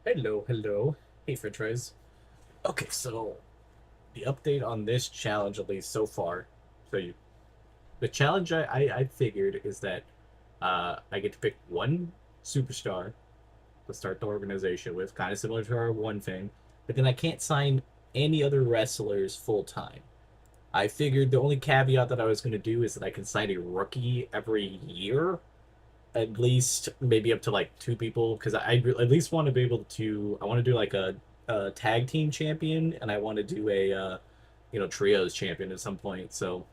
Hello, hello. Hey, French fries. Okay, so the update on this challenge, at least so far. So the challenge I figured is that I get to pick one superstar to start the organization with, kind of similar to our one thing, but then I can't sign any other wrestlers full time. I figured the only caveat that I was going to do is that I can sign a rookie every year, at least maybe up to like two people, because I at least want to be able to. I want to do like a tag team champion, and I want to do a trios champion at some point. So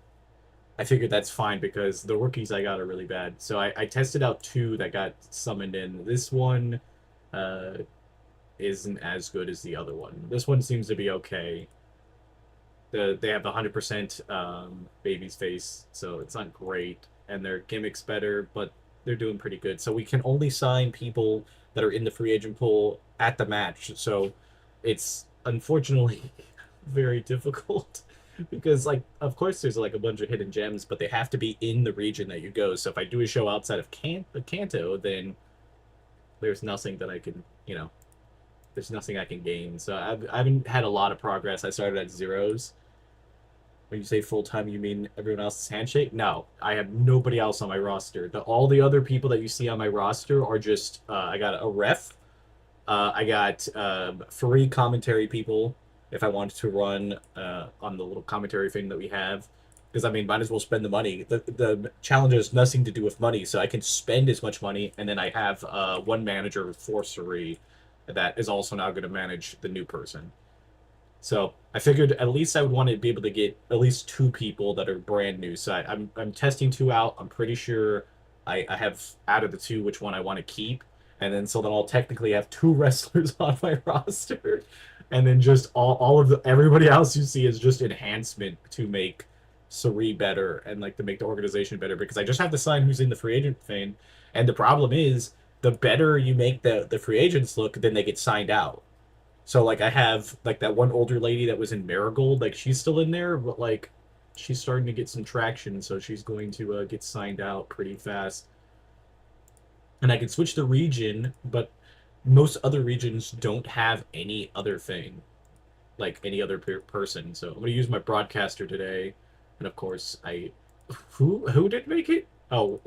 I figured that's fine because the rookies I got are really bad. So I tested out two that got summoned in. This one uh, isn't as good as the other one. This one seems to be okay. They have 100% baby's face, so it's not great, and their gimmicks better, but they're doing pretty good. So we can only sign people that are in the free agent pool at the match. So it's unfortunately very difficult because, like, of course, there's like a bunch of hidden gems, but they have to be in the region that you go. So if I do a show outside of Kanto, then there's nothing that I can, there's nothing I can gain. So I haven't had a lot of progress. I started at zeros. When you say full time, you mean everyone else's handshake? No, I have nobody else on my roster. All the other people that you see on my roster are just I got a ref. I got free commentary people if I wanted to run on the little commentary thing that we have. Because I mean, might as well spend the money. The challenge has nothing to do with money, so I can spend as much money, and then I have one manager for Suri that is also now going to manage the new person. So I figured at least I would want to be able to get at least two people that are brand new. So I'm testing two out. I'm pretty sure I have out of the two which one I want to keep, and then so then I'll technically have two wrestlers on my roster, and then just all of the everybody else you see is just enhancement to make Suri better and like to make the organization better because I just have to sign who's in the free agent thing, and the problem is the better you make the free agents look, then they get signed out. So like I have like that one older lady that was in Marigold, like she's still in there, but like she's starting to get some traction, so she's going to get signed out pretty fast. And I can switch the region, but most other regions don't have any other thing, like any other person. So I'm gonna use my broadcaster today, and of course I, who did make it? Oh,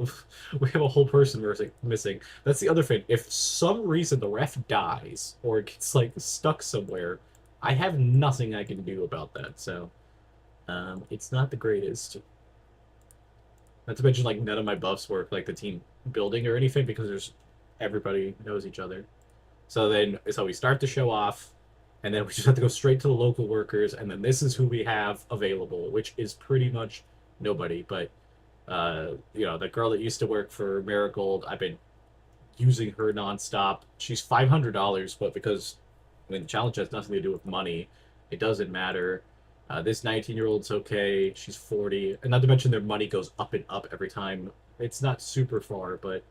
we have a whole person missing. That's the other thing. If some reason the ref dies or gets like stuck somewhere, I have nothing I can do about that. So it's not the greatest. Not to mention like none of my buffs work like the team building or anything because there's everybody knows each other. So we start the show off, and then we just have to go straight to the local workers, and then this is who we have available, which is pretty much nobody. But the girl that used to work for Marigold, I've been using her nonstop. She's $500, but because I mean the challenge has nothing to do with money, it doesn't matter. This 19-year-old's okay. She's 40, and not to mention their money goes up and up every time. It's not super far, but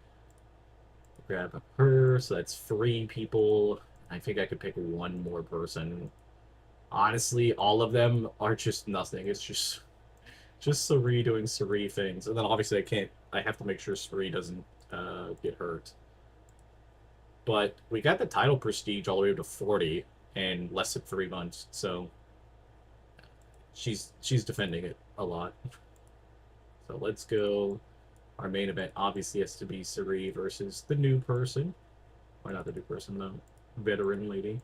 grab her. So that's three people. I think I could pick one more person. Honestly, all of them are just nothing. It's just Suri doing Suri things, and then obviously I can't. I have to make sure Suri doesn't get hurt. But we got the title prestige all the way up to 40 in less than 3 months, so she's defending it a lot. So let's go. Our main event obviously has to be Suri versus the new person. Or not the new person, the veteran lady.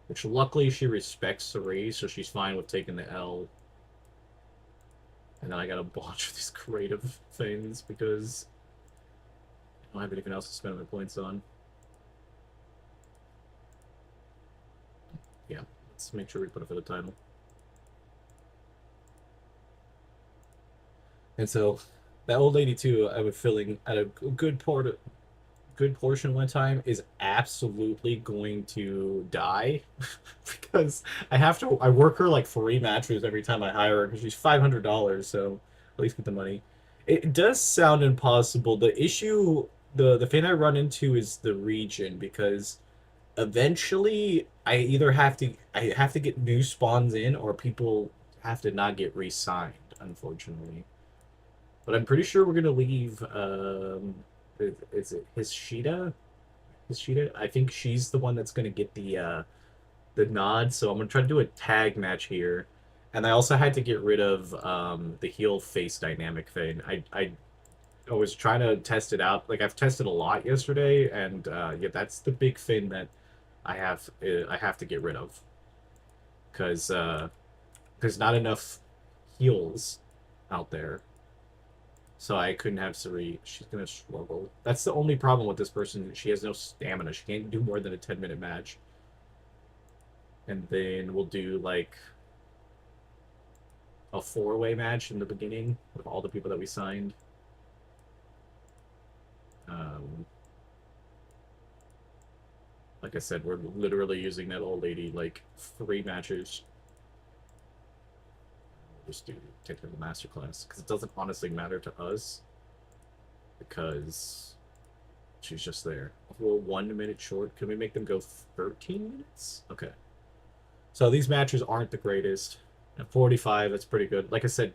Which luckily she respects Suri, so she's fine with taking the L. And then I got a bunch of these creative things because I don't have anything else to spend my points on. Yeah, let's make sure we put it for the title. And so that old lady too, I was feeling at a good portion one time is absolutely going to die because I work her like 3 matches every time I hire her because she's $500, so at least get the money. It does sound impossible. The thing I run into is the region because eventually I have to get new spawns in or people have to not get re-signed, unfortunately. But I'm pretty sure we're gonna leave is it Hishida? Is she did? I think she's the one that's gonna get the nod. So I'm gonna try to do a tag match here. And I also had to get rid of the heel face dynamic thing. I was trying to test it out. Like I've tested a lot yesterday, and yeah, that's the big thing that I have to get rid of because there's not enough heals out there. So I couldn't have Sari. She's gonna struggle. That's the only problem with this person. She has no stamina. She can't do more than a 10-minute match. And then we'll do like a four-way match in the beginning with all the people that we signed. Um, like I said, we're literally using that old lady like 3 matches. We'll just do technical masterclass because it doesn't honestly matter to us because she's just there. We're 1 minute short. Can we make them go 13 minutes? Okay. So these matches aren't the greatest. At 45, that's pretty good. Like I said,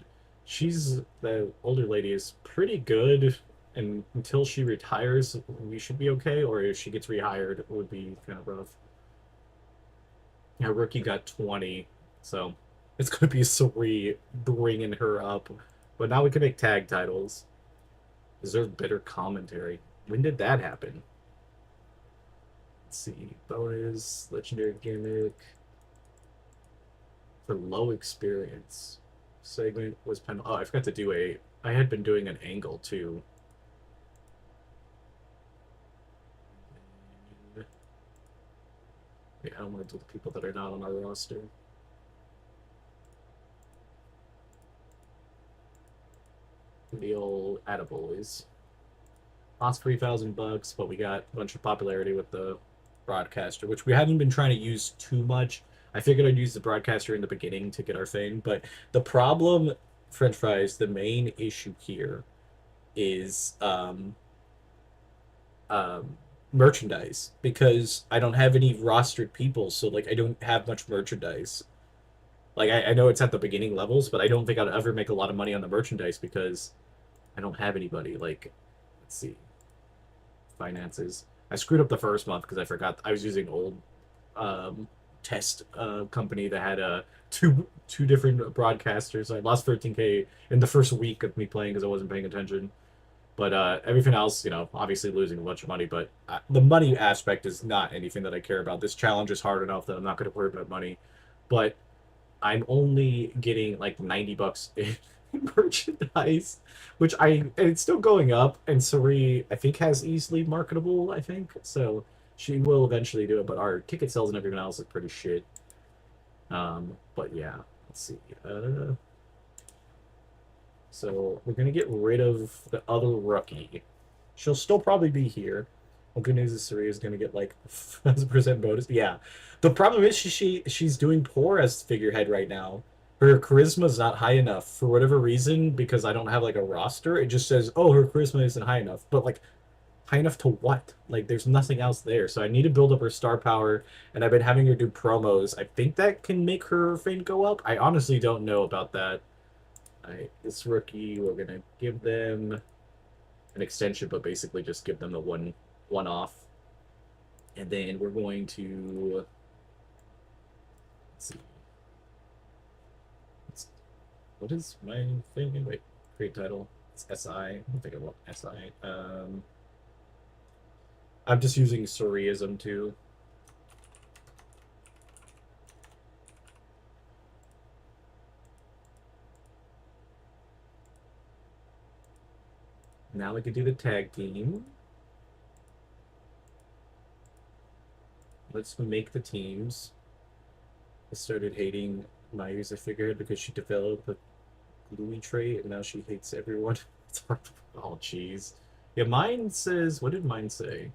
the older lady is pretty good, and until she retires, we should be okay. Or if she gets rehired, it would be kind of rough. Yeah, rookie got 20, so it's gonna be Sari bringing her up. But now we can make tag titles. Deserve better commentary. When did that happen? Let's see. Bonus, legendary gimmick. For low experience. Segment was pen. Oh, I forgot to do a. I had been doing an angle too. Yeah, I don't want to do the people that are not on our roster. The old Attaboys. Lost $3,000, but we got a bunch of popularity with the broadcaster, which we haven't been trying to use too much. I figured I'd use the broadcaster in the beginning to get our thing, but the problem, French fries, the main issue here is um, merchandise because I don't have any rostered people, so like I don't have much merchandise. Like I know it's at the beginning levels, but I don't think I'd ever make a lot of money on the merchandise because I don't have anybody. Like, let's see, finances. I screwed up the first month because I forgot I was using old um, test company that had two different broadcasters. I lost 13K in the first week of me playing because I wasn't paying attention. But everything else, obviously losing a bunch of money. But the money aspect is not anything that I care about. This challenge is hard enough that I'm not going to worry about money. But I'm only getting like $90 in merchandise, which and it's still going up. And Sari, I think, has easily marketable. I think so. She will eventually do it, but our ticket sales and everything else is pretty shit. But yeah, let's see. So we're gonna get rid of the other rookie. She'll still probably be here. Well, good news is Sari is gonna get like 1,000% bonus. Yeah. The problem is she's doing poor as figurehead right now. Her charisma is not high enough for whatever reason because I don't have like a roster. It just says, oh, her charisma isn't high enough. But like high enough to what? Like there's nothing else there. So I need to build up her star power, and I've been having her do promos. I think that can make her fame go up. I honestly don't know about that. Alright, this rookie, we're gonna give them an extension, but basically just give them the one off. And then we're going to let's see. What is my thing? Wait, create title. It's SI. I don't think I want SI. I'm just using Soriism too. Now we can do the tag team. Let's make the teams. I started hating Maya as a figurehead because she developed a gluey trait and now she hates everyone. It's hard to... Oh, jeez. Yeah, mine says... What did mine say?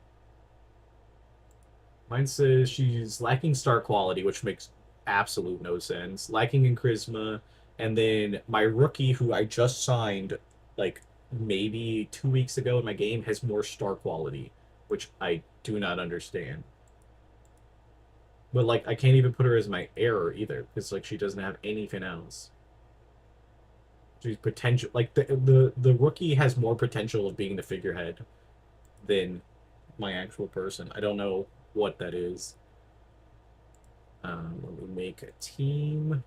Mine says she's lacking star quality, which makes absolute no sense. Lacking in charisma. And then my rookie, who I just signed, like, maybe 2 weeks ago in my game, has more star quality, which I do not understand. But like I can't even put her as my heir either, because like she doesn't have anything else. She's potential like the rookie has more potential of being the figurehead than my actual person. I don't know what that is. Let me make a team.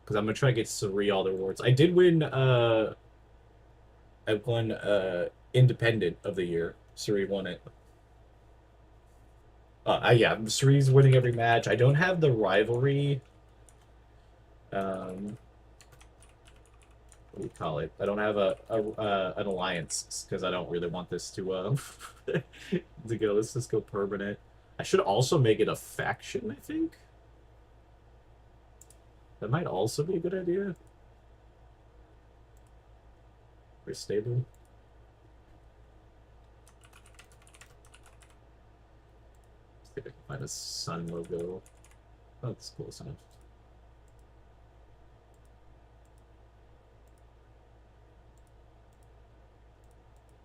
Because I'm gonna try to get Suri all the awards. I did win I won Independent of the Year. Suri won it. Yeah, Suri's winning every match. I don't have the rivalry. What do you call it? I don't have an alliance because I don't really want this to to go. Let's just go permanent. I should also make it a faction, I think. That might also be a good idea. Very stable. See if I can find a sun logo. Oh, that's close enough.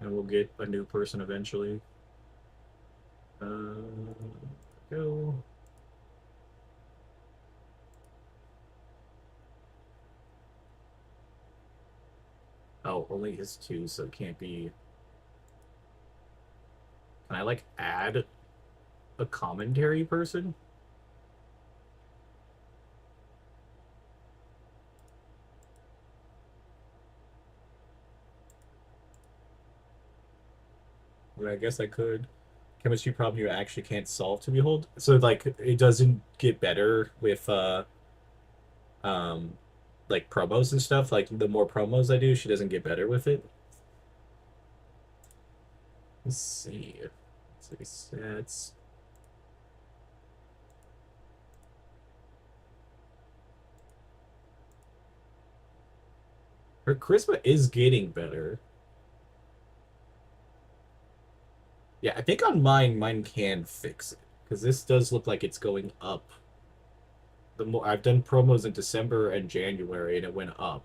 And we'll get a new person eventually. Go. Oh, only his two, so it can't be. Can I like add a commentary person? I mean, I guess I could. Chemistry problem you actually can't solve to behold. So like it doesn't get better with um like promos and stuff. Like the more promos I do, she doesn't get better with it. Let's see. Let's see stats. Her charisma is getting better. Yeah, I think on mine can fix it because this does look like it's going up. The more I've done promos in December and January, and it went up.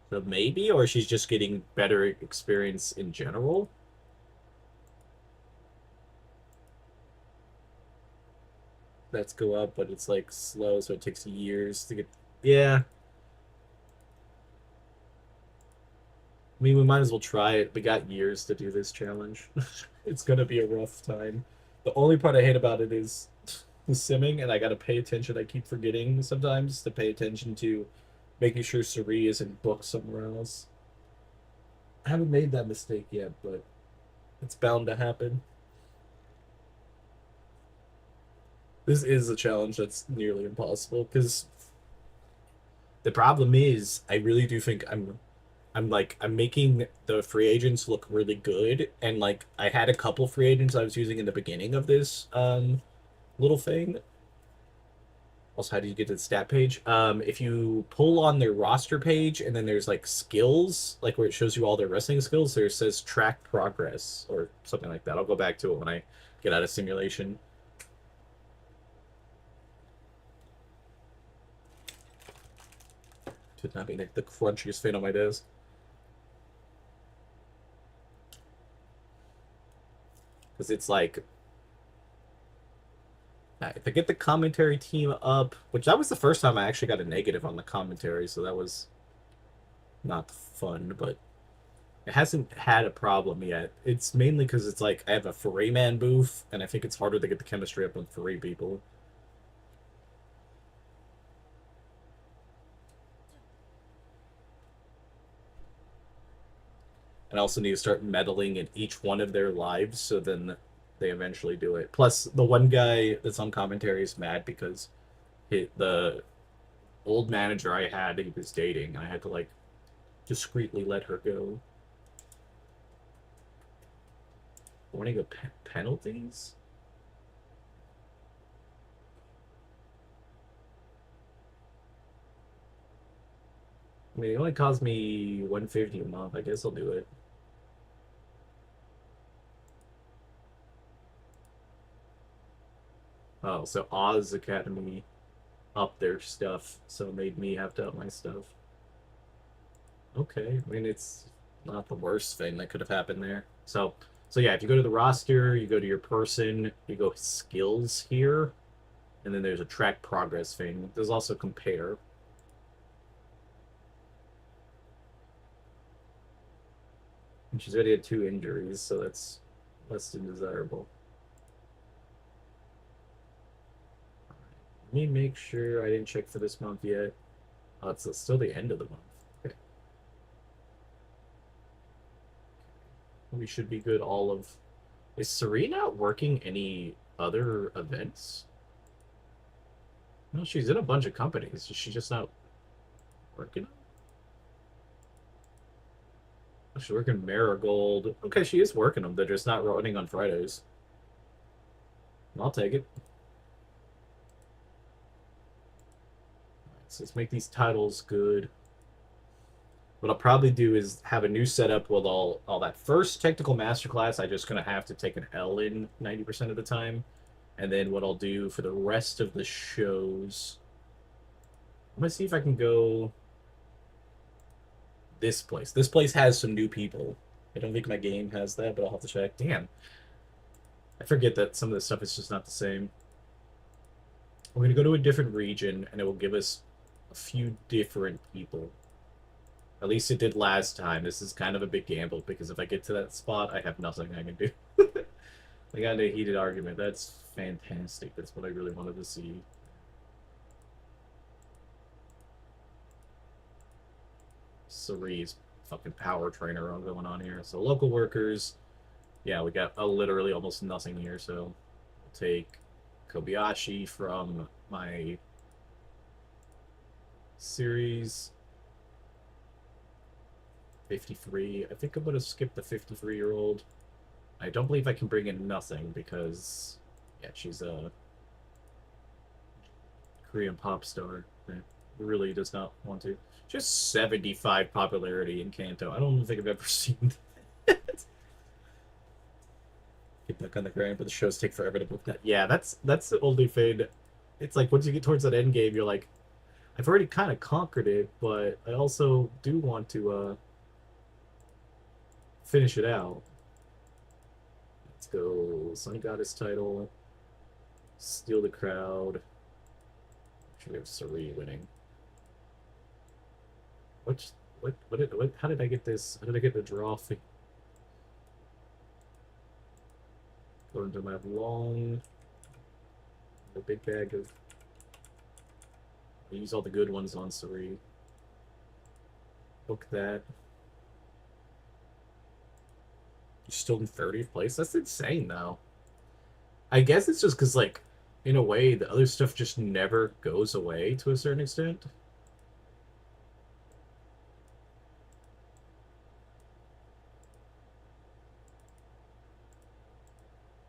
So maybe, or she's just getting better experience in general. That's go up, but it's like slow, so it takes years to get. Yeah, I mean, we might as well try it. We got years to do this challenge. It's gonna be a rough time. The only part I hate about it is the simming, and I gotta pay attention. I keep forgetting sometimes to pay attention to making sure Suri isn't booked somewhere else. I haven't made that mistake yet, but it's bound to happen. This is a challenge that's nearly impossible because the problem is I really do think I'm making the free agents look really good, and like I had a couple free agents I was using in the beginning of this little thing. Also, how do you get to the stat page? If you pull on their roster page and then there's like skills, like where it shows you all their wrestling skills, there says track progress or something like that. I'll go back to it when I get out of simulation. Should not be the crunchiest thing on my desk. Because it's like if I get the commentary team up, which that was the first time I actually got a negative on the commentary, so that was not fun, but it hasn't had a problem yet. It's mainly because it's like I have a Foray Man booth, and I think it's harder to get the chemistry up with Foray people. And I also need to start meddling in each one of their lives, so then they eventually do it. Plus, the one guy that's on commentary is mad because the old manager I had, he was dating, and I had to like discreetly let her go. Warning of penalties? I mean, it only cost me 150 a month. I guess I'll do it. Oh, so Oz Academy upped their stuff, so it made me have to up my stuff. Okay, I mean it's not the worst thing that could have happened there. So yeah, if you go to the roster, you go to your person, you go skills here, and then there's a track progress thing. There's also compare. And she's already had 2 injuries, so that's less than desirable. Let me make sure I didn't check for this month yet. Oh, it's still the end of the month. Okay. We should be good all of... Is Serena working any other events? No, she's in a bunch of companies. Is she just not working? She's working Marigold. Okay, she is working them. They're just not running on Fridays. I'll take it. So let's make these titles good. What I'll probably do is have a new setup with all that first technical masterclass. I'm just gonna have to take an L in 90% of the time, and then what I'll do for the rest of the shows, I'm gonna see if I can go this place. This place has some new people. I don't think my game has that, but I'll have to check. Damn, I forget that some of this stuff is just not the same. We're gonna go to a different region, and it will give us a few different people. At least it did last time. This is kind of a big gamble because if I get to that spot, I have nothing I can do. I got into a heated argument. That's fantastic. That's what I really wanted to see. Cerie's fucking power trainer going on here. So local workers. Yeah, we got literally almost nothing here. So we'll take Kobayashi from my series. 53. I think I'm going to skip the 53-year-old. I don't believe I can bring in nothing because, yeah, she's a Korean pop star that really does not want to. Just 75 popularity in Kanto. I don't think I've ever seen that. Get back on the grind, but the shows take forever to book that. Yeah, that's the only thing. It's like once you get towards that end game, you're like, I've already kind of conquered it, but I also do want to finish it out. Let's go Sun Goddess title. Steal the crowd. Actually, we have Cerie winning. How did I get this? How did I get the draw thing? Go into my long, the big bag of. I use all the good ones on Cerie. Book that. You're still in 30th place? That's insane, though. I guess it's just because, like, in a way, the other stuff just never goes away to a certain extent.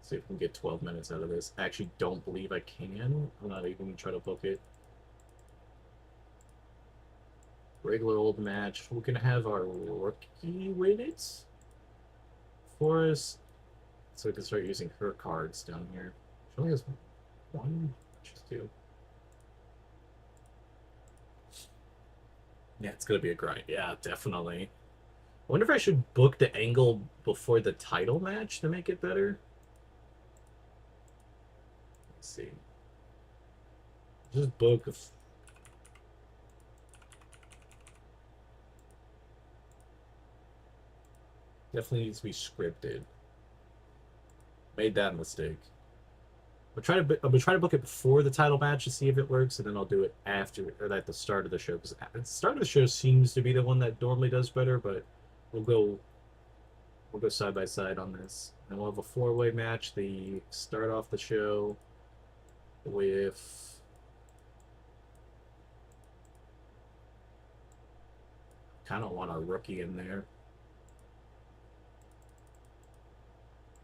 See if we can get 12 minutes out of this. I actually don't believe I can. I'm not even going to try to book it. Regular old match. We're going to have our rookie win it for us. So we can start using her cards down here. She only has one, just two. Yeah, it's going to be a grind. Yeah, definitely. I wonder if I should book the angle before the title match to make it better. Let's see. Just book a... Definitely needs to be scripted. Made that mistake. I'm trying to book it before the title match to see if it works, and then I'll do it after or at the start of the show because the start of the show seems to be the one that normally does better. But we'll go side by side on this, and we'll have a 4-way match. The start off the show with kind of want our rookie in there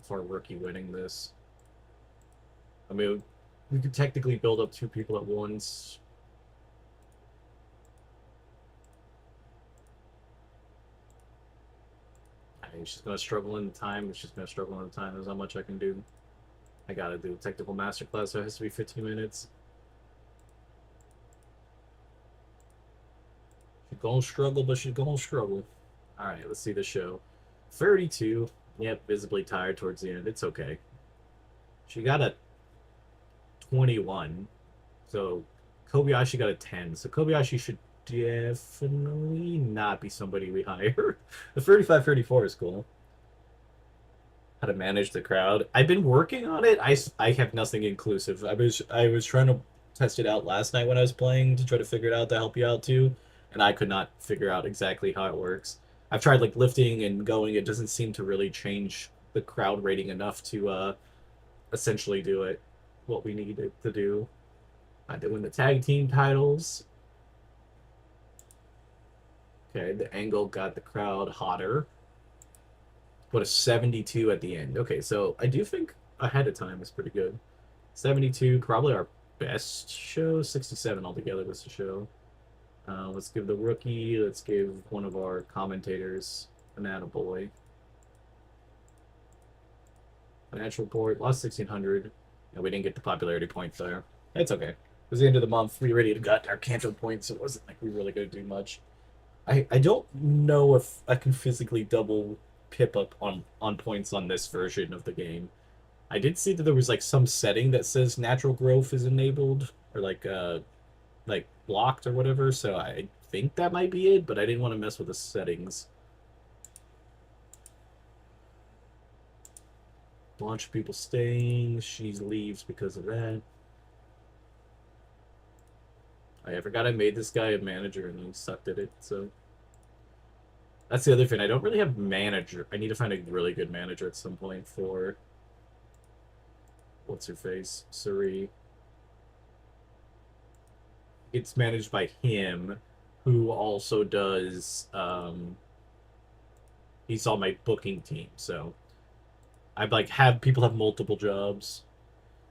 for a rookie winning this. I mean, we could technically build up 2 people at once. I mean, she's gonna struggle in the time. She's gonna struggle in the time. There's not much I can do. I gotta do a technical masterclass, so it has to be 15 minutes. She's gonna struggle, but she's gonna struggle. All right, let's see the show. 32. Yep, visibly tired towards the end. It's okay. She got a 21. So Kobayashi got a 10. So Kobayashi should definitely not be somebody we hire. The 35-34 is cool. How to manage the crowd. I've been working on it. I have nothing inclusive. I was trying to test it out last night when I was playing to try to figure it out to help you out too, and I could not figure out exactly how it works. I've tried like lifting and going. It doesn't seem to really change the crowd rating enough to essentially do it what we need it to do. I did win the tag team titles. Okay, the angle got the crowd hotter. What a 72 at the end. Okay, so I do think ahead of time is pretty good. 72, probably our best show. 67 altogether was the show. Let's give the rookie, let's give one of our commentators an attaboy. Financial report, lost 1,600. And we didn't get the popularity points there. It's okay. It was the end of the month. We already got our Kanto points. It wasn't like we really going to do much. I don't know if I can physically double pip up on points on this version of the game. I did see that there was like some setting that says natural growth is enabled or like blocked or whatever, so I think that might be it, but I didn't want to mess with the settings. Bunch of people staying. She leaves because of that. I forgot I made this guy a manager and he sucked at it, so that's the other thing. I don't really have manager. I need to find a really good manager at some point for what's her face? Suri. It's managed by him, who also does he's on my booking team, so I like have people have multiple jobs.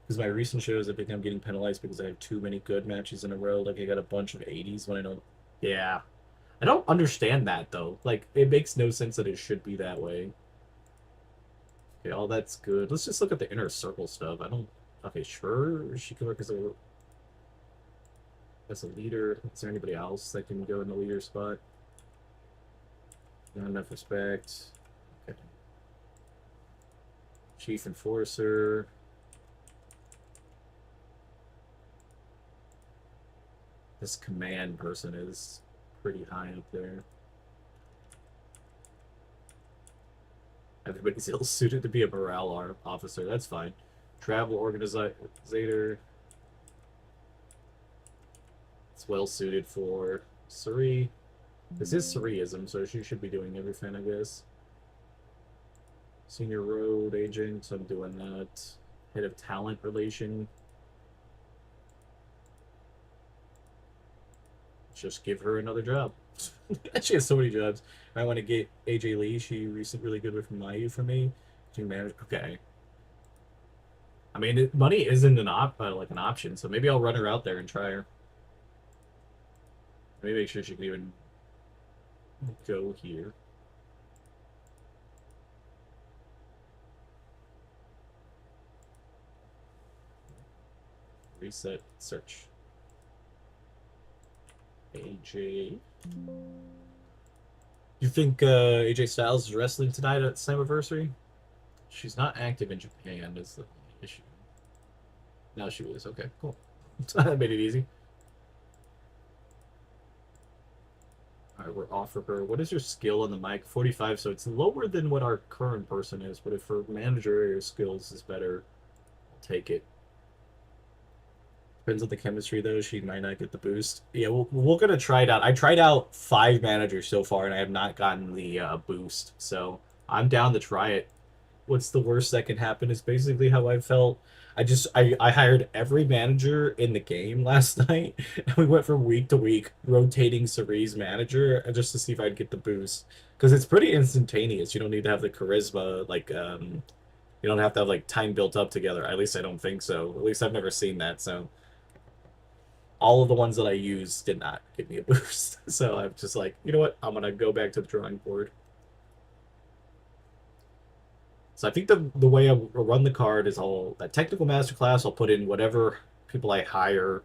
Because my recent shows, I think I'm getting penalized because I have too many good matches in a row. Like I got a bunch of 80s when I don't. Yeah, I don't understand that though. Like it makes no sense that it should be that way. Okay, all that's good. Let's just look at the inner circle stuff. I don't. Okay, sure, she can work as a leader. Is there anybody else that can go in the leader spot? Not enough respect. Okay. Chief enforcer. This command person is pretty high up there. Everybody's ill suited to be a morale officer. That's fine. Travel organizer. It's well suited for Suri. This is Suriism, so she should be doing everything, I guess. Senior road agent, I'm doing that. Head of talent relation. Just give her another job. She has so many jobs. I want to get AJ Lee. She recently really good with Mayu for me. She managed. Okay. I mean, money isn't like an option, so maybe I'll run her out there and try her. Let me make sure she can even go here. Reset search. AJ. You think AJ Styles is wrestling tonight at Slammiversary? She's not active in Japan, is the issue. Now she is. Okay, cool. That made it easy. Alright, we're off for her. What is your skill on the mic? 45, so it's lower than what our current person is, but if her managerial skills is better, I'll take it. Depends on the chemistry, though. She might not get the boost. Yeah, we're going to try it out. I tried out 5 managers so far, and I have not gotten the boost. So I'm down to try it. What's the worst that can happen is basically how I felt. I hired every manager in the game last night, and we went from week to week rotating Cerise's manager just to see if I'd get the boost. Because it's pretty instantaneous. You don't need to have the charisma, like, you don't have to have, like, time built up together. At least I don't think so. At least I've never seen that, so all of the ones that I used did not give me a boost. So I'm just like, you know what? I'm going to go back to the drawing board. So I think the way I run the card is that technical masterclass, I'll put in whatever people I hire.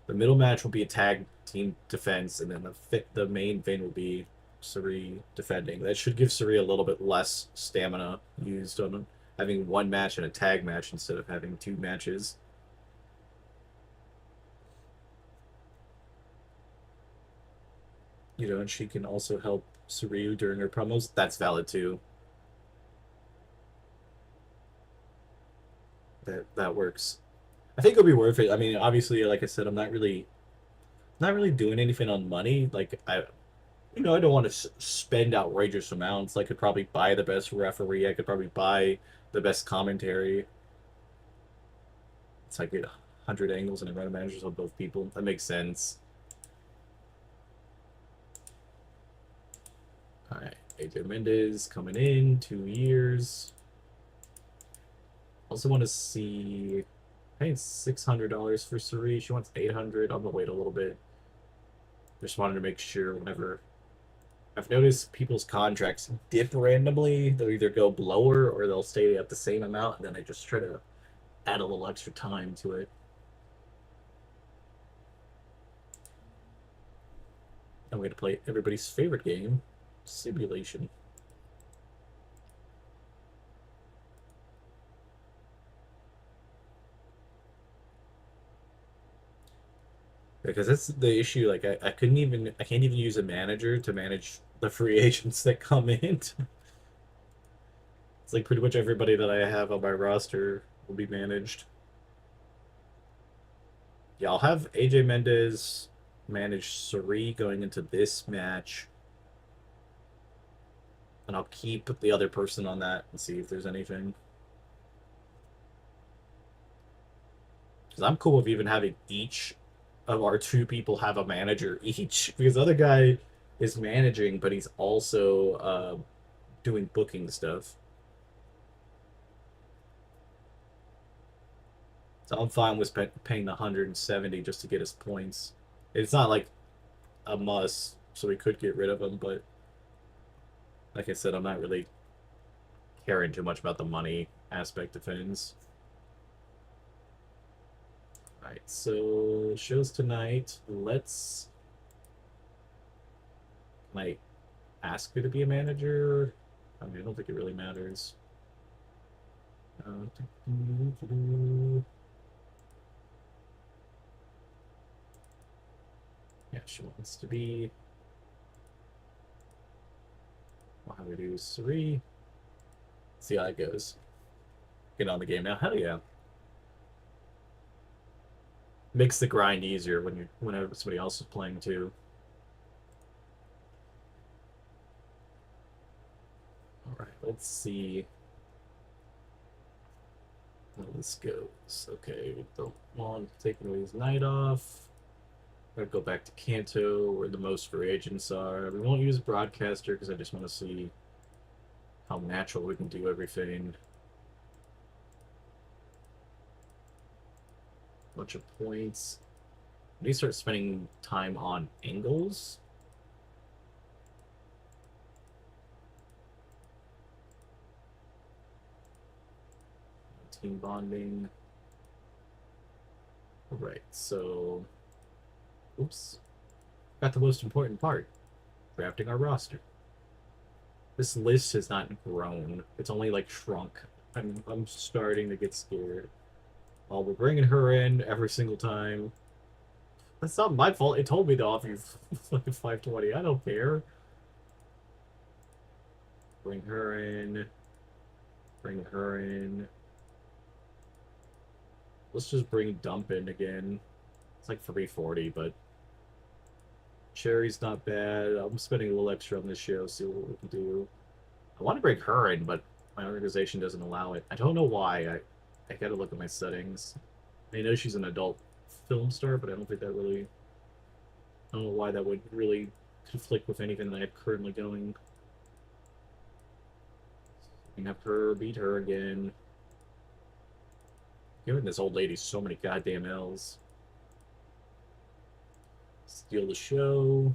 The middle match will be a tag team defense, and then the main thing will be Suri defending. That should give Suri a little bit less stamina used on having one match and a tag match instead of having 2 matches. You know, and she can also help Suryu during her promos. That's valid too. That works. I think it'll be worth it. I mean, obviously, like I said, I'm not really doing anything on money. Like I don't want to spend outrageous amounts. I could probably buy the best referee. I could probably buy the best commentary. It's like get 100 angles and I run managers on both people. That makes sense. All right, AJ Mendez coming in 2 years. Also want to see. Paying $600 for Suri. She wants 800. I'm gonna wait a little bit. Just wanted to make sure whenever I've noticed people's contracts dip randomly. They'll either go lower or they'll stay at the same amount, and then I just try to add a little extra time to it. I'm going to play everybody's favorite game, Simulation. Because that's the issue. Like I can't even use a manager to manage the free agents that come in. It's like pretty much everybody that I have on my roster will be managed. Yeah, I'll have AJ Mendez manage Suri going into this match. And I'll keep the other person on that and see if there's anything. Because I'm cool with even having each of our two people have a manager each. Because the other guy is managing, but he's also doing booking stuff. So I'm fine with paying the 170 just to get his points. It's not like a must, so we could get rid of him, but like I said, I'm not really caring too much about the money aspect of things. Alright, so shows tonight. Let's. Can I ask her to be a manager? I mean, I don't think it really matters. Yeah, she wants to be. How do we do 3? See how it goes. Get on the game now. Hell yeah. Makes the grind easier whenever somebody else is playing too. Alright, let's see how this goes. Okay, we don't want taking away his night off. Gotta go back to Kanto, where the most free agents are. We won't use Broadcaster because I just want to see how natural we can do everything. Bunch of points. When you start spending time on angles, team bonding. All right, so oops, got the most important part: drafting our roster. This list has not grown; it's only like shrunk. I'm starting to get scared. Oh, we're bringing her in every single time. That's not my fault. It told me to offer you fucking 520. I don't care. Bring her in. Bring her in. Let's just bring Dump in again. It's like 340, but Cherry's not bad. I'm spending a little extra on this show, see what we can do. I want to bring her in, but my organization doesn't allow it. I don't know why. I gotta look at my settings. I know she's an adult film star, but I don't think that really. I don't know why that would really conflict with anything that I have currently going. We can have her beat her again. Giving this old lady so many goddamn L's. Steal the show.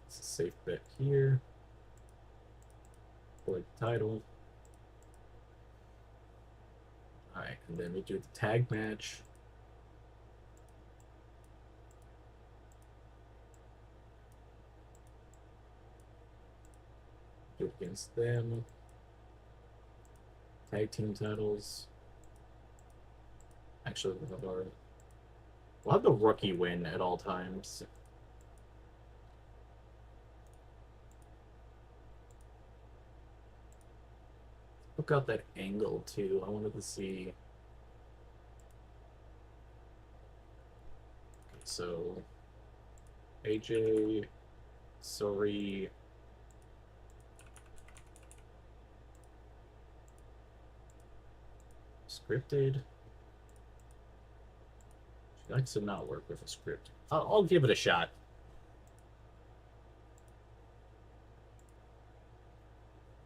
It's a safe bet here. Collect the title. Alright, and then we do the tag match. Do it against them. Tag team titles. Actually, we'll have the rookie win at all times. Look out that angle too. I wanted to see. So, AJ, sorry. Scripted. She likes to not work with a script. I'll give it a shot.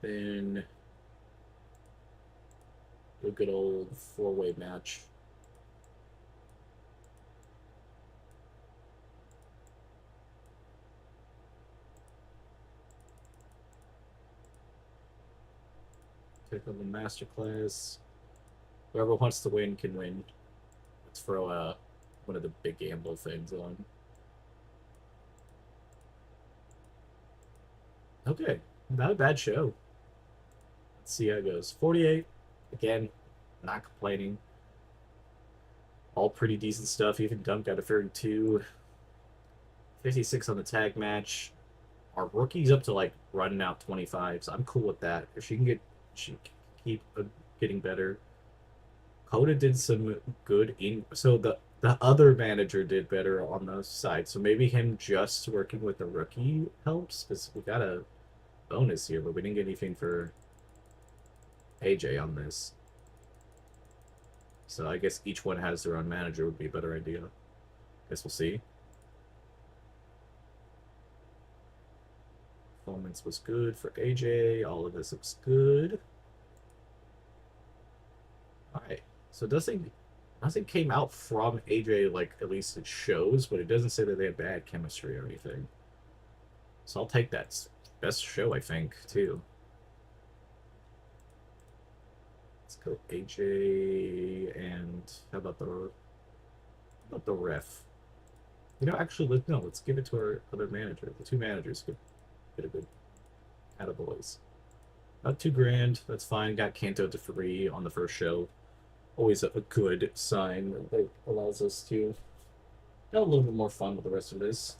Then a good old four-way match. Pick up the masterclass. Whoever wants to win can win. Let's throw one of the big gamble things on. Okay, not a bad show. Let's see how it goes. 48. Again, not complaining. All pretty decent stuff. Even Dunk got a 32. 56 on the tag match. Our rookie's up to like running out 25, so I'm cool with that. If she can keep getting better. Coda did some good in. So the other manager did better on the side. So maybe him just working with the rookie helps because we got a bonus here, but we didn't get anything for AJ on this. So I guess each one has their own manager would be a better idea. Guess we'll see. Performance was good for AJ. All of this looks good. All right. So nothing came out from AJ, like at least it shows, but it doesn't say that they have bad chemistry or anything. So I'll take that. Best show, I think, too. Let's go AJ and how about the ref? You know, actually, let's give it to our other manager. The two managers could get a good attaboys. About $2,000. That's fine. Got Kanto to free on the first show. Always a good sign that allows us to have a little bit more fun with the rest of this.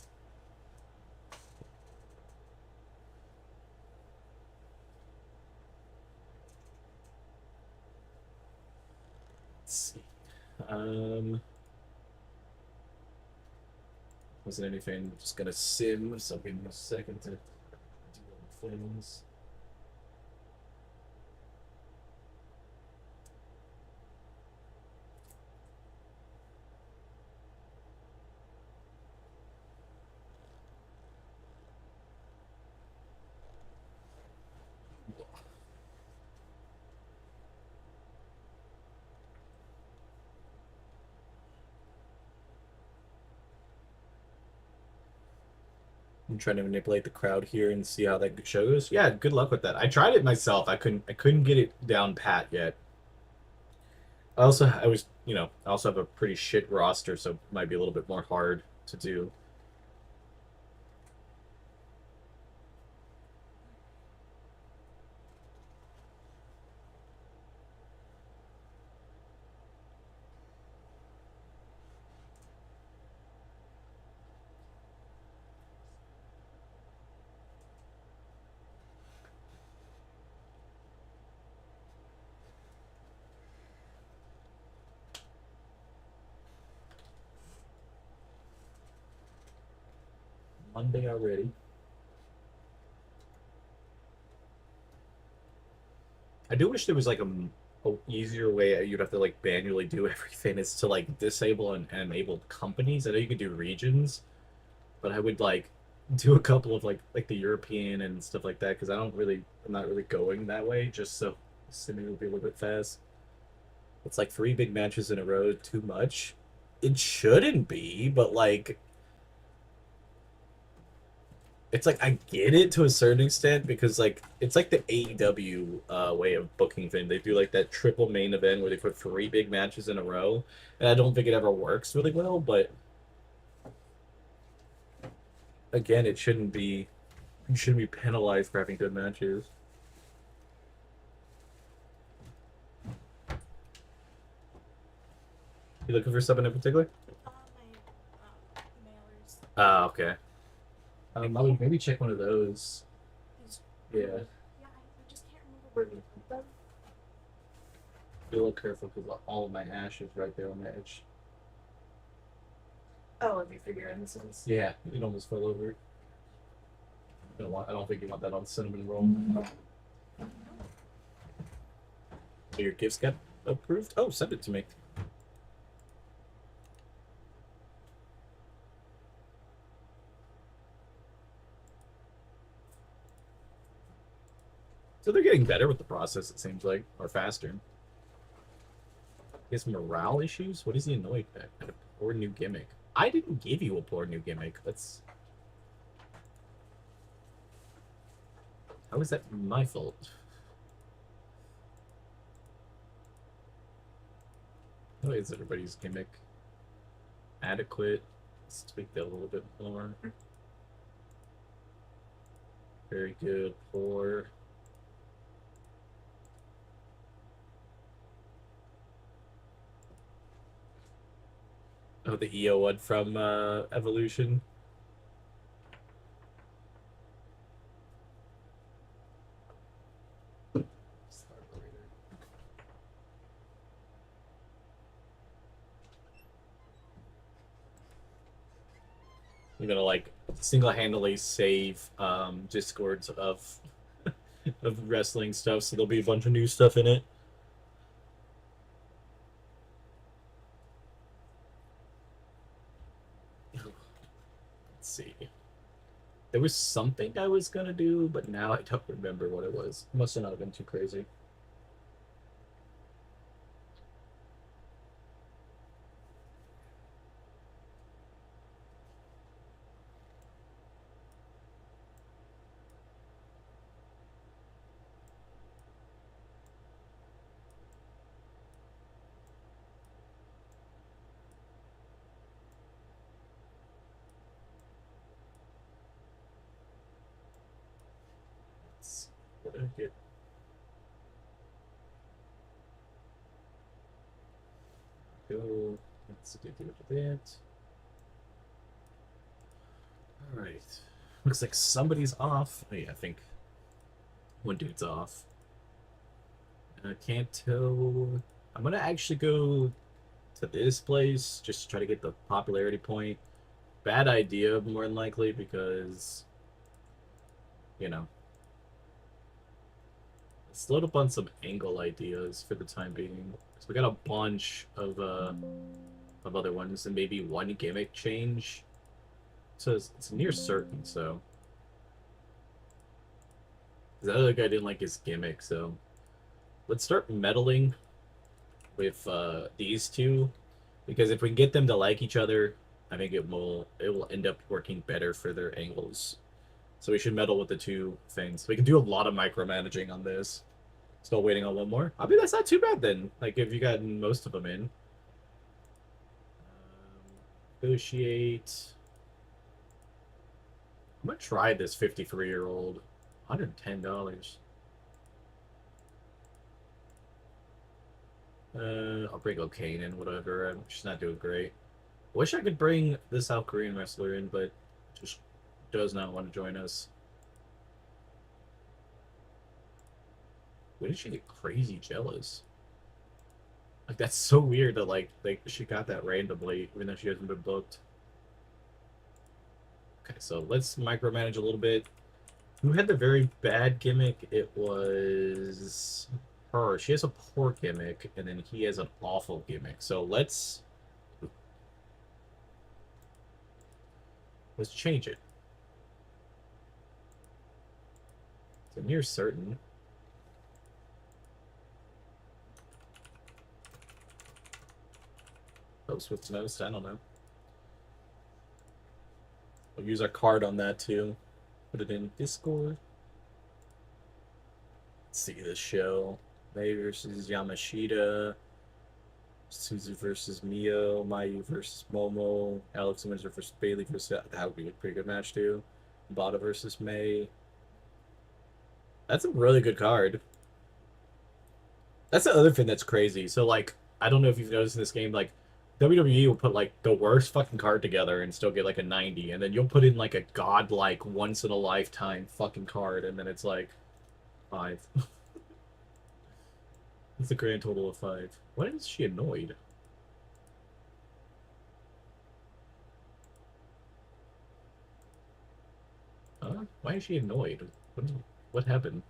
Let's see. Wasn't anything. Just gonna sim, so give me a second to do other things. I'm trying to manipulate the crowd here and see how that shows. Yeah, good luck with that. I tried it myself. I couldn't get it down pat yet. I also have a pretty shit roster, so it might be a little bit more hard to do. Monday already. I do wish there was like a easier way you'd have to like manually do everything is to like disable and enable companies. I know you can do regions, but I would like do a couple of like the European and stuff like that because I'm not really going that way just so assuming it would be a little bit fast. It's like 3 big matches in a row, too much. It shouldn't be, but like it's like I get it to a certain extent because like it's like the AEW way of booking thing. They do like that triple main event where they put 3 big matches in a row, and I don't think it ever works really well. But again, it shouldn't be you shouldn't be penalized for having good matches. You looking for something in particular? My mailers. Ah, okay. I would maybe check one of those. These. Yeah. Yeah, I just can't remember where we put them. Be a little careful because all of my ash is right there on the edge. Oh, if you figure instance. Yeah, it almost fell over. I don't think you want that on cinnamon roll. So your gifts got approved? Oh, send it to me. So they're getting better with the process, it seems like, or faster. He has morale issues? What is he annoyed at? A poor new gimmick. I didn't give you a poor new gimmick. That's. How is that my fault? How is everybody's gimmick? Adequate. Let's tweak that a little bit more. Very good. Poor. Oh, the EO one from Evolution. I'm gonna like single-handedly save discords of of wrestling stuff, so there'll be a bunch of new stuff in it. Let's see. There was something I was gonna do, but now I don't remember what it was. Must have not been too crazy. What did I get? Go. Let's do that. All right. Looks like somebody's off. Oh, yeah, I think one dude's off. I can't tell. I'm gonna actually go to this place just to try to get the popularity point. Bad idea, more than likely, because you know, let's load up on some angle ideas for the time being. So we got a bunch of other ones and maybe one gimmick change. So it's near certain. So the other guy didn't like his gimmick, so let's start meddling with these two because if we can get them to like each other, I think it will end up working better for their angles. So we should meddle with the two things. We can do a lot of micromanaging on this. Still waiting on one more. I mean, that's not too bad then. Like if you got most of them in. Negotiate. I'm gonna try this 53-year-old. $110. I'll bring O'Kane in, whatever. She's not doing great. Wish I could bring the South Korean wrestler in, but just does not want to join us. When did she get crazy jealous? Like that's so weird that like she got that randomly, even though she hasn't been booked. Okay, so let's micromanage a little bit. Who had the very bad gimmick? It was her. She has a poor gimmick, and then he has an awful gimmick. So let's change it. So near certain. Post with notes. I don't know. We'll use our card on that too. Put it in Discord. Let's see this show. May versus Yamashita. Suzu versus Mio. Mayu versus Momo. Alex Windsor versus Bailey versus that would be a pretty good match too. Bada versus May. That's a really good card. That's the other thing that's crazy. So like I don't know if you've noticed in this game, like WWE will put like the worst fucking card together and still get like a 90, and then you'll put in like a godlike once in a lifetime fucking card, and then it's like 5. It's a grand total of 5. Why is she annoyed? Why is she annoyed? What happened?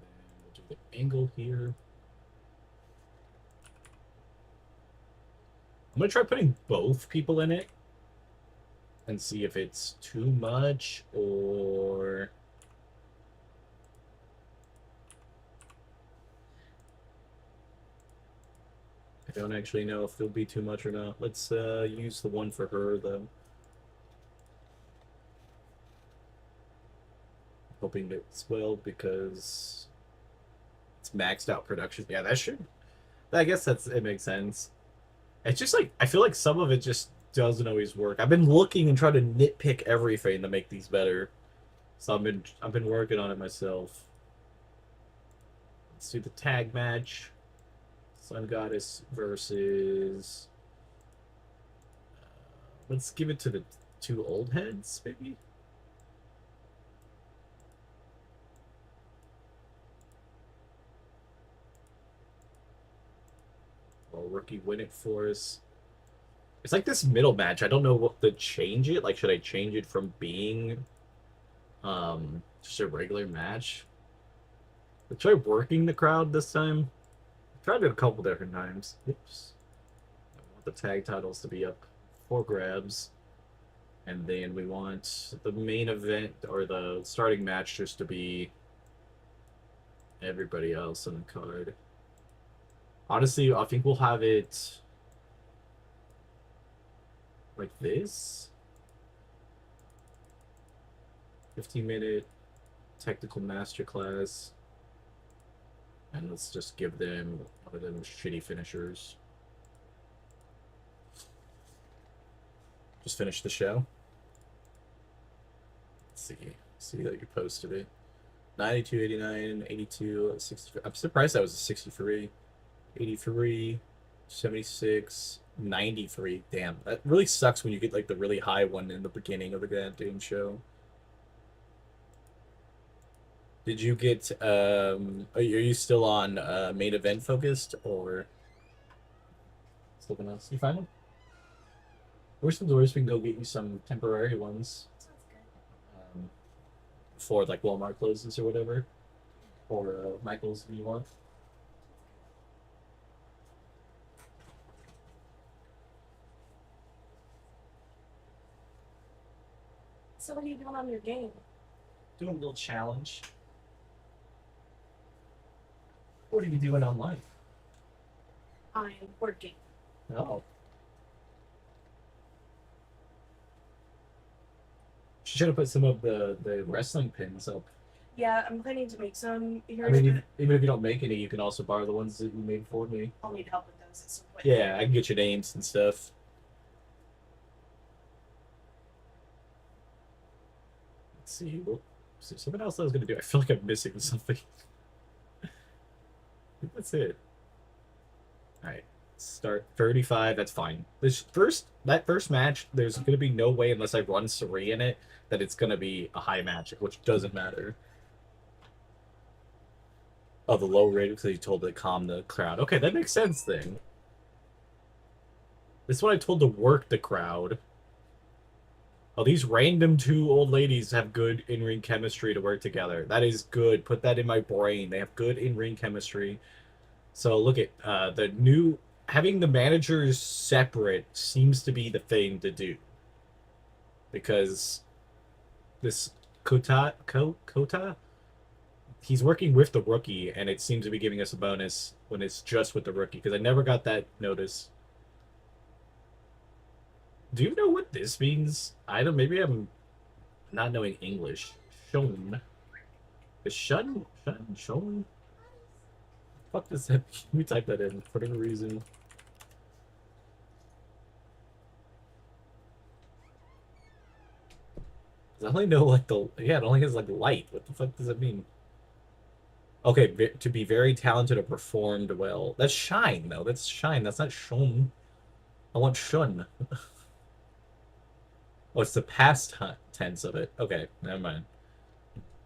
Then we'll do the angle here. I'm gonna try putting both people in it and see if it's too much or I don't actually know if it'll be too much or not. Let's use the one for her though. Hoping that it's well because it's maxed out production. Yeah, that should. I guess it makes sense. It's just like I feel like some of it just doesn't always work. I've been looking and trying to nitpick everything to make these better. So I've been working on it myself. Let's do the tag match. Sun Goddess versus. Let's give it to the 2 old heads, maybe. Well, rookie win it for us. It's like this middle match. I don't know what to change it. Like, should I change it from being just a regular match? Let's try working the crowd this time. I've tried it a couple different times. Oops. I want the tag titles to be up for grabs. And then we want the main event or the starting match just to be everybody else on the card. Honestly, I think we'll have it like this. 15-minute technical masterclass. And let's just give them one of them shitty finishers. Just finish the show. Let's see that you posted it. 92, 89, 82, 60. I'm surprised that was a 63. 83, 76, 93. Damn, that really sucks when you get like the really high one in the beginning of the goddamn show. Did you get are you still on main event focused or something else? You find them? Where's the doors? We can go get you some temporary ones Sounds good. for like Walmart closes or whatever, or Michael's if you want. So what are you doing on your game? Doing a little challenge. What are you doing online? I'm working. Oh. Should have put some of the wrestling pins up. Yeah, I'm planning to make some here. I mean, even if you don't make any, you can also borrow the ones that you made for me. I'll need help with those at some point. Yeah, I can get your names and stuff. Let's see. Well, is there something else I was gonna do? I feel like I'm missing something. I think that's it. All right, start 35. That's fine. That first match, there's gonna be no way unless I run Sari in it that it's gonna be a high match, which doesn't matter. Oh, the low rating because you told to calm the crowd. Okay, that makes sense then. This is what I told to work the crowd. Oh, these random 2 old ladies have good in-ring chemistry to work together. That is good. Put that in my brain. They have good in-ring chemistry. So look at the new having the managers separate seems to be the thing to do. Because this Kota, he's working with the rookie, and it seems to be giving us a bonus when it's just with the rookie, because I never got that notice. Do you know what this means? I don't. Maybe I'm not knowing English. Shown. Is shown? Fuck does that mean? Let me type that in for whatever reason. I only know like it only has like light. What the fuck does it mean? Okay, to be very talented or performed well. That's shine though. That's shine. That's not shone. I want shun. Oh, it's the past tense of it. Okay, never mind.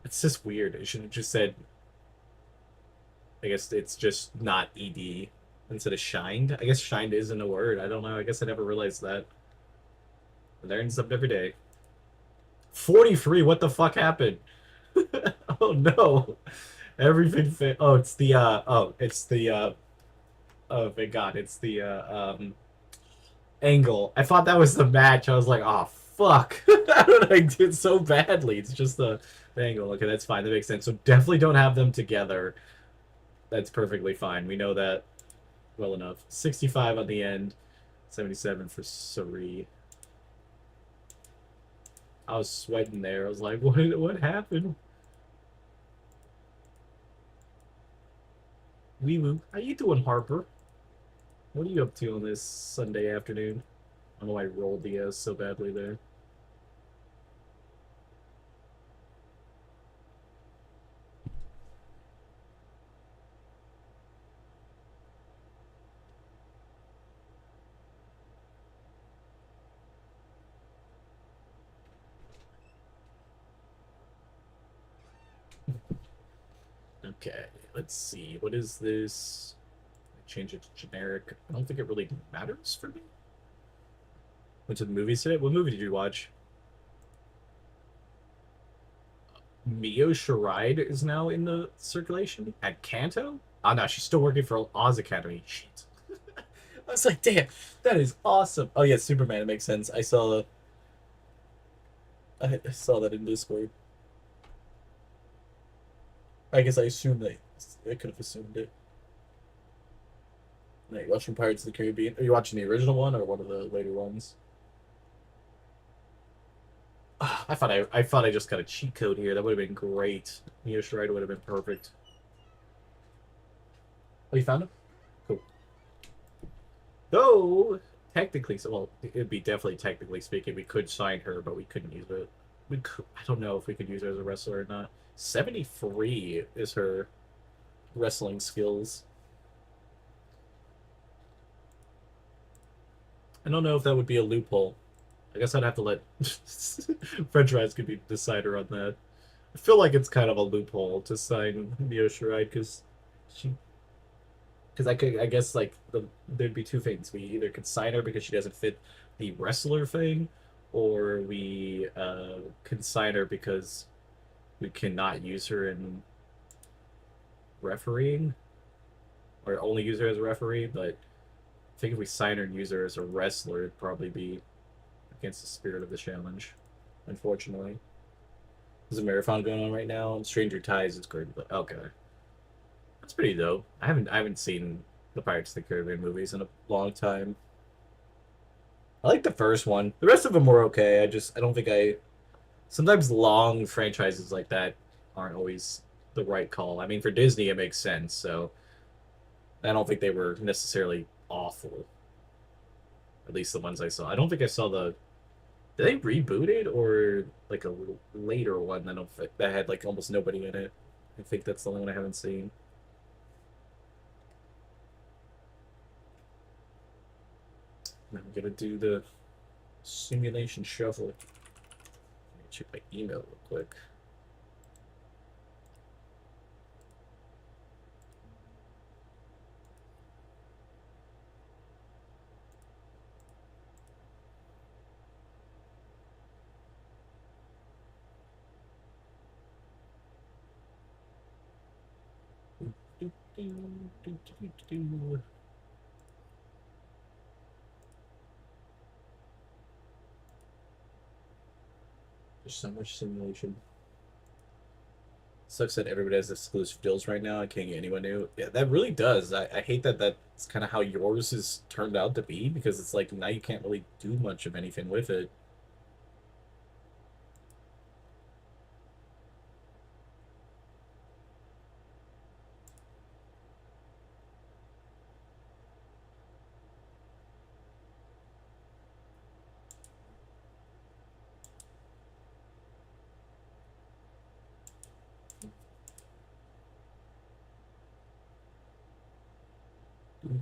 It's just weird. It should have just said. I guess it's just not ed instead of shined. I guess shined isn't a word. I don't know. I guess I never realized that. I learn something every day. 43. What the fuck happened? Oh no. Everything fit. Oh, it's the it's the oh thank God, it's the angle. I thought that was the match. I was like, oh fuck. How did I do it so badly? It's just the angle. Okay, that's fine. That makes sense. So definitely don't have them together. That's perfectly fine. We know that well enough. 65 on the end. 77 for Suri. I was sweating there. I was like, what happened? Wee woo. How you doing, Harper? What are you up to on this Sunday afternoon? I don't know why I rolled the S so badly there. Okay, let's see. What is this? Change it to generic. I don't think it really matters for me. Went to the movies today. What movie did you watch? Mio Sharide is now in the circulation at Kanto. Oh no, she's still working for Oz Academy. Shit. I was like, damn, that is awesome. Oh yeah, Superman. It makes sense. I saw that in Discord. I guess I assumed that I could have assumed it. Are you watching Pirates of the Caribbean? Are you watching the original one or one of the later ones? I thought I just got a cheat code here. That would have been great. Mio Shiraido would have been perfect. Oh, you found him? Cool. Though technically, so well, it'd be definitely technically speaking, we could sign her, but we couldn't use it. We could, I don't know if we could use her as a wrestler or not. 73 is her wrestling skills. I don't know if that would be a loophole. I guess I'd have to let French Rise could be the decider on that. I feel like it's kind of a loophole to sign Mio Shirai because she, because I guess like there'd be two things. We either could sign her because she doesn't fit the wrestler thing, or we can sign her because we cannot use her in refereeing, or only use her as a referee. But I think if we sign her and use her as a wrestler, it'd probably be against the spirit of the challenge, unfortunately. There's a marathon going on right now. Stranger Ties is great. Okay, that's pretty dope. I haven't seen the Pirates of the Caribbean movies in a long time. I like the first one. The rest of them were okay. I don't think I. Sometimes long franchises like that aren't always the right call. I mean, for Disney, it makes sense. So I don't think they were necessarily awful. At least the ones I saw. I don't think I saw the. Did they reboot it or like a later one? I don't think that had like almost nobody in it. I think that's the only one I haven't seen. I'm gonna do the simulation shuffle. Let me check my email real quick. There's so much simulation. Sucks that everybody has exclusive deals right now. I can't get anyone new. Yeah, that really does. I hate that that's kind of how yours is turned out to be because it's like now you can't really do much of anything with it. I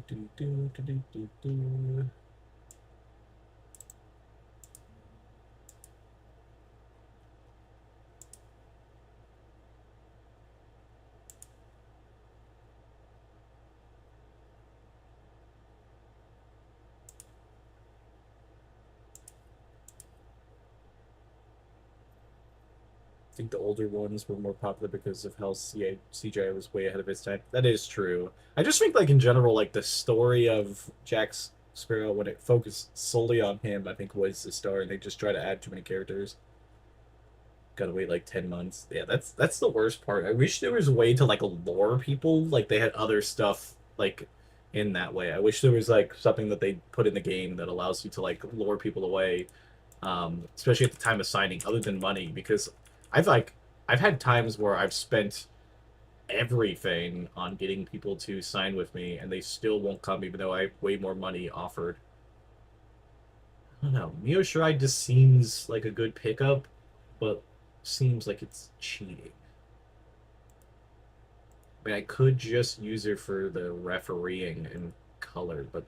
think the older ones were more popular because of how CGI was way ahead of its time. That is true. I just think, like, in general, like, the story of Jack Sparrow, when it focused solely on him, I think was the star, and they just try to add too many characters. Gotta wait, like, 10 months. Yeah, that's the worst part. I wish there was a way to, like, lure people, like, they had other stuff, like, in that way. I wish there was, like, something that they put in the game that allows you to, like, lure people away, especially at the time of signing, other than money, because I've like I've had times where I've spent everything on getting people to sign with me, and they still won't come, even though I have way more money offered. I don't know. Mio Shirai just seems like a good pickup, but seems like it's cheating. I mean, I could just use her for the refereeing and color, but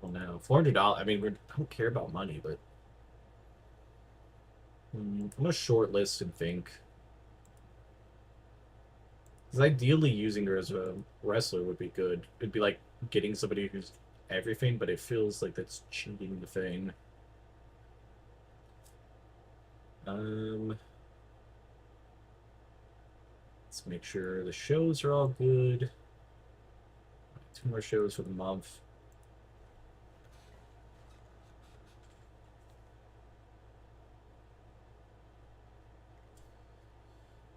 I don't know. $400. I mean, I don't care about money, but I'm gonna shortlist and think. Because ideally, using her as a wrestler would be good. It'd be like getting somebody who's everything, but it feels like that's cheating the thing. Let's make sure the shows are all good. 2 more shows for the month.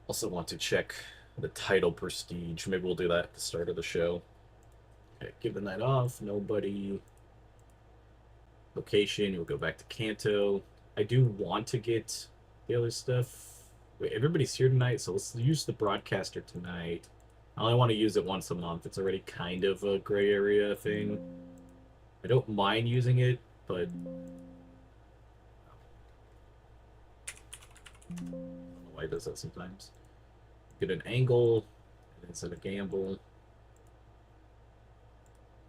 Also want to check the title prestige. Maybe we'll do that at the start of the show. Okay, give the night off. Nobody. Location. We'll go back to Kanto. I do want to get the other stuff. Wait, everybody's here tonight, so let's use the broadcaster tonight. I only want to use it once a month. It's already kind of a gray area thing. I don't mind using it, but I don't know why it does that sometimes. Get an angle instead of gamble. A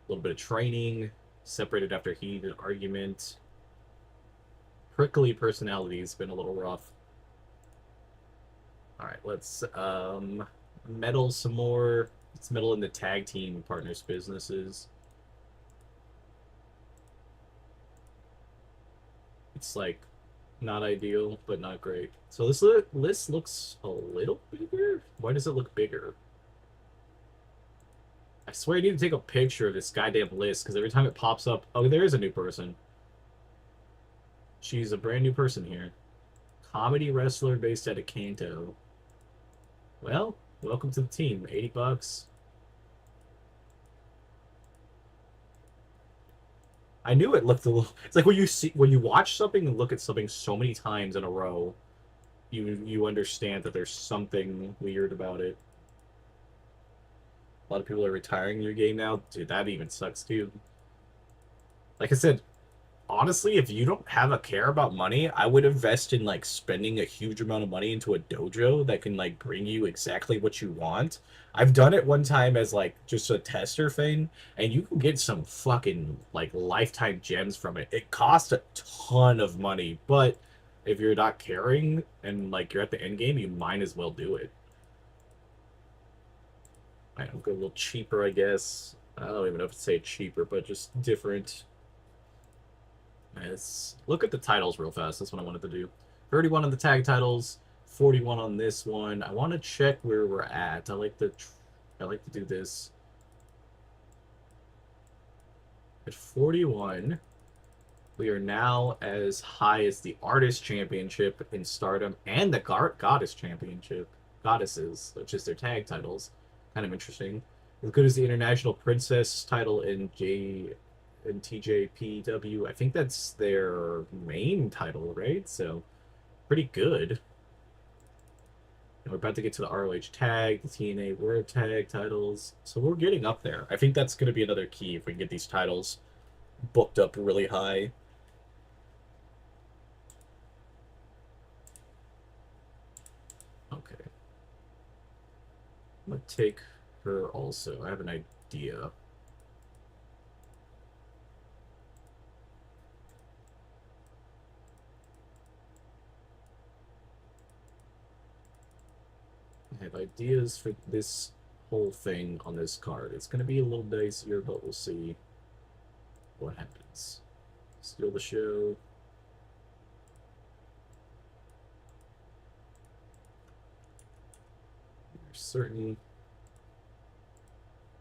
little bit of training. Separated after heated argument. Prickly personality has been a little rough. All right, let's meddle some more. Let's meddle in the tag team partners' businesses. It's like not ideal, but not great. So this list looks a little bigger. Why does it look bigger? I swear I need to take a picture of this goddamn list because every time it pops up, oh, there is a new person. She's a brand new person here. Comedy wrestler based out of Kanto. Well, welcome to the team. $80. I knew it looked a little. It's like when you watch something and look at something so many times in a row, you understand that there's something weird about it. A lot of people are retiring their game now. Dude, that even sucks too. Like I said, honestly, if you don't have a care about money, I would invest in like spending a huge amount of money into a dojo that can like bring you exactly what you want. I've done it one time as like just a tester thing, and you can get some fucking like lifetime gems from it. It costs a ton of money, but if you're not caring and like you're at the end game, you might as well do it. I'll go a little cheaper, I guess. I don't even know if to say cheaper, but just different. Let's look at the titles real fast. That's what I wanted to do. 31 on the tag titles, 41 on this one. I want to check where we're at. I like to do this. At 41, we are now as high as the Artist Championship in Stardom and the Goddess Championship. Goddesses, which is their tag titles. Kind of interesting. As good as the International Princess title in TJPW. I think that's their main title, right? So pretty good. And we're about to get to the ROH tag, the TNA World Tag titles. So we're getting up there. I think that's going to be another key if we can get these titles booked up really high. Okay. I'm going to take her also. I have an idea. I have ideas for this whole thing on this card. It's going to be a little dicier, but we'll see what happens. Steal the show. You're certain.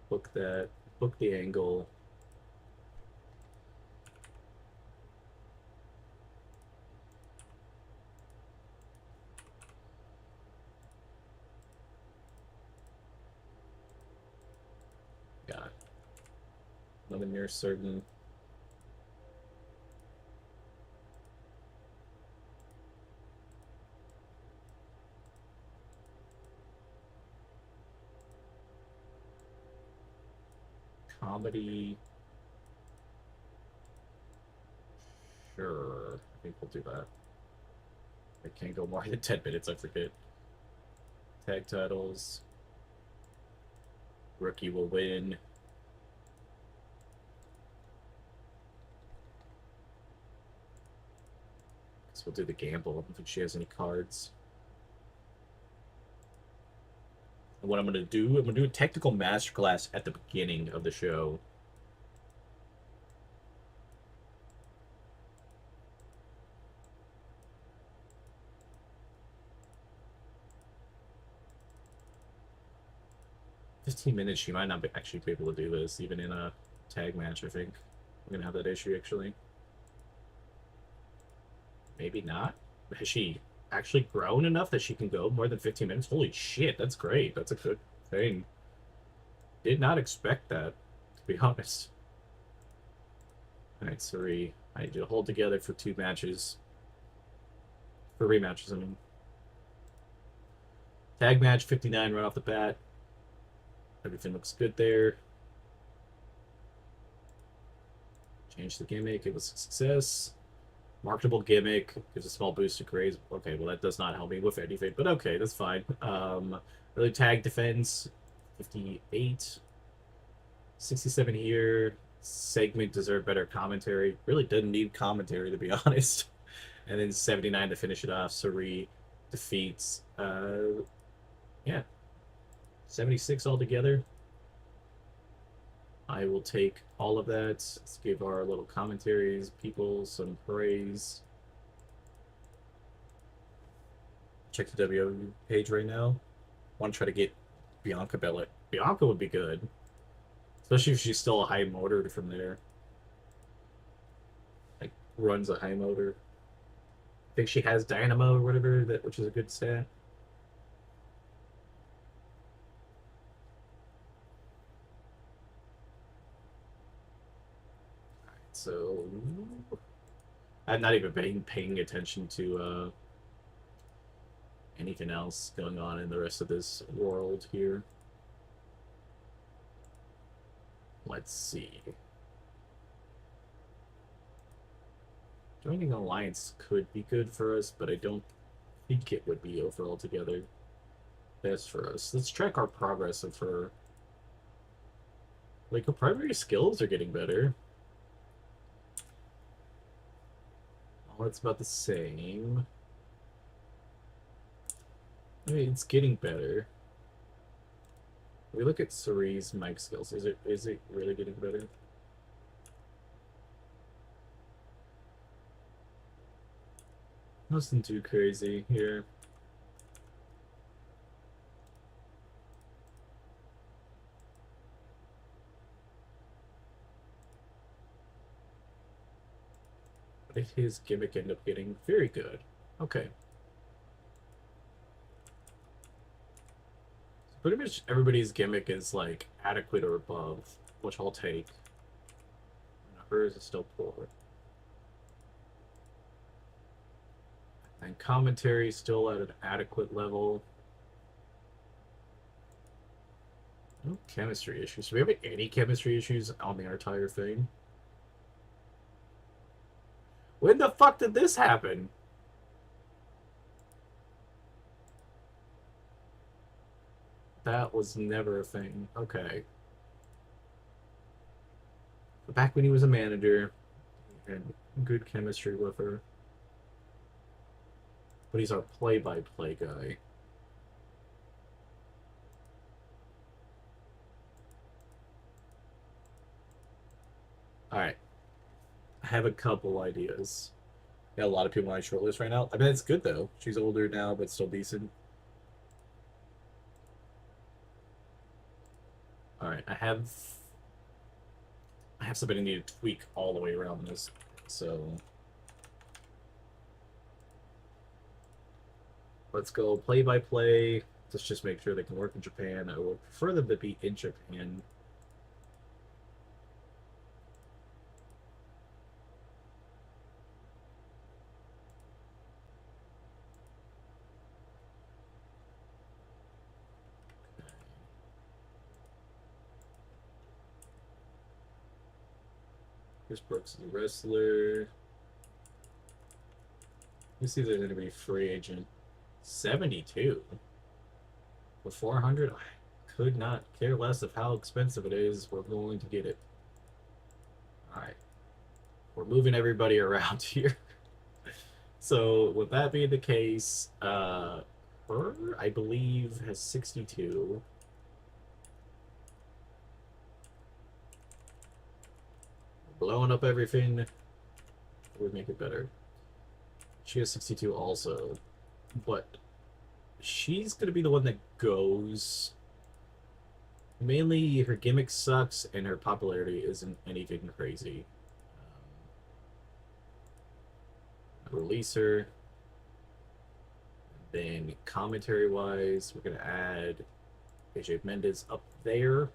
Book that. Book the angle. Got it. Another near certain. Comedy. Sure. I think we'll do that. I can't go more than 10 minutes, I forget. Tag titles. Rookie will win. So we'll do the gamble. I don't think she has any cards. And what I'm going to do a technical masterclass at the beginning of the show. $15 she might not actually be able to do this, even in a tag match, I think. We're going to have that issue, actually. Maybe not. Has she actually grown enough that she can go more than 15 minutes? Holy shit, that's great. That's a good thing. Did not expect that, to be honest. Alright, Suri. I need you to hold together for 2 matches. For rematches, I mean. Tag match, 59 right off the bat. Everything looks good there. Change the gimmick. It was a success. Marketable gimmick. Gives a small boost to craze. Okay, well, that does not help me with anything, but okay, that's fine. Early tag defense, 58. 67 here. Segment deserved better commentary. Really didn't need commentary, to be honest. And then 79 to finish it off. Suri defeats. Yeah. 76 altogether. I will take all of that. Let's give our little commentaries, people, some praise. Check the W page right now. Want to try to get Bianca Belair. Bianca would be good. Especially if she's still a high motor from there. Like, runs a high motor. I think she has Dynamo or whatever, which is a good stat. So I'm not even paying attention to anything else going on in the rest of this world here. Let's see. Joining Alliance could be good for us, but I don't think it would be overall together best for us. Let's track our progress of her. Like, her primary skills are getting better. Oh, it's about the same. I mean, it's getting better. We look at Suri's mic skills. Is it really getting better? Nothing too crazy here. What did his gimmick end up getting? Very good. Okay. Pretty much everybody's gimmick is like adequate or above, which I'll take. Hers is still poor. And commentary still at an adequate level. No chemistry issues. Do we have any chemistry issues on the entire thing? When the fuck did this happen? that was never a thing. Okay. Back when he was a manager, he had good chemistry with her. But he's our play-by-play guy. Alright. I have a couple ideas. Got a lot of people on my short list right now. I mean, it's good, though. She's older now, but still decent. Alright, I have something I need to tweak all the way around this. So let's go play-by-play. Let's just make sure they can work in Japan. I would prefer them to be in Japan. Chris Brooks is a wrestler. Let's see if there's anybody free agent. 72 for 400. I could not care less of how expensive it is. We're going to get it. All right, we're moving everybody around here. So with that being the case, her I believe has 62. Blowing up everything would make it better. She has 62 also, but she's gonna be the one that goes. Mainly, her gimmick sucks and her popularity isn't anything crazy. Release her. Then commentary-wise, we're gonna add AJ Mendez up there.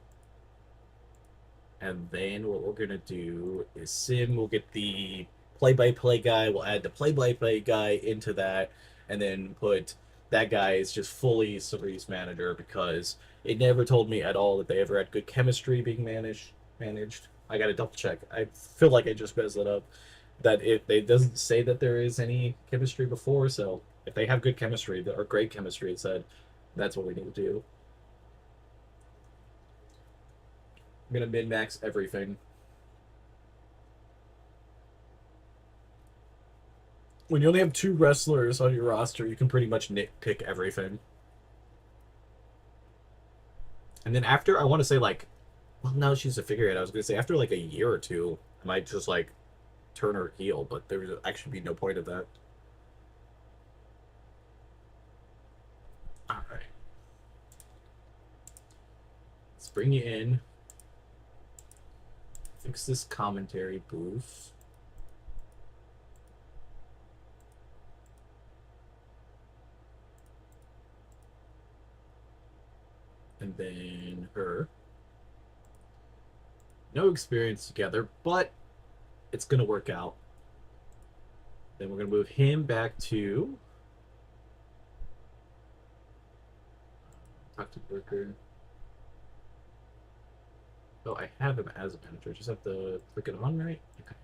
And then what we're gonna do is Sim will get the play-by-play guy. We'll add the play-by-play guy into that, and then put that guy as just fully Cerise manager, because it never told me at all that they ever had good chemistry being managed. I gotta double check. I feel like I just messed that up. That it doesn't say that there is any chemistry before, so if they have good chemistry or great chemistry, it said that's what we need to do. I'm gonna min-max everything. When you only have 2 wrestlers on your roster, you can pretty much nitpick everything. And then after, I want to say, like, well, no, she's a figurehead. I was gonna say after like a year or two, I might just like turn her heel, but there would actually be no point of that. All right, let's bring you in. Fix this commentary booth. And then her. No experience together, but it's gonna work out. Then we're gonna move him back to talk to Brooker. Oh, I have him as a manager. Just have to click it on, right? Okay.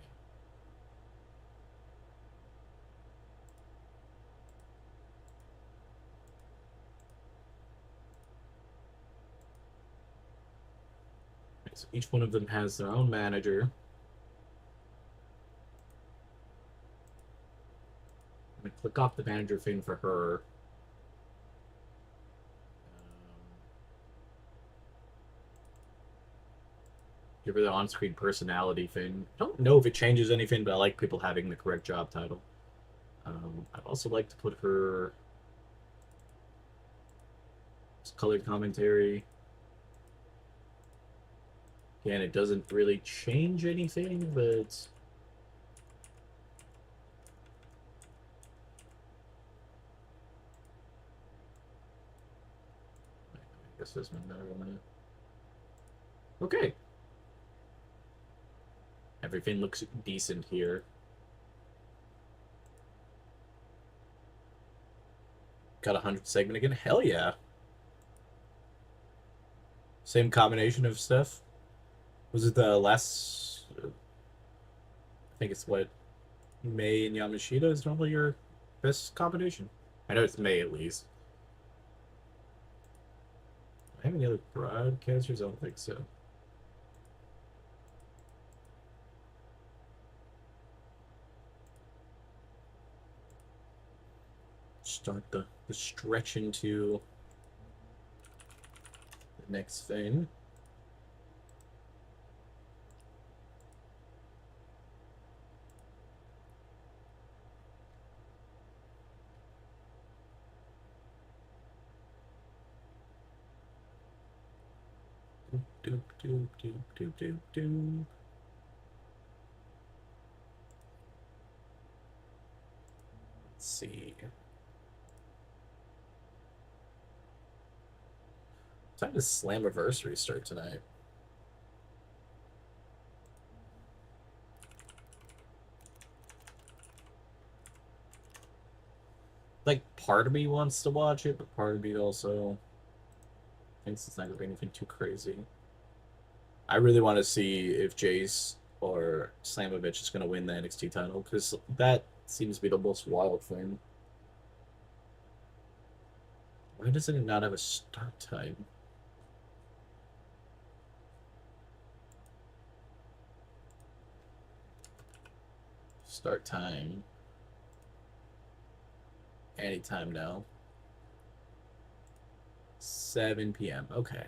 So each one of them has their own manager. I'm gonna click off the manager thing for her. Give her the on-screen personality thing. I don't know if it changes anything, but I like people having the correct job title. I'd also like to put her colored commentary. Again, it doesn't really change anything, but I guess this one better than that. Okay. Everything looks decent here. Got 100 segment again? Hell yeah. Same combination of stuff. Was it the last? I think it's what May and Yamashita is normally your best combination. I know it's May at least. any other broadcasters? I don't think so. Start the stretch into the next thing. Doop, doop, doop, doop, doop, doop. Let's see. What time does Slammiversary start tonight? Like, part of me wants to watch it, but part of me also thinks it's not gonna be anything too crazy. I really want to see if Jace or Slamovich is gonna win the NXT title, because that seems to be the most wild thing. Why doesn't it not have a start time? Start time. Anytime now. 7 p.m. Okay.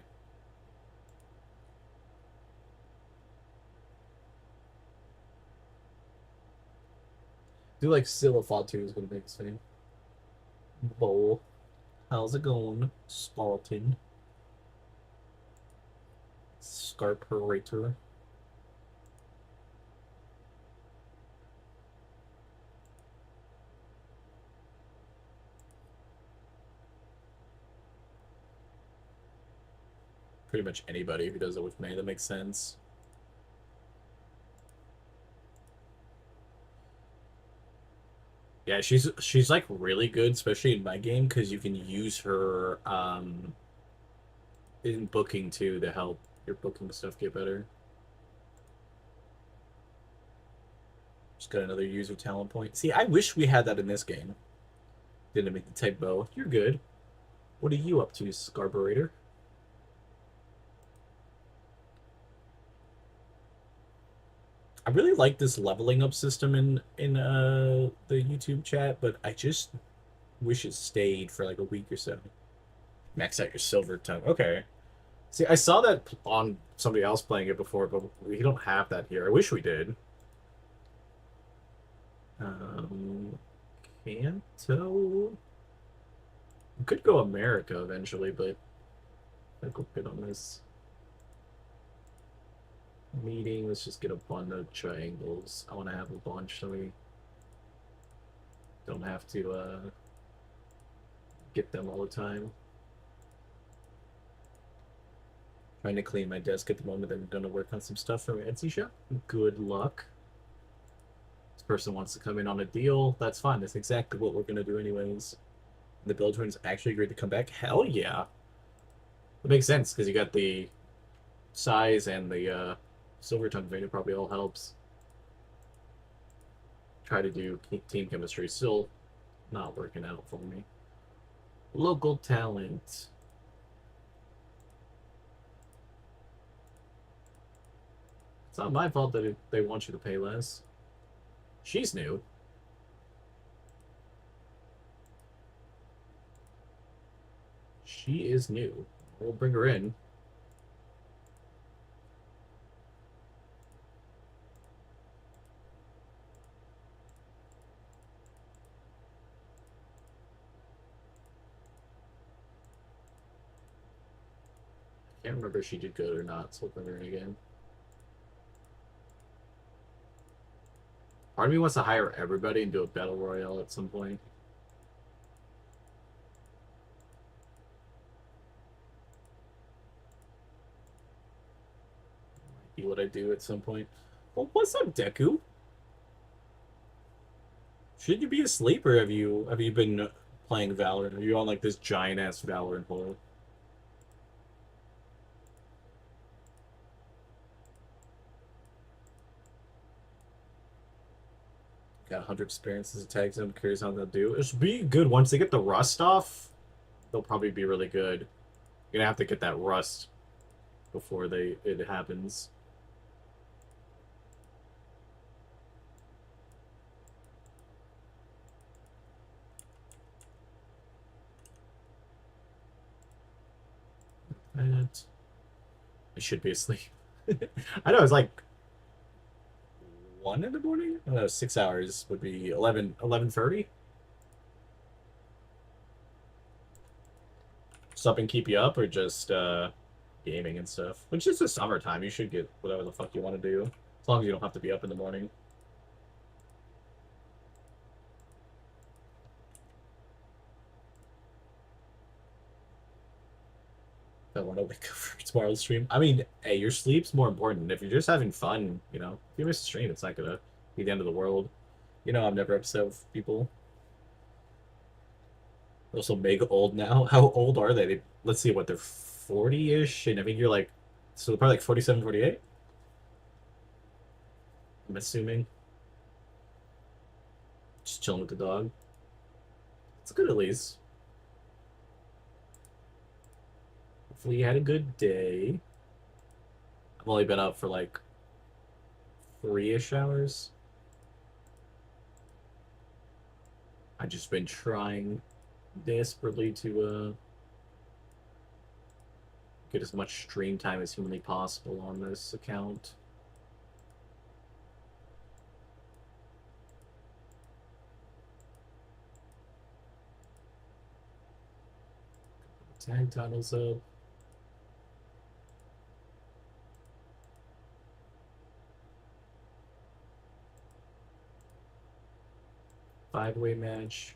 Do like Scylla Fatu is what it makes me. Bowl. How's it going, Spartan? Scarperator. Pretty much anybody who does it with me, that makes sense. Yeah, she's like really good, especially in my game, because you can use her in booking too to help your booking stuff get better. Just got another user talent point. See, I wish we had that in this game. Didn't make the typo. You're good. What are you up to, Scarburator? I really like this leveling up system in the YouTube chat, but I just wish it stayed for like a week or so. Max out your silver tongue. Okay. See, I saw that on somebody else playing it before, but we don't have that here. I wish we did. Kanto. We could go America eventually, but I think we'll get on this meeting. Let's just get a bunch of triangles. I want to have a bunch so we don't have to get them all the time. Trying to clean my desk at the moment. I'm going to work on some stuff for my Etsy shop. Good luck. This person wants to come in on a deal. That's fine. That's exactly what we're going to do anyways. The Bill Twins actually agreed to come back. Hell yeah. That makes sense because you got the size and the silver tongue vein. It probably all helps. Try to do team chemistry. Still not working out for me. Local talent. It's not my fault that they want you to pay less. She's new. She is new. We'll bring her in. Can't remember if she did good or not, so we'll bring her in again. Part of me wants to hire everybody and do a battle royale at some point. Might be what I do at some point. Well, what's up, Deku? Should you be asleep, or have you been playing Valorant? Are you on like this giant ass Valorant hole? Got 100 experiences of tags. I'm curious how they'll do. It should be good once they get the rust off. They'll probably be really good. You're gonna have to get that rust before it happens. And I should be asleep. I know it's like 1 in the morning. I don't know, 6 hours would be 11:30. Something keep you up or just gaming and stuff? Which is the summertime. You should get whatever the fuck you want to do, as long as you don't have to be up in the morning. I want to wake up for tomorrow's stream. I mean, hey, your sleep's more important. If you're just having fun, if you miss a stream, it's not gonna be the end of the world. I'm never upset with people. Also, mega old now. How old are they? Let's see what they're 40-ish, and I think you're like, so they're probably like 47, 48. I'm assuming. Just chilling with the dog. It's good at least. Hopefully you had a good day. I've only been up for like 3-ish hours. I've just been trying desperately to get as much stream time as humanly possible on this account. Tag titles up. Five-way match.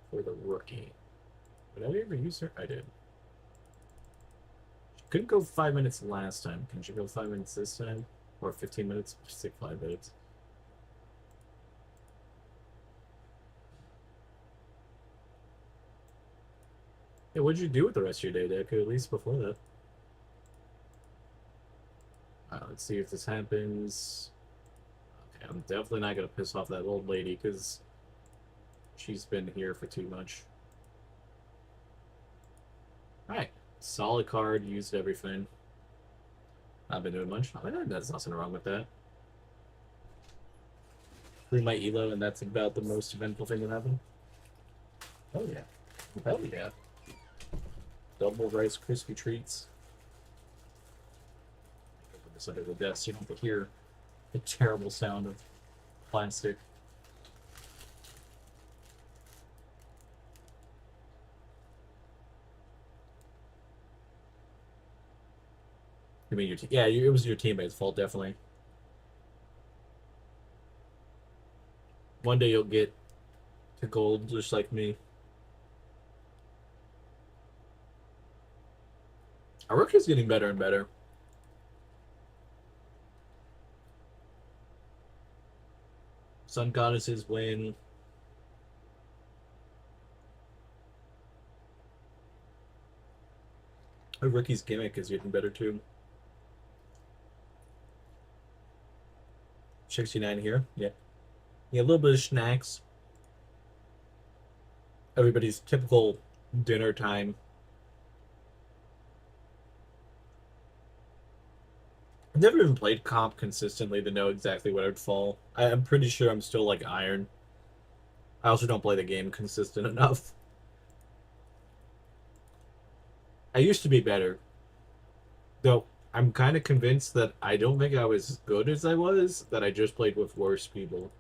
For the rookie. Did I ever use her? I did. She couldn't go 5 minutes last time. Can she go 5 minutes this time? Or 15 minutes? Just take 5 minutes. Yeah, what'd you do with the rest of your day, Deku? At least before that. Let's see if this happens. Okay, I'm definitely not gonna piss off that old lady because she's been here for too much. Alright. Solid card, used everything. Not been doing much. I mean, there's nothing wrong with that. Threw my elo, and that's about the most eventful thing that happened. Oh yeah. Hell yeah. Double Rice Krispie treats. Put this under the desk so you don't have to hear the terrible sound of plastic. You mean yeah, it was your teammate's fault, definitely. One day you'll get to gold just like me. Our rookie's getting better and better. Sun Goddesses win. Our rookie's gimmick is getting better too. 69 here. Yeah. Yeah, a little bit of snacks. Everybody's typical dinner time. I've never even played comp consistently to know exactly what I'd fall. I'm pretty sure I'm still like iron. I also don't play the game consistent enough. I used to be better. Though I'm kind of convinced that I don't think I was as good as I was, that I just played with worse people.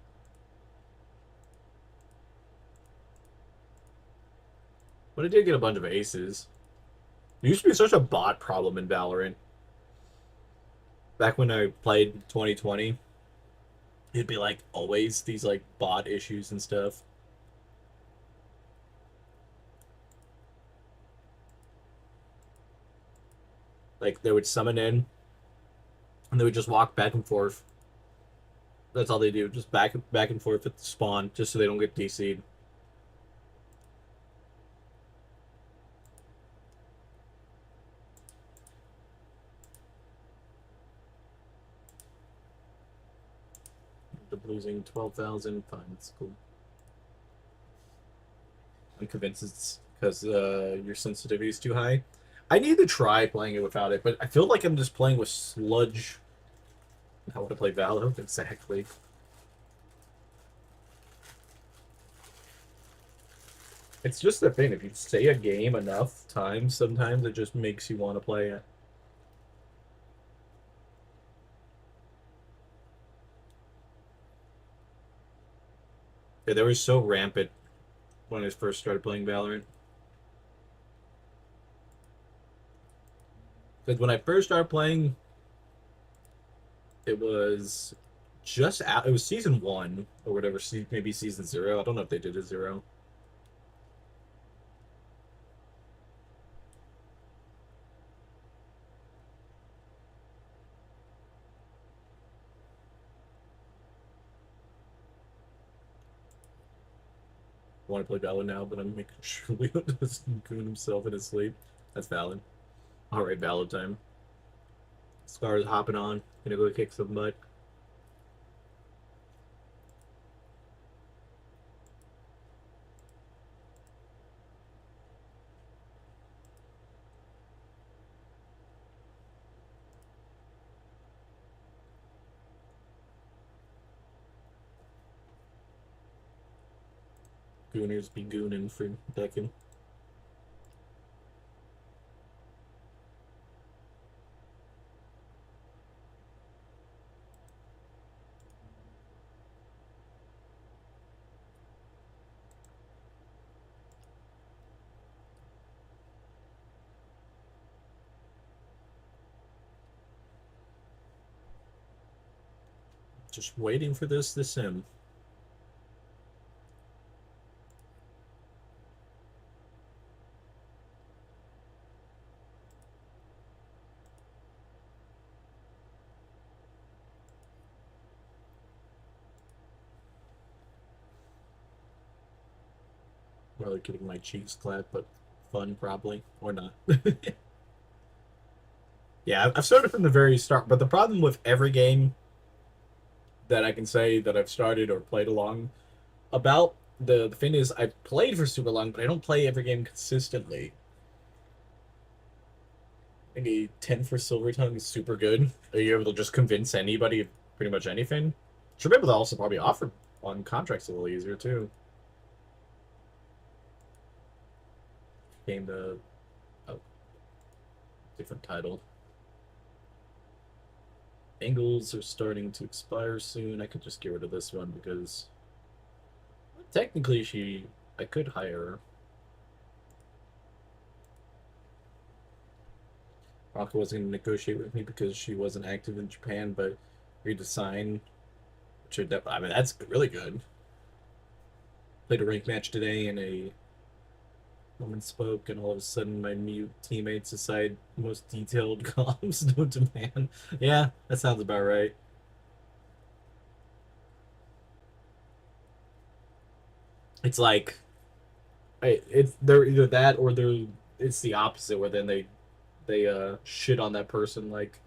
But I did get a bunch of aces. It used to be such a bot problem in Valorant. Back when I played 2020, it'd be like always these like bot issues and stuff. Like they would summon in and they would just walk back and forth. That's all they do, just back and forth at the spawn, just so they don't get DC'd. The losing 12,000, fine, it's cool. I'm convinced it's because your sensitivity is too high. I need to try playing it without it, but I feel like I'm just playing with sludge. How would I play Valo? Exactly. It's just the thing. If you say a game enough times, sometimes it just makes you want to play it. Yeah, they were so rampant when I first started playing Valorant. Because when I first started playing, it was just out. It was season 1 or whatever. Maybe season 0. I don't know if they did a 0. I want to play Valor now, but I'm making sure Leo doesn't goon himself in his sleep. That's valid. All right, Valor time. Scar is hopping on. Gonna go kick some butt. Gooners be gooning for decking. Just waiting for this to sim. Probably getting my cheeks clapped, but fun probably or not. Yeah, I've started from the very start, but the problem with every game that I can say that I've started or played along about the thing is I've played for super long, but I don't play every game consistently. Maybe 10 for Silver Tongue is super good. Are you able to just convince anybody of pretty much anything? Should be able to also probably offer on contracts a little easier too. Game the different title. Angles are starting to expire soon. I could just get rid of this one because technically I could hire her. Rocco wasn't going to negotiate with me because she wasn't active in Japan, but agreed to sign. I mean, that's really good. Played a rank match today, and a woman spoke, and all of a sudden my mute teammates decide most detailed comms, no demand. Yeah, that sounds about right. It's like, they're either that or it's the opposite, where then they shit on that person like,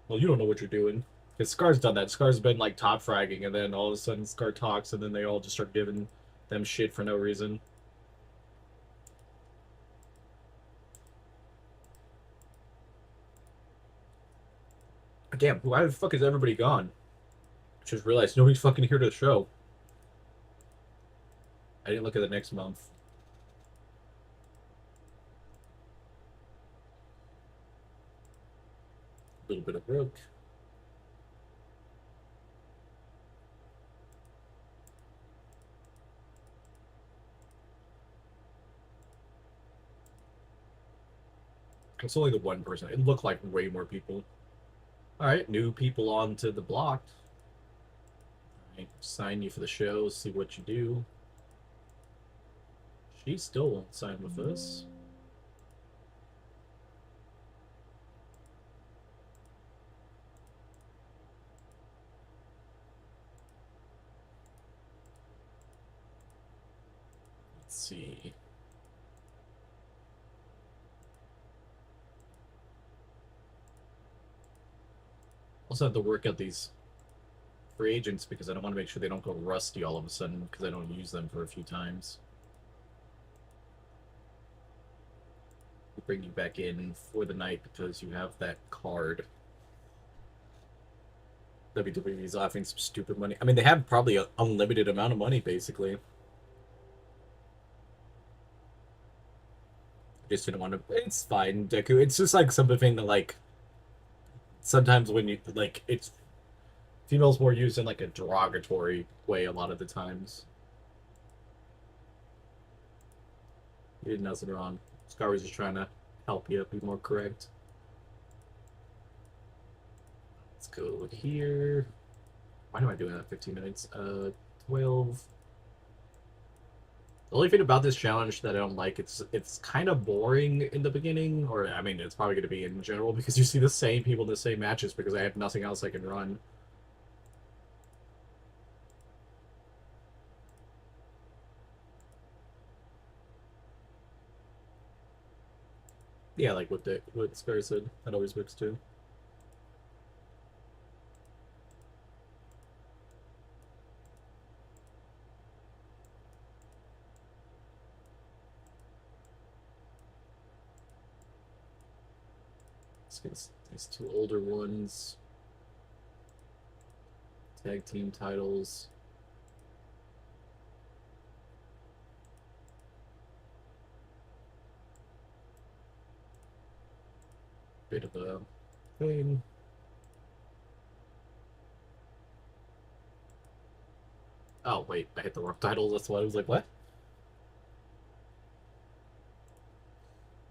well, you don't know what you're doing. Because Scar's done that. Scar's been like top fragging, and then all of a sudden Scar talks, and then they all just start giving them shit for no reason. Damn, why the fuck is everybody gone? Just realized nobody's fucking here to the show. I didn't look at the next month. A little bit of Rook. It's only the one person. It looked like way more people. Alright, new people onto the block. Alright, sign you for the show, see what you do. She still won't sign with us. Let's see. Also have to work out these free agents because I don't want to make sure they don't go rusty all of a sudden because I don't use them for a few times. bring you back in for the night because you have that card. WWE is offering some stupid money. I mean, they have probably an unlimited amount of money, basically. Just didn't want to. It's fine, Deku. It's just like something that like sometimes when you like it's females more used in like a derogatory way a lot of the times. You did nothing wrong. Scar was just trying to help you be more correct. Let's go here. Why am I doing that 15 minutes? 12. The only thing about this challenge that I don't like, it's kind of boring in the beginning, or I mean, it's probably going to be in general because you see the same people in the same matches because I have nothing else I can run. Yeah, like what Scar said, that always works too. Let's get these two older ones. Tag team titles. Bit of a thing. Oh, wait, I hit the wrong title. That's why I was like, what?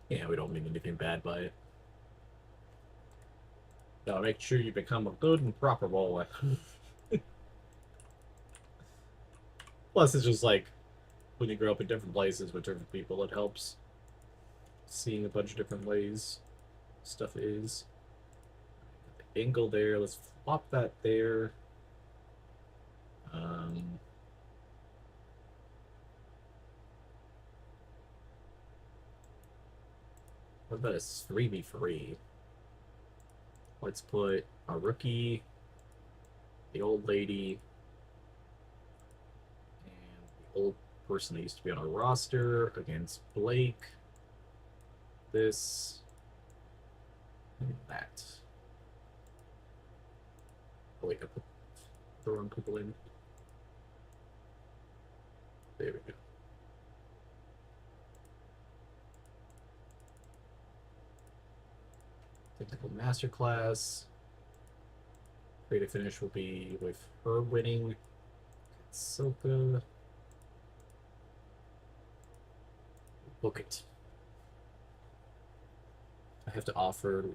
Yeah, we don't mean anything bad by it. No, make sure you become a good and proper boy. Plus, it's just like, when you grow up in different places with different people, it helps seeing a bunch of different ways stuff is. Angle there, let's flop that there. What about a 3v3? Let's put a rookie, the old lady, and the old person that used to be on our roster against Blake. This and that. Oh wait, I put the wrong people in. There we go. Technical Masterclass. Creative finish will be with her winning. Soka. Book it. I have to offer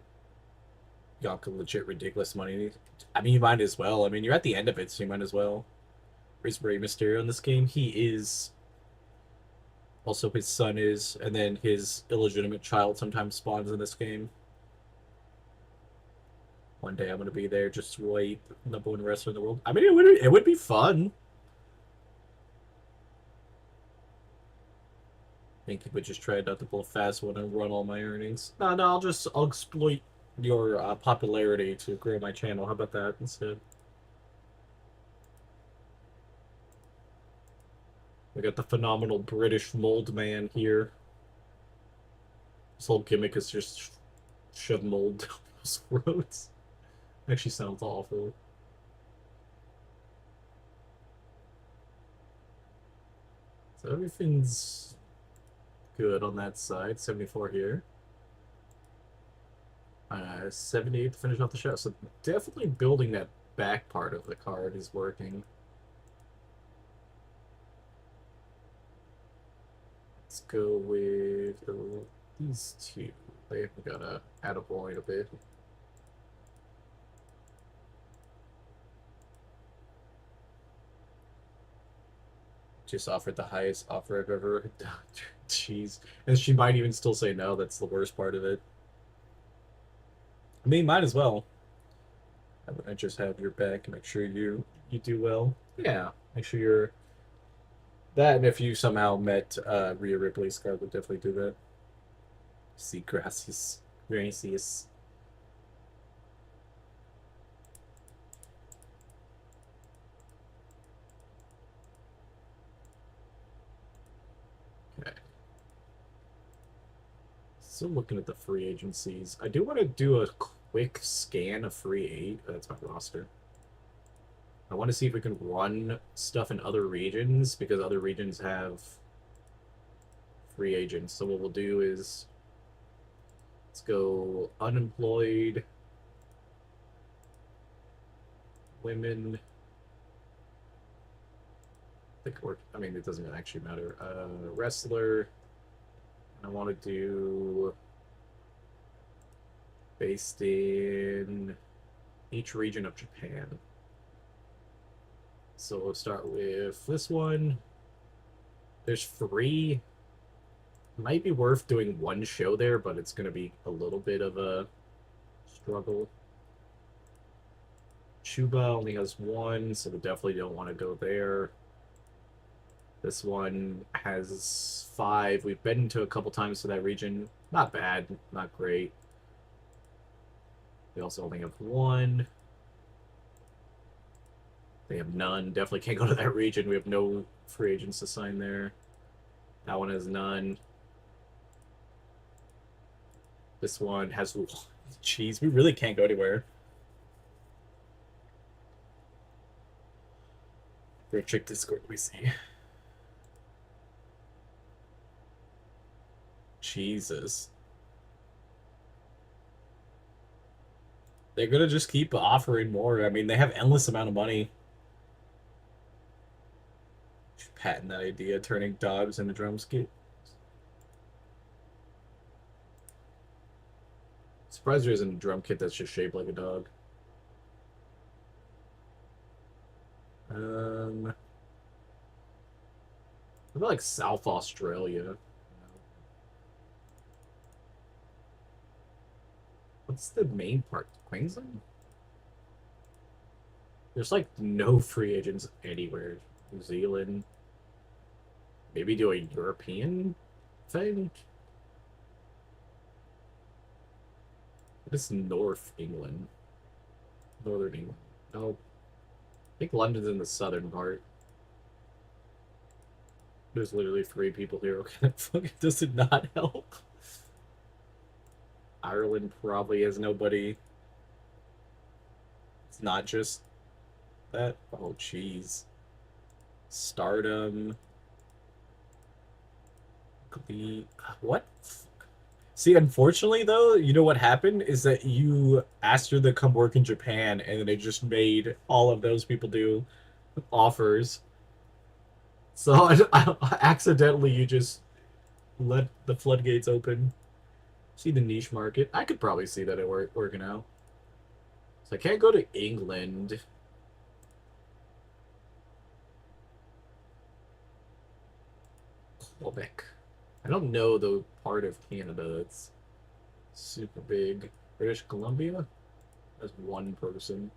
Yonka legit ridiculous money. I mean, you might as well. I mean, you're at the end of it, so you might as well. Where's Rey Mysterio in this game? He is. Also, his son is, and then his illegitimate child sometimes spawns in this game. One day I'm gonna be there, just wait, #1 wrestler in the world. I mean, it would be fun. I think he would just try not to pull a fast one and run all my earnings. No, I'll exploit your popularity to grow my channel. How about that instead? We got the phenomenal British mold man here. His whole gimmick is just shove mold down people's throats. Actually sounds awful. So everything's good on that side. 74 here. 78 to finish off the show. So definitely building that back part of the card is working. Let's go with these two. They gotta add a point a bit. Just offered the highest offer I've ever. Jeez, and she might even still say no. That's the worst part of it. I mean, might as well. I just have your back and make sure you do well. Yeah, make sure you're that. And if you somehow met Rhea Ripley, Scar would definitely do that. See, gracias. Still looking at the free agencies. I do want to do a quick scan of free aid. That's my roster. I want to see if we can run stuff in other regions because other regions have free agents. So what we'll do is let's go unemployed, women. I mean, it doesn't actually matter. Wrestler. I want to do based in each region of Japan. So we'll start with this one. There's free. Might be worth doing one show there, but it's going to be a little bit of a struggle. Chuba only has one, so we definitely don't want to go there. This one has 5. We've been to a couple times to that region. Not bad, not great. We also only have 1. They have none. Definitely can't go to that region. We have no free agents to sign there. That one has none. This one has... Jeez, we really can't go anywhere. Go check Discord, we see. Jesus. They're gonna just keep offering more. I mean, they have endless amount of money. Should patent that idea, turning dogs into drumsticks. Surprised there isn't a drum kit that's just shaped like a dog. What about like South Australia? What's the main part? Queensland? There's like no free agents anywhere. New Zealand. Maybe do a European thing? What is North England? Northern England. No. I think London's in the southern part. There's literally 3 people here. Okay, that fucking does it not help? Ireland probably has nobody. It's not just that. Oh, jeez. Stardom. What? See, unfortunately, though, you know what happened is that you asked her to come work in Japan, and then they just made all of those people do offers. So accidentally, you just let the floodgates open. See the niche market. I could probably see that it working out. So I can't go to England. Quebec. I don't know the part of Canada that's super big. British Columbia has 1 person.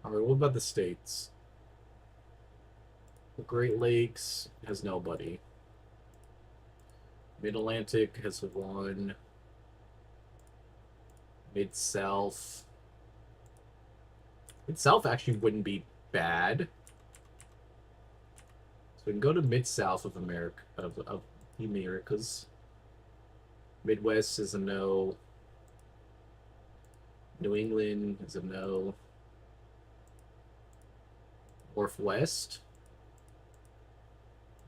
Alright, what about the States? The Great Lakes has nobody. Mid-Atlantic has 1. Mid-South. Mid-South actually wouldn't be bad. So we can go to Mid-South of America, of the Americas. Midwest is a no. New England is a no. Northwest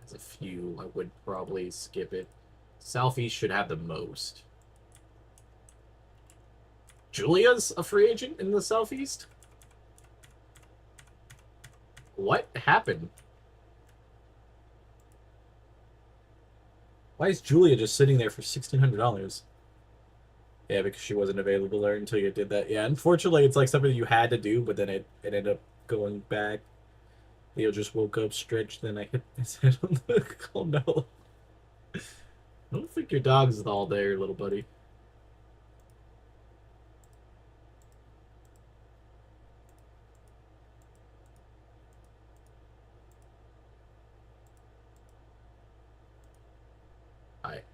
has a few. I would probably skip it. Southeast should have the most. Julia's a free agent in the Southeast? What happened? Why is Julia just sitting there for $1,600? Yeah, because she wasn't available there until you did that. Yeah, unfortunately, it's like something you had to do, but then it ended up going back. Leo just woke up, stretched, then I hit his head on the... Oh, no. I don't think your dog's all there, little buddy.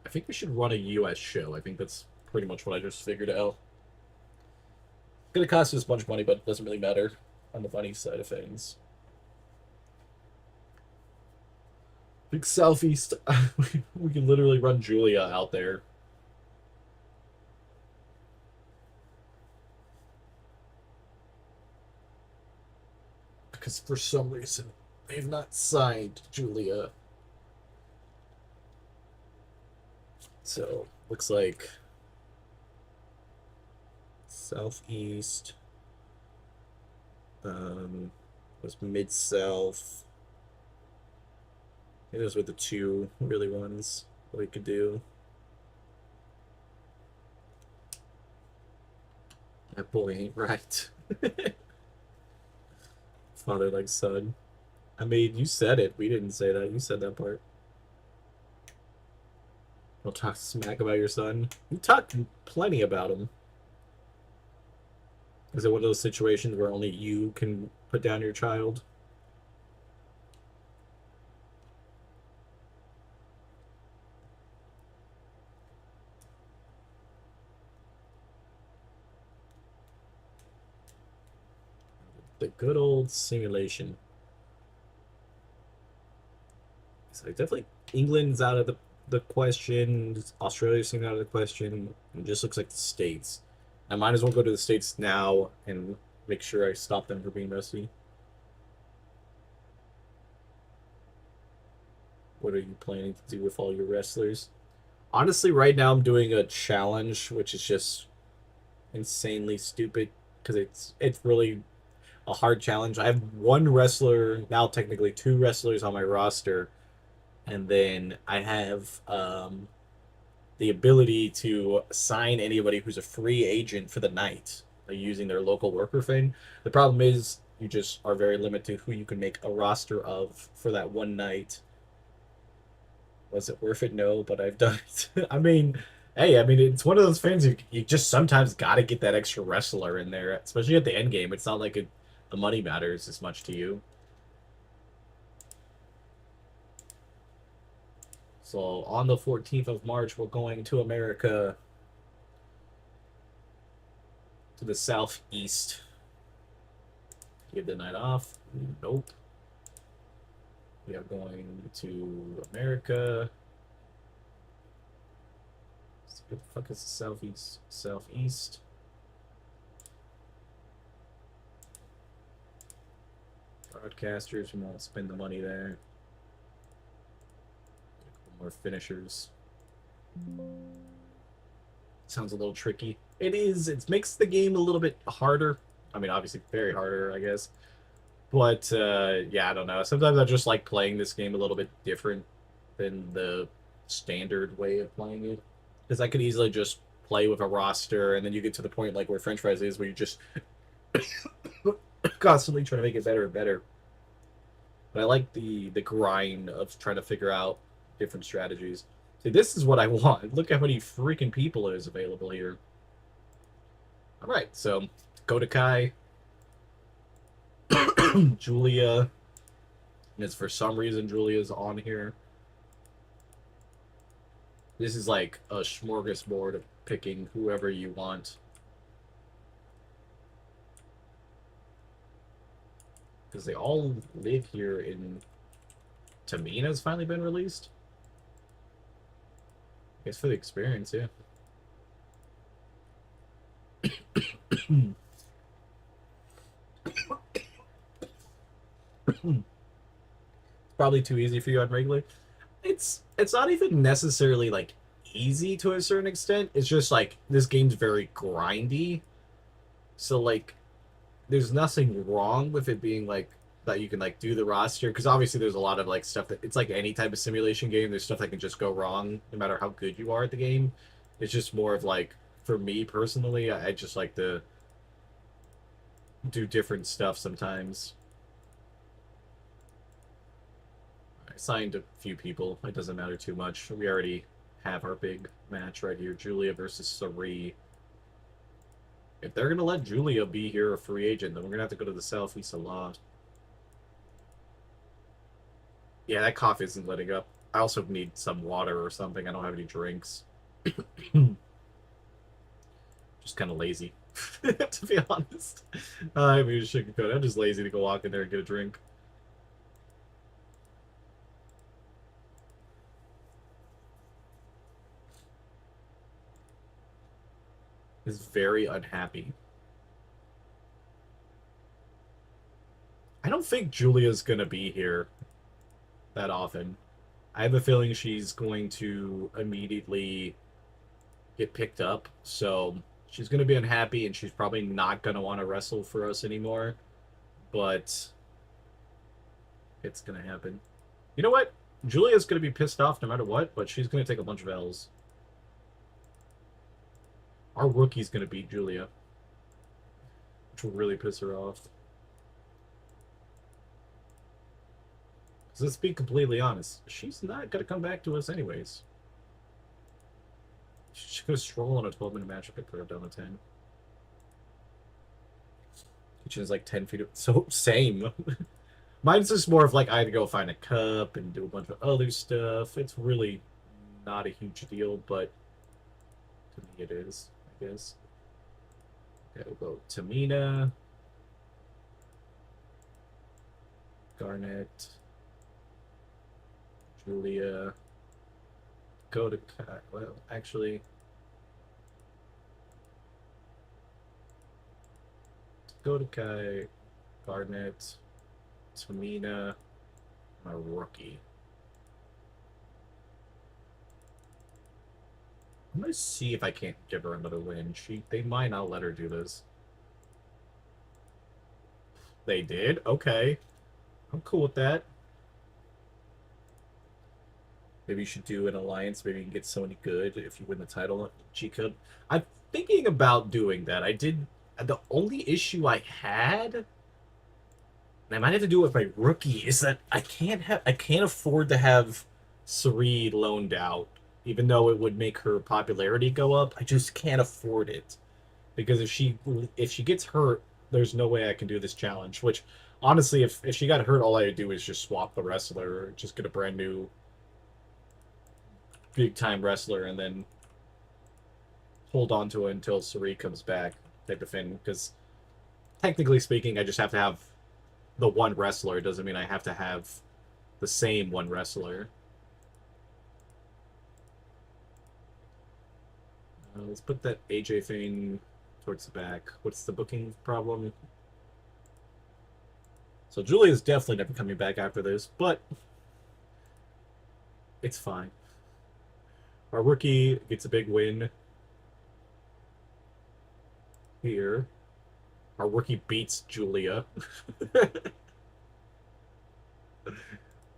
I think we should run a US show. I think that's pretty much what I just figured out. It's gonna cost us a bunch of money, but it doesn't really matter on the money side of things. I think Southeast, we can literally run Julia out there. because for some reason they've not signed Julia. So looks like Southeast was Mid South. I think those were the two really ones we could do. That boy ain't right. Father like son. I mean, you said it. We didn't say that. You said that part. Don't talk smack about your son. You talk plenty about him. Is it one of those situations where only you can put down your child? The good old simulation. So definitely England's out of the question. Australia seems out of the question. It just looks like the States. I might as well go to the States now and make sure I stop them from being rusty. What are you planning to do with all your wrestlers? Honestly, right now I'm doing a challenge, which is just insanely stupid because it's really a hard challenge. I have one wrestler now, technically two wrestlers on my roster, and then I have the ability to sign anybody who's a free agent for the night using their local worker thing. The problem is you just are very limited to who you can make a roster of for that one night. Was it worth it? No, but I've done it. I mean, hey, I mean, it's one of those things you just sometimes got to get that extra wrestler in there, especially at the end game. It's not like the money matters as much to you. So on the 14th of March, we're going to America, to the southeast. Give the night off. Nope. We are going to America. What the fuck is the southeast? Southeast. Broadcasters, we won't spend the money there. A couple more finishers. Sounds a little tricky. It is. It makes the game a little bit harder. I mean, obviously, very harder, I guess. But yeah, I don't know. Sometimes I just like playing this game a little bit different than the standard way of playing it. Because I could easily just play with a roster, and then you get to the point like where French fries is, where you just constantly trying to make it better and better. But I like the grind of trying to figure out different strategies. See, this is what I want. Look how many freaking people is available here. All right, so go to Kai. Julia. And it's for some reason Julia's on here. This is like a smorgasbord of picking whoever you want. Because they all live here in... Tamina's finally been released? I guess for the experience, yeah. Probably too easy for you on regular. It's not even necessarily like easy to a certain extent. It's just like this game's very grindy. So like there's nothing wrong with it being like that you can like do the roster, because obviously there's a lot of like stuff that it's like any type of simulation game, there's stuff that can just go wrong no matter how good you are at the game. It's just more of like, for me personally, I just like to do different stuff sometimes. I signed a few people. It doesn't matter too much. We already have our big match right here. Julia versus Sari. If they're going to let Julia be here a free agent, then we're going to have to go to the Southeast a lot. Yeah, that cough isn't letting up. I also need some water or something. I don't have any drinks. Just kind of lazy, to be honest. I mean, sugarcoat. I'm just lazy to go walk in there and get a drink. Is very unhappy. I don't think Julia's gonna be here that often. I have a feeling she's going to immediately get picked up, so she's gonna be unhappy and she's probably not gonna want to wrestle for us anymore. But it's gonna happen. You know what? Julia's gonna be pissed off no matter what, but she's gonna take a bunch of L's. Our rookie's gonna beat Julia, which will really piss her off. Because let's be completely honest, she's not gonna come back to us anyways. She's gonna stroll on a 12-minute match and put her down to 10. Kitchen's like 10 feet. So, same. Mine's just more of like I had to go find a cup and do a bunch of other stuff. It's really not a huge deal, but to me it is, I guess. Okay, we'll go Tamina, Garnet, Julia, go to Kai. Well, actually, go to Kai, Garnet, Tamina, my rookie. I'm gonna see if I can't give her another win. They might not let her do this. They did? Okay. I'm cool with that. Maybe you should do an alliance. Maybe you can get somebody good if you win the title. G-Code. I'm thinking about doing that. I did. The only issue I had, and I might have to do it with my rookie, is that I can't afford to have Sari loaned out, even though it would make her popularity go up. I just can't afford it because if she gets hurt, there's no way I can do this challenge. Which honestly, if she got hurt, all I would do is just swap the wrestler, or just get a brand new big time wrestler, and then hold on to it until Sari comes back, type of thing. Because technically speaking, I just have to have the one wrestler. It doesn't mean I have to have the same one wrestler. Let's put that AJ thing towards the back. What's the booking problem? So Julia's definitely never coming back after this, but it's fine. Our rookie gets a big win here. Our rookie beats Julia.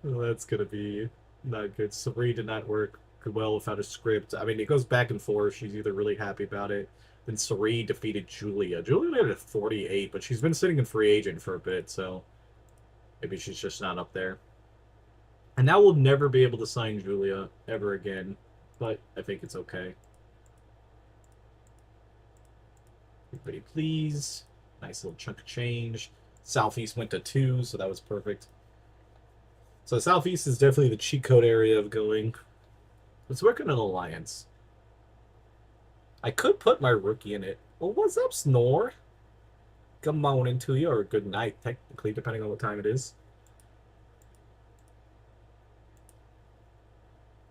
Well, that's gonna be not good. Sari did not work well without a script. I mean, it goes back and forth. She's either really happy about it. Then Sari defeated Julia. Julia made it at 48, but she's been sitting in free agent for a bit, so maybe she's just not up there. And now we'll never be able to sign Julia ever again, but I think it's okay. Everybody please. Nice little chunk of change. Southeast went to 2, so that was perfect. So Southeast is definitely the cheat code area of going. Let's work on an alliance. I could put my rookie in it. Well, what's up, Snore? Good morning to you, or good night, technically, depending on what time it is.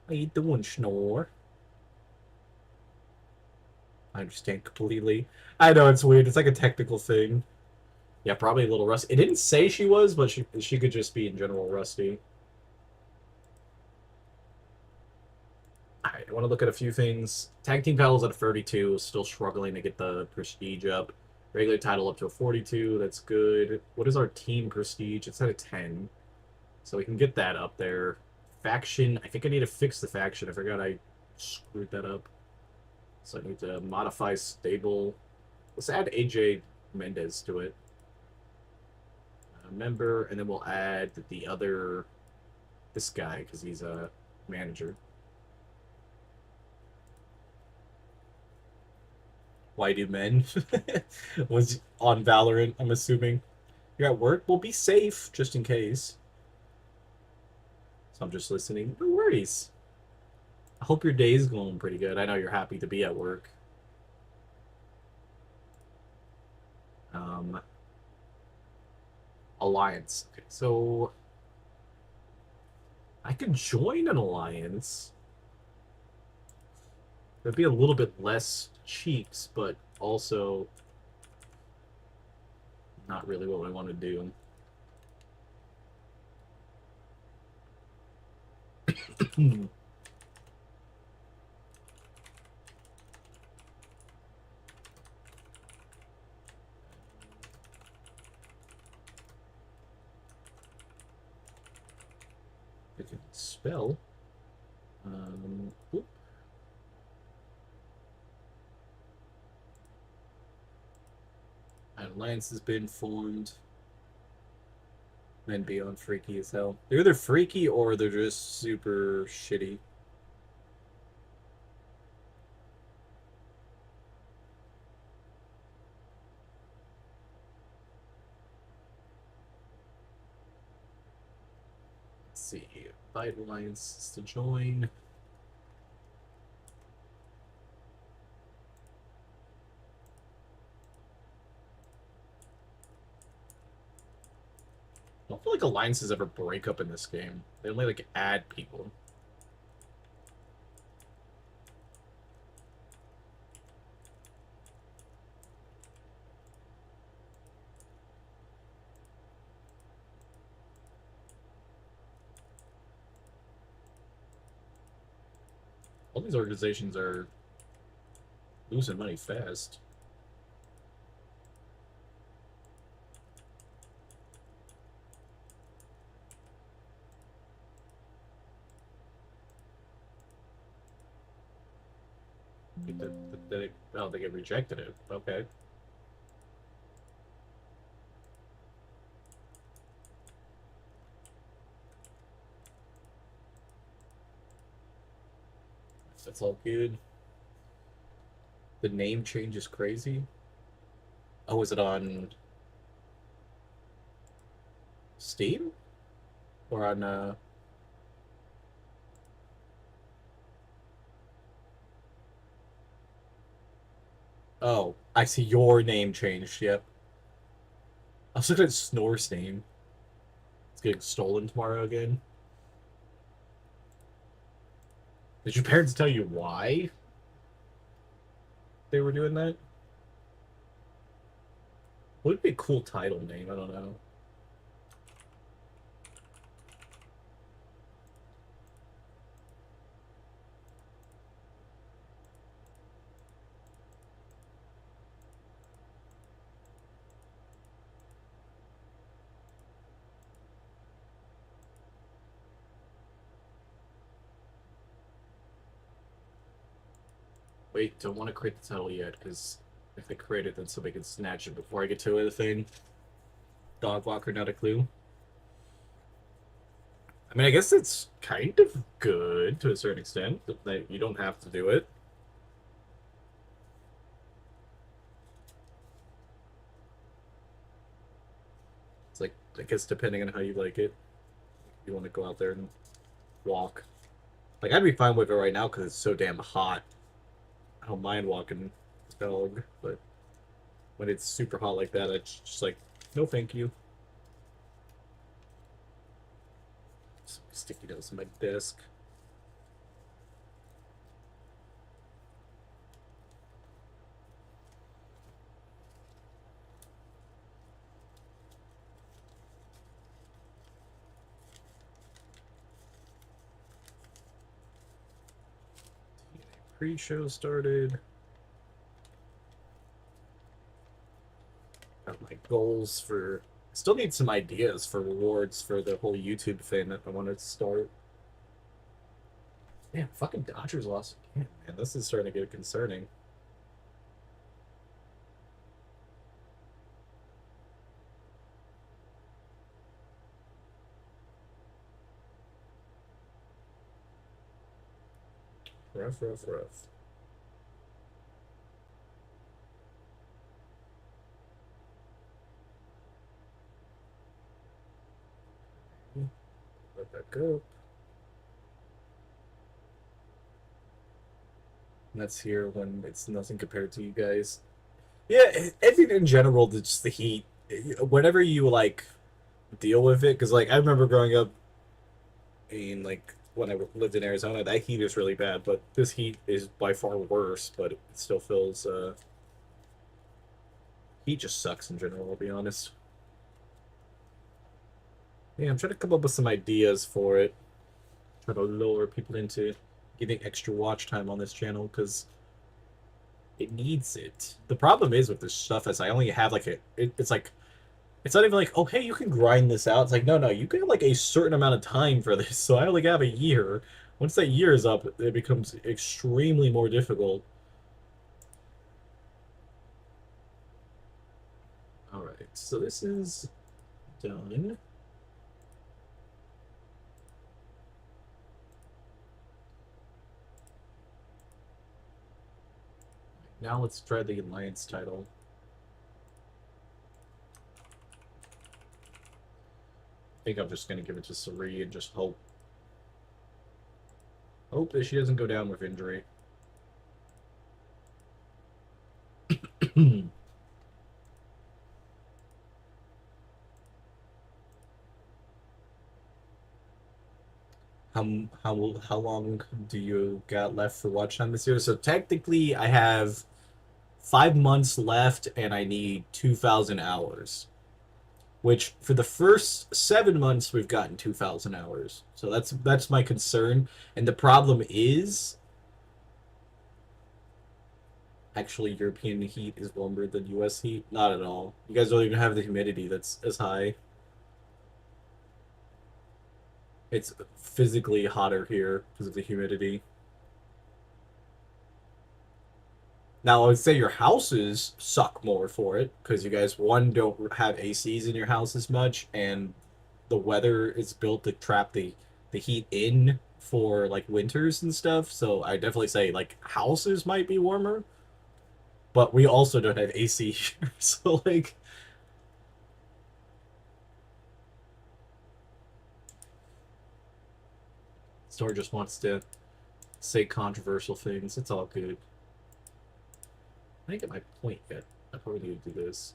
How you doing, Snore? I understand completely. I know it's weird. It's like a technical thing. Yeah, probably a little rusty. It didn't say she was, but she could just be in general rusty. Alright, I want to look at a few things. Tag team titles at 32, still struggling to get the prestige up. Regular title up to a 42, that's good. What is our team prestige? It's at a 10. So we can get that up there. Faction, I think I need to fix the faction. I forgot I screwed that up. So I need to modify stable. Let's add AJ Mendez to it. Member, and then we'll add the other, this guy, because he's a manager. Why do men? Was on Valorant, I'm assuming. You're at work? Well, be safe, just in case. So I'm just listening. No worries. I hope your day is going pretty good. I know you're happy to be at work. Alliance. Okay, so I could join an alliance. It'd be a little bit less cheeks, but also not really what I want to do. I can spell. Whoop. An alliance has been formed. Men beyond freaky as hell. They're either freaky or they're just super shitty. Let's see. Invite alliances to join. I don't feel like alliances ever break up in this game. They only like add people. All these organizations are losing money fast. Oh, they get rejected it. Okay. That's all good. The name change is crazy. Oh, is it on Steam? Or on Oh, I see your name changed, yep. I was looking at Snore's name. It's getting stolen tomorrow again. Did your parents tell you why they were doing that? What would be a cool title name? I don't know. Wait, don't want to create the title yet, because if I create it, then somebody can snatch it before I get to anything. Dog walker, not a clue. I mean, I guess it's kind of good to a certain extent that you don't have to do it. It's like, I guess depending on how you like it, you want to go out there and walk. Like, I'd be fine with it right now because it's so damn hot. I don't mind walking the dog, but when it's super hot like that, it's just like, no thank you. Some sticky notes on my desk. Pre-show started. Got my goals for. Still need some ideas for rewards for the whole YouTube thing that I wanted to start. Man, fucking Dodgers lost again, man. This is starting to get concerning. Rough, rough, rough. Let that go. And that's here when it's nothing compared to you guys. Yeah, I think in general, just the heat. Whenever you like deal with it, because like I remember growing up in like when I lived in Arizona, that heat is really bad, but this heat is by far worse. But it still feels heat just sucks in general. I'll be honest. Yeah, I'm trying to come up with some ideas for it. try to lure people into giving extra watch time on this channel because it needs it. The problem is with this stuff is I only have like it's like it's not even like, oh hey, you can grind this out. It's like no, you get like a certain amount of time for this. So I only have a year. Once that year is up, it becomes extremely more difficult. All right, so this is done. Now let's try the Alliance title. I think I'm just going to give it to Sari and just hope. Hope that she doesn't go down with injury. How long do you got left for watch time this year? So technically, I have 5 months left, and I need 2,000 hours. Which for the first 7 months we've gotten 2,000 hours. So that's my concern. And the problem is, actually, European heat is warmer than U.S. heat. Not at all. You guys don't even have the humidity that's as high. It's physically hotter here because of the humidity. Now, I would say your houses suck more for it because you guys, one, don't have ACs in your house as much, and the weather is built to trap the heat in for like winters and stuff. So I definitely say like houses might be warmer, but we also don't have AC here. So like, Store just wants to say controversial things. It's all good. I didn't get my point yet. I probably need to do this.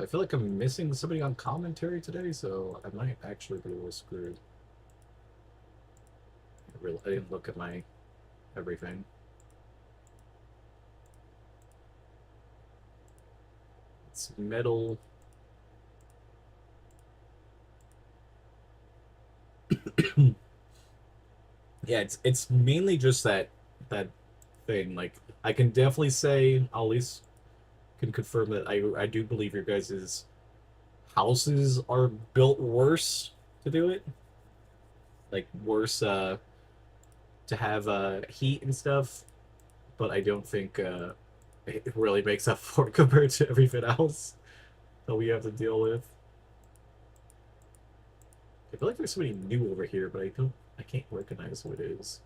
I feel like I'm missing somebody on commentary today, so I might actually be a little screwed. I didn't look at my everything. It's metal. Yeah, it's mainly just that thing. Like I can definitely say, I'll at least can confirm that I do believe your guys' houses are built worse to do it. Like worse to have heat and stuff, but I don't think it really makes up for it compared to everything else that we have to deal with. I feel like there's somebody new over here, but I can't recognize who it is.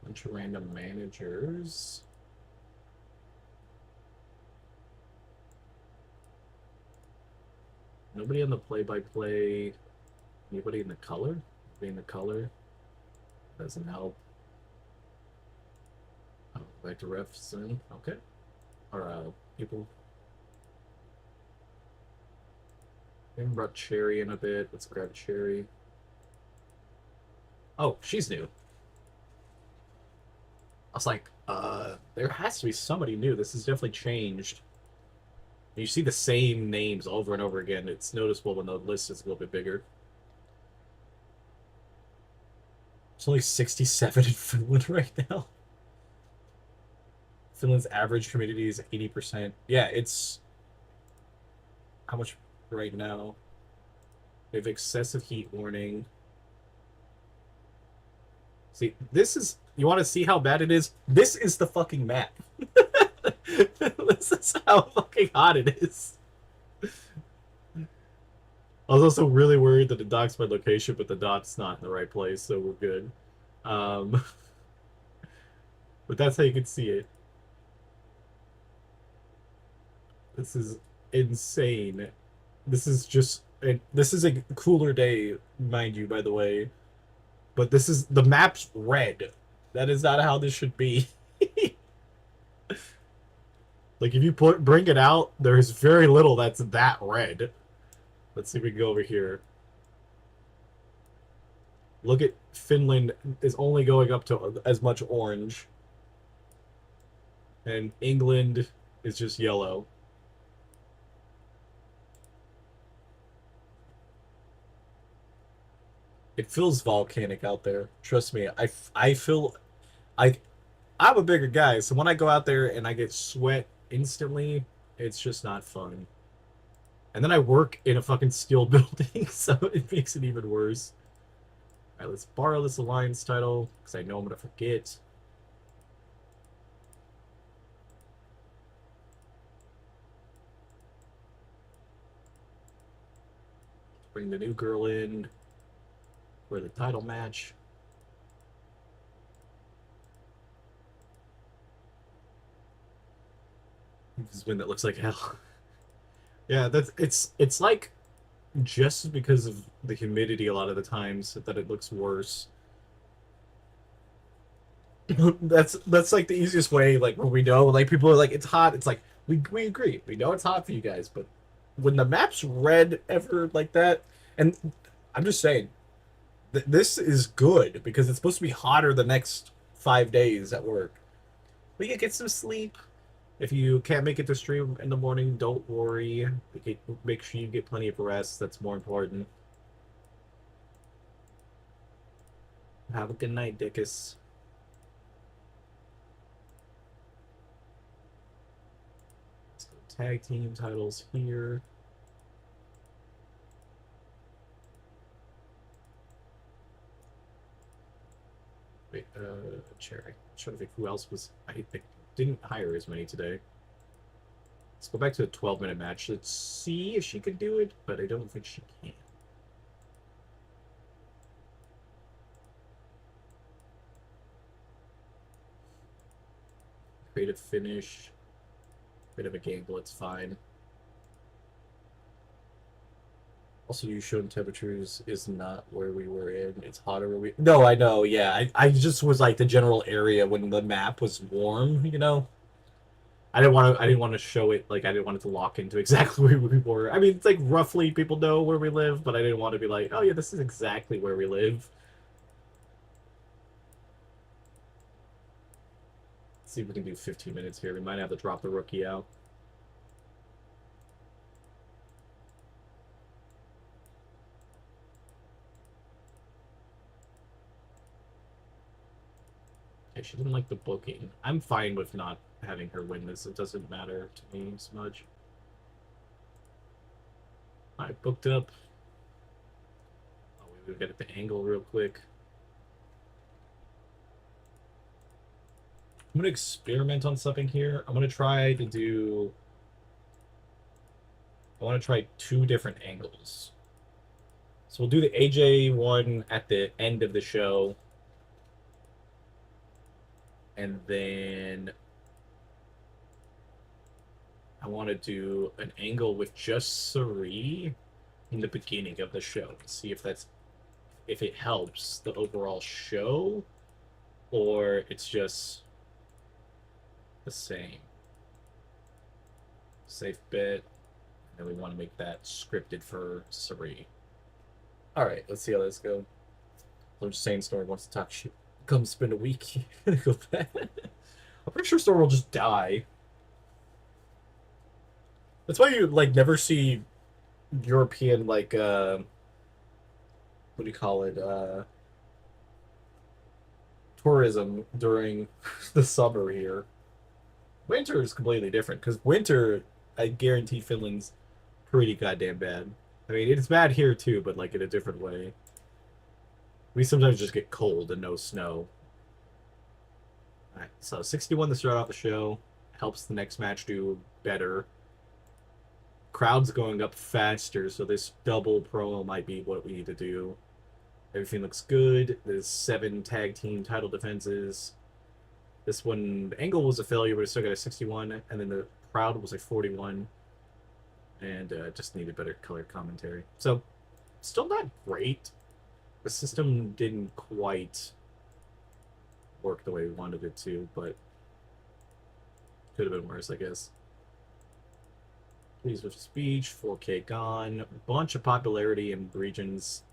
Bunch of random managers. Nobody on the play-by-play. Anybody in the color? Anybody in the color? Doesn't help. Oh, back to refs soon. Okay. Or people. We haven't brought Cherry in a bit. Let's grab Cherry. Oh, she's new. I was like, there has to be somebody new. This has definitely changed. You see the same names over and over again. It's noticeable when the list is a little bit bigger. It's only 67 in Finland right now. Finland's average humidity is 80%. Yeah, it's... How much right now? We have excessive heat warning. See, this is... You want to see how bad it is? This is the fucking map. This is how fucking hot it is. I was also really worried that it docks my location, but the dot's not in the right place, so we're good. But that's how you can see it. This is insane. This is just... This is a cooler day, mind you, by the way. But this is... The map's red. That is not how this should be. Like, if you bring it out, there's very little that's that red. Let's see if we can go over here. Look at Finland is only going up to as much orange. And England is just yellow. It feels volcanic out there. Trust me. I feel I I'm a bigger guy, so when I go out there and I get sweat instantly, it's just not fun. And then I work in a fucking steel building, so it makes it even worse. Alright, let's borrow this alliance title, because I know I'm gonna forget. Bring the new girl in for the title match. This win that looks like hell. Yeah, it's like just because of the humidity a lot of the times that it looks worse. That's like the easiest way, like when we know, like people are like it's hot, it's like we agree. We know it's hot for you guys, but when the map's red ever like that, and I'm just saying this is good because it's supposed to be hotter the next 5 days at work. We can get some sleep. If you can't make it to stream in the morning, don't worry. Make sure you get plenty of rest. That's more important. Have a good night, Dickus. Let's go tag team titles here. Wait, Cherry. I'm trying to think who else was. I didn't hire as many today. Let's go back to a 12-minute match. Let's see if she can do it, but I don't think she can. Creative finish. Bit of a gamble, it's fine. Also, you showing temperatures is not where we were in. It's hotter where we... No, I know, yeah. I just was like the general area when the map was warm, you know? I didn't want to show it, like, I didn't want it to lock into exactly where we were. I mean, it's like roughly people know where we live, but I didn't want to be like, oh yeah, this is exactly where we live. Let's see if we can do 15 minutes here. We might have to drop the rookie out. Okay, she didn't like the booking. I'm fine with not having her win this. It doesn't matter to me as much. I booked up. Oh, we gotta get the angle real quick. I'm gonna experiment on something here. I'm gonna try to do. I want to try 2 different angles. So we'll do the AJ one at the end of the show. And then I want to do an angle with just Cirie in the beginning of the show. See if it helps the overall show or it's just the same. Safe bet. And we want to make that scripted for Cirie. Alright, let's see how this goes. I'm just saying Storm wants to talk shit. Come spend a week. Go back. I'm pretty sure Storm will just die. That's why you like never see European like what do you call it? Tourism during the summer here. Winter is completely different because winter, I guarantee Finland's pretty goddamn bad. I mean, it's bad here too, but like in a different way. We sometimes just get cold and no snow. Alright, so 61 to start off the show. Helps the next match do better. Crowd's going up faster, so this double promo might be what we need to do. Everything looks good. There's 7 tag team title defenses. This one, the angle was a failure, but it still got a 61, and then the crowd was a 41. And just needed better color commentary. So, still not great. The system didn't quite work the way we wanted it to, but could have been worse, I guess. Pleased with speech, 4K gone, bunch of popularity in regions.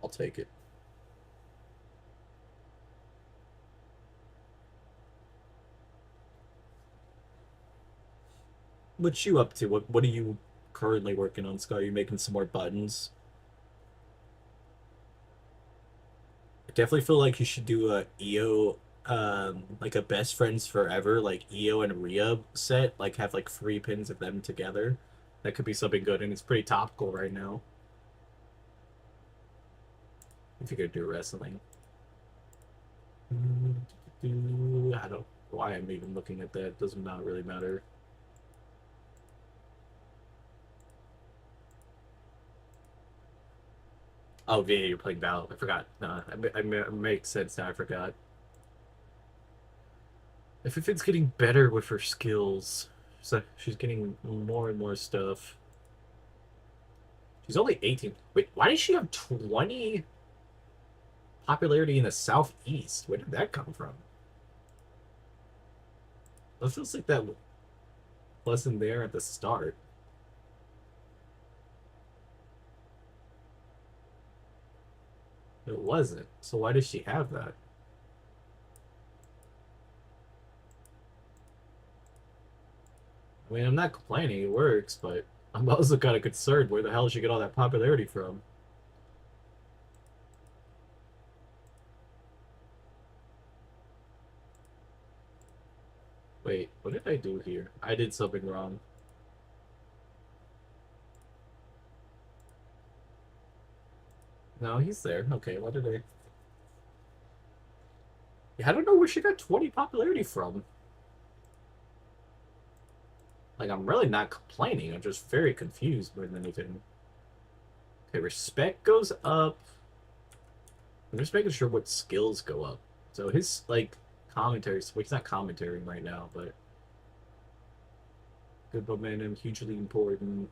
I'll take it. What you up to? What are you currently working on, Scott? Are you making some more buttons? I definitely feel like you should do a EO, like a best friends forever, like EO and Rhea set, like have like 3 pins of them together. That could be something good, and it's pretty topical right now. If you're gonna do wrestling. I don't know why I'm even looking at that. Does not really matter. Oh, yeah, you're playing Valve. I forgot. No, it makes sense now. I forgot. If it's getting better with her skills, so she's getting more and more stuff. She's only 18. Wait, why does she have 20 popularity in the Southeast? Where did that come from? It feels like that wasn't there at the start. It wasn't. So why does she have that? I mean, I'm not complaining, it works, but I'm also kind of concerned where the hell did she get all that popularity from? Wait, what did I do here? I did something wrong. No, he's there. Okay, what did I... Yeah, I don't know where she got 20 popularity from. Like, I'm really not complaining. I'm just very confused more than anything. Okay, respect goes up. I'm just making sure what skills go up. So his, like, commentary... Well, he's not commentating right now, but... Good momentum, hugely important.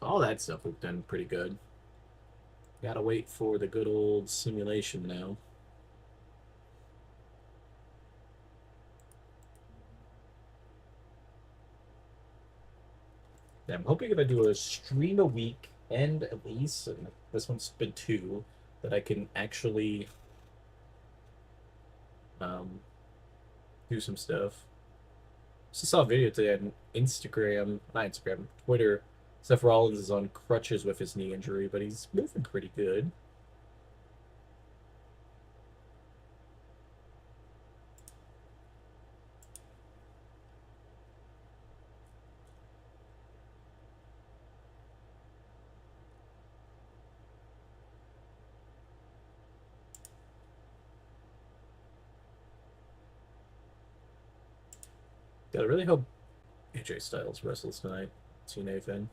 So all that stuff we've done pretty good. Gotta wait for the good old simulation now. Yeah, I'm hoping if I do a stream a week and at least, and this one's been 2, that I can actually um, do some stuff. Just saw a video today on Instagram, not Instagram, Twitter. Seth Rollins is on crutches with his knee injury, but he's moving pretty good. Gotta really hope AJ Styles wrestles tonight. See Nathan.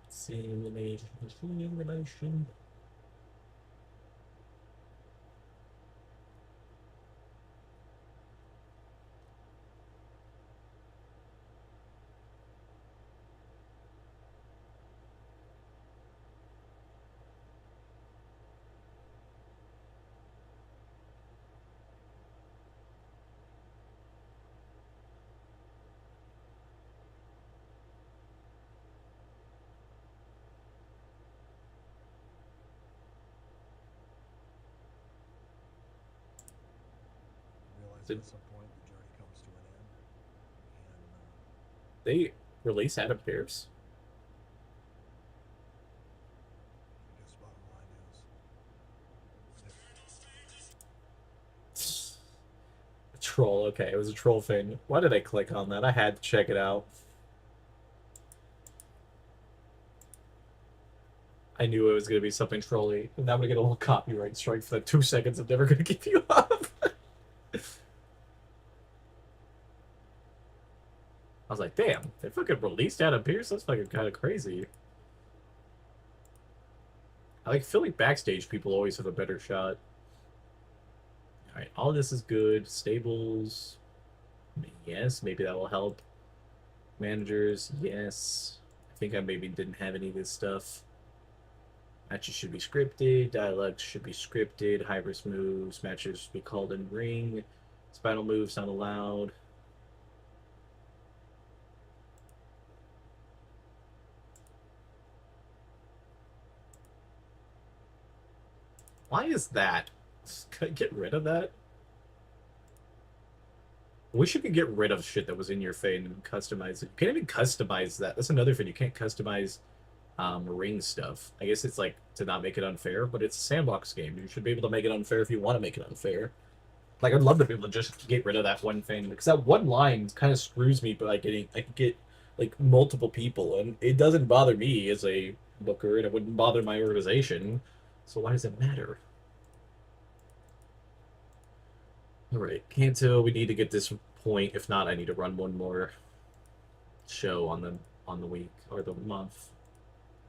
Simulation. Realize Did at some point the journey comes to an end, and they release Adam Pearce? I guess bottom line is Troll. Okay, it was a troll thing. Why did I click on that? I had to check it out. I knew it was going to be something trolly. And I'm going to get a little copyright strike for that 2 seconds I'm never going to give you up. I was like, damn, they fucking released Adam Pearce? That's fucking kind of crazy. I feel like backstage people always have a better shot. Alright, all this is good. Stables. Yes, maybe that will help. Managers, yes. I think I maybe didn't have any of this stuff. Matches should be scripted. Dialogue should be scripted. Hybris moves. Matches should be called in ring. Spinal moves not allowed. Why is that? Can I get rid of that? I wish you could get rid of shit that was in your fade and customize it. You can't even customize that. That's another thing. You can't customize ring stuff. I guess it's like to not make it unfair, but it's a sandbox game. You should be able to make it unfair if you want to make it unfair. Like I'd love to be able to just get rid of that one thing because that one line kind of screws me by getting I could get like multiple people and it doesn't bother me as a booker and it wouldn't bother my organization. So why does it matter? All right, Kanto, we need to get this point. If not, I need to run one more show on the week or the month.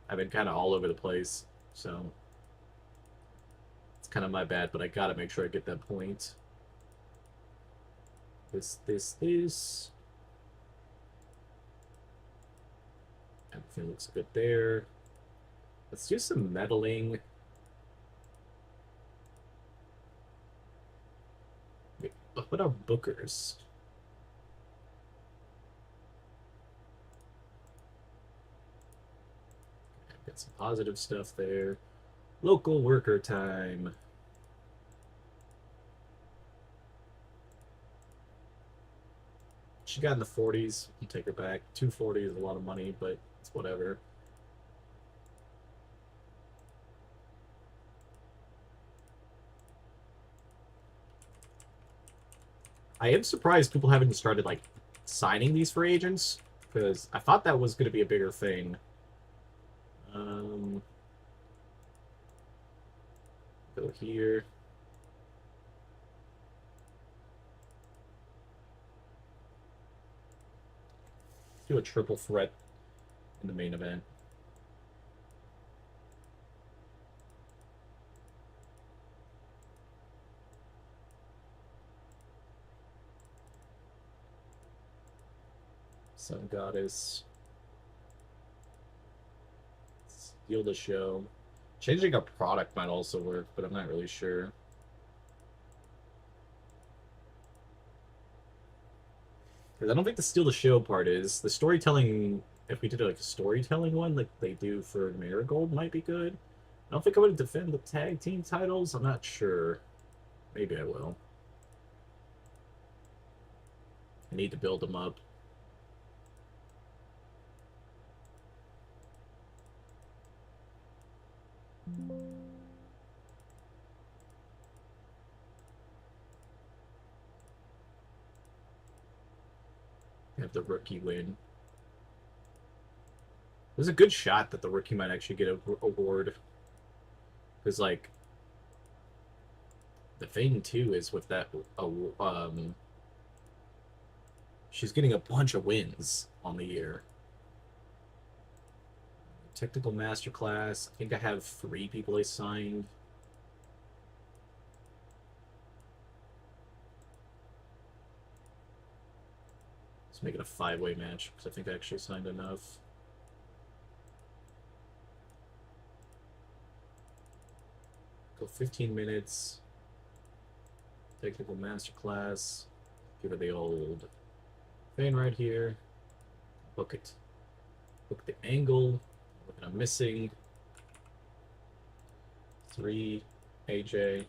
I've been kind of all over the place, so it's kind of my bad. But I gotta make sure I get that point. This. Everything looks good there. Let's do some meddling. Wait, what are bookers? Got some positive stuff there. Local worker time. She got in the 40s. You take her back. 240 is a lot of money, but it's whatever. I am surprised people haven't started like signing these free agents because I thought that was going to be a bigger thing. Go here. Do a triple threat in the main event. Sun Goddess. Steal the show. Changing a product might also work, but I'm not really sure. Because I don't think the steal the show part is. The storytelling, if we did like a storytelling one like they do for Marigold, might be good. I don't think I would defend the tag team titles. I'm not sure. Maybe I will. I need to build them up. Have the rookie win. There's a good shot that the rookie might actually get an award. Because, like, the thing, too, is with that, she's getting a bunch of wins on the year. Technical Masterclass. I think I have 3 people I signed. Let's make it a 5-way match, because I think I actually signed enough. Go 15 minutes. Technical Masterclass. Give her the old fan right here. Book it. Book the angle. What I'm missing. 3 AJ.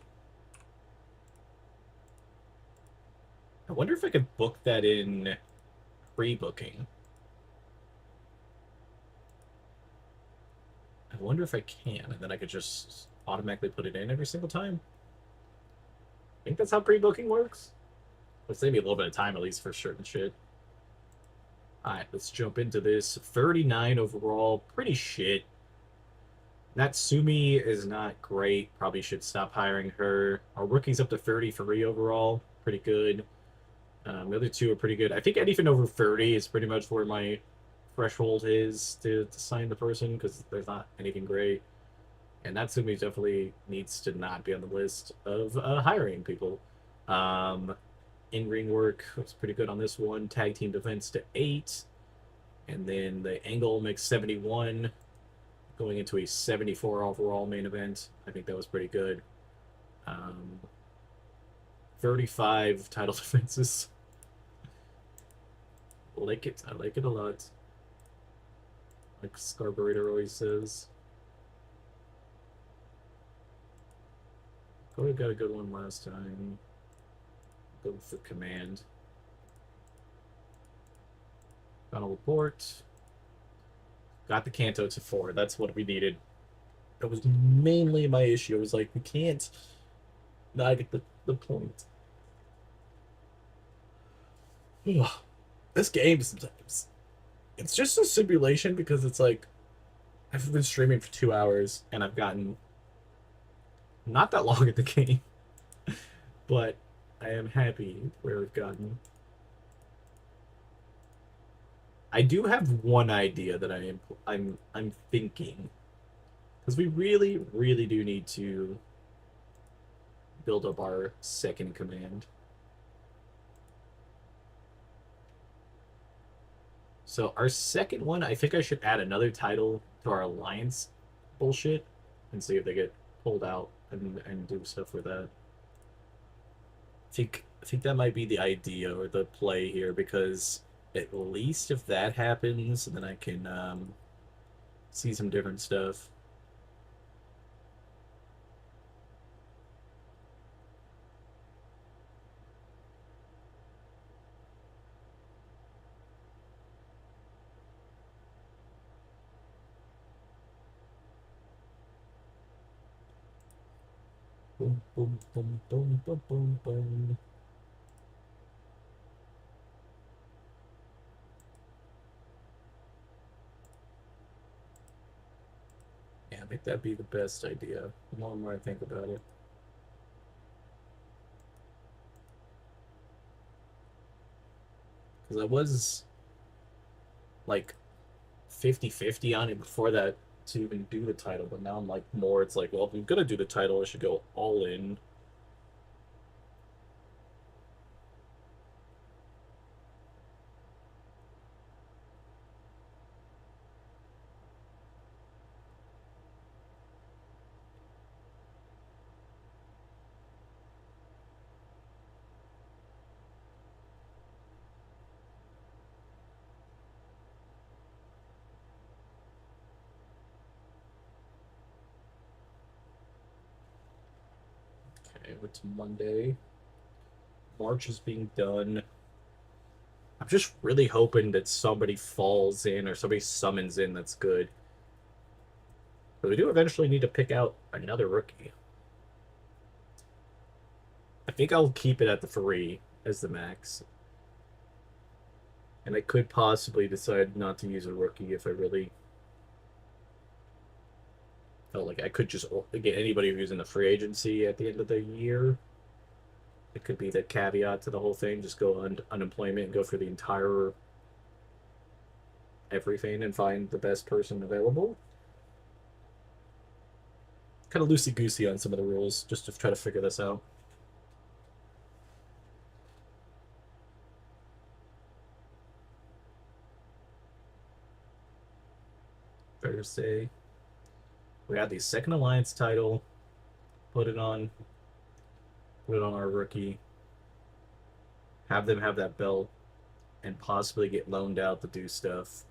I wonder if I could book that in pre-booking. I wonder if I can, and then I could just automatically put it in every single time. I think that's how pre-booking works. Let's save me a little bit of time at least for certain shit. Alright, let's jump into this. 39 overall, pretty shit. Natsumi is not great. Probably should stop hiring her. Our rookie's up to 33 overall. Pretty good. The other 2 are pretty good. I think anything over 30 is pretty much where my threshold is to sign the person because there's not anything great. And Natsumi definitely needs to not be on the list of hiring people. in-ring work was pretty good on this one. Tag team defense to 8. And then the angle makes 71, going into a 74 overall main event. I think that was pretty good. 35 title defenses. Like it. I like it a lot. Like Scarburrito always says. Cody got a good one last time. Go for command. Final report. Got the Kanto to 4. That's what we needed. That was mainly my issue. I was like, we can't not get the point. This game sometimes, it's just a simulation because it's like I've been streaming for 2 hours and I've gotten not that long at the game, but I am happy where we've gotten. I do have one idea that I'm thinking, because we really do need to build up our second command. So our second one, I think I should add another title to our alliance bullshit and see if they get pulled out and do stuff with that. I think that might be the idea or the play here, because at least if that happens, then I can see some different stuff. Boom, boom, boom, boom, boom, boom, boom. Yeah, I think that'd be the best idea. The more and more I think about it. Because I was like 50-50 on it before that to even do the title, but now I'm like more, it's like, well, if I'm gonna do the title, I should go all in. Okay, it's Monday. March is being done. I'm just really hoping that somebody falls in or somebody summons in that's good. But we do eventually need to pick out another rookie. I think I'll keep it at the 3 as the max. And I could possibly decide not to use a rookie if I really felt like I could just get anybody who's in the free agency at the end of the year. It could be the caveat to the whole thing. Just go on unemployment and go for the entire everything and find the best person available. Kind of loosey-goosey on some of the rules, just to try to figure this out. Thursday. We had the second alliance title. Put it on our rookie. Have them have that belt and possibly get loaned out to do stuff.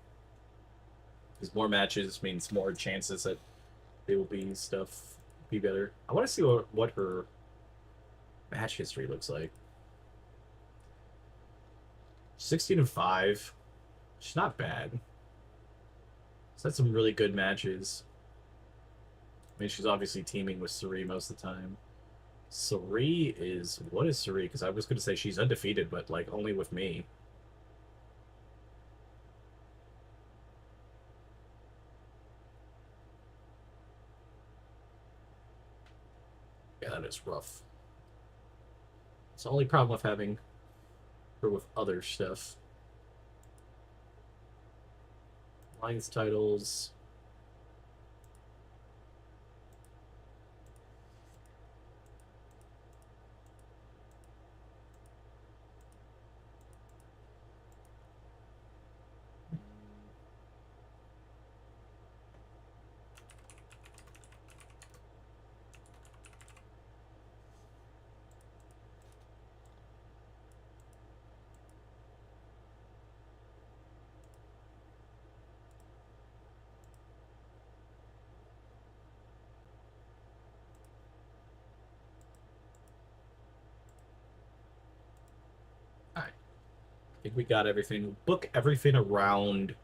Because more matches means more chances that they will be better. I want to see what her match history looks like. 16-5. She's not bad. She's had some really good matches. I mean, she's obviously teaming with Sari most of the time. Sari is... What is Sari? Because I was going to say she's undefeated, but, like, only with me. Yeah, that is rough. It's the only problem with having her with other stuff. Alliance titles... think we got everything. Book everything around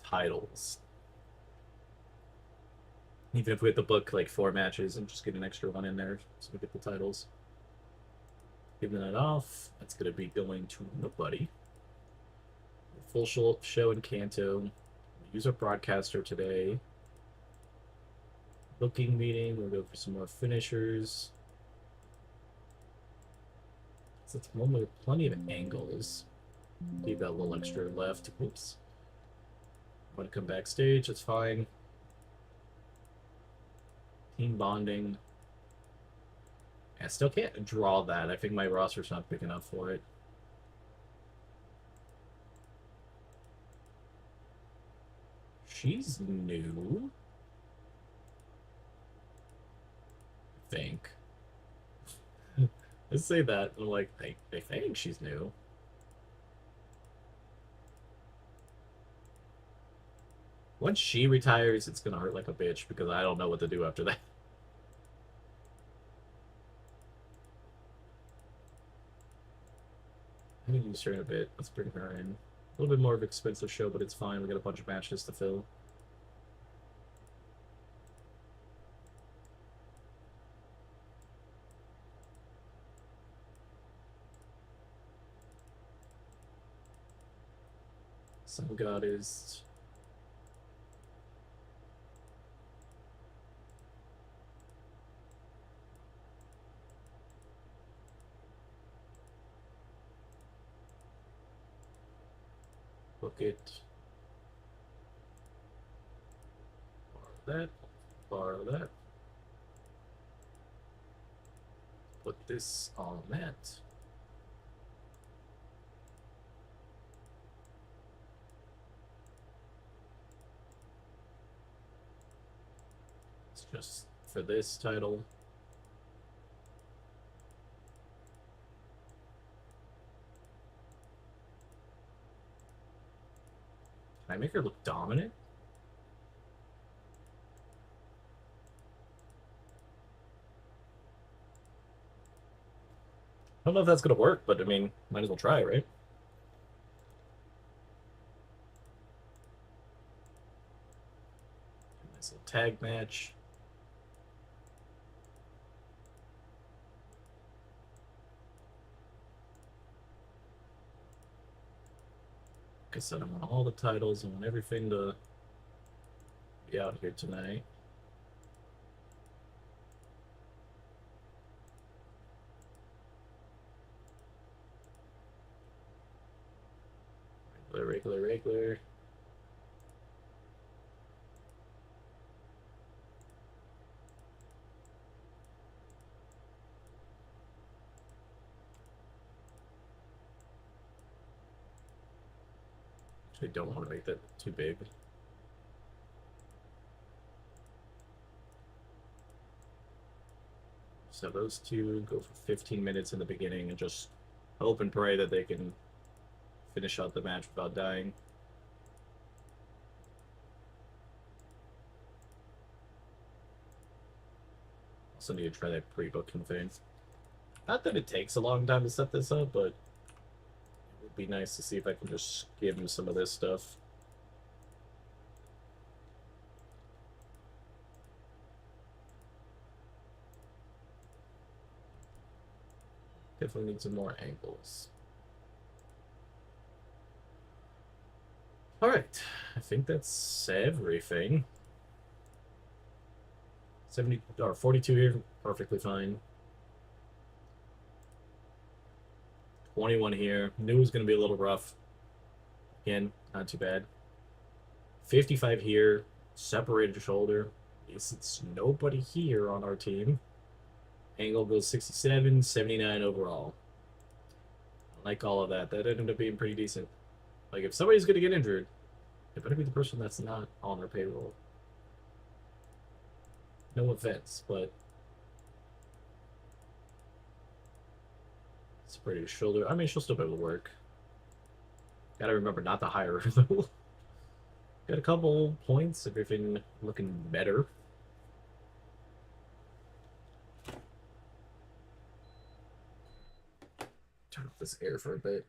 titles. Even if we have to book like 4 matches and just get an extra one in there so we get the titles. Giving that off, that's going to be going to nobody. Full show in Kanto. Use our broadcaster today. Booking meeting. We'll go for some more finishers. So it's one with plenty of angles. Leave that little extra left. Oops. Want to come backstage? That's fine. Team bonding. I still can't draw that. I think my roster's not big enough for it. She's new. I think. Let's say that. I'm like, I think she's new. Once she retires, it's gonna hurt like a bitch because I don't know what to do after that. I'm gonna use her in a bit. Let's bring her in. A little bit more of an expensive show, but it's fine. We got a bunch of matches to fill. Sun God is... Book it. Borrow that. Borrow that. Put this on that. It's just for this title. Can I make her look dominant? I don't know if that's gonna work, but I mean, might as well try, right? Nice little tag match. Like I said, I want all the titles. I want everything to be out here tonight. Regular. Actually, don't want to make that too big. So those two go for 15 minutes in the beginning and just hope and pray that they can finish out the match without dying. Also need to try that pre-booking thing. Not that it takes a long time to set this up, but it would be nice to see if I can just skim some of this stuff. Definitely need some more angles. Alright, I think that's everything. 70 or 42 here, perfectly fine. 21 here. Knew it was going to be a little rough. Again, not too bad. 55 here, separated shoulder. At least it's nobody here on our team. Angle goes 67, 79 overall. I like all of that. That ended up being pretty decent. Like, if somebody's going to get injured, it better be the person that's not on our payroll. No offense, but separated shoulder. I mean, she'll still be able to work. Gotta remember not to hire her, though. Got a couple points, everything looking better. Turn off this air for a bit.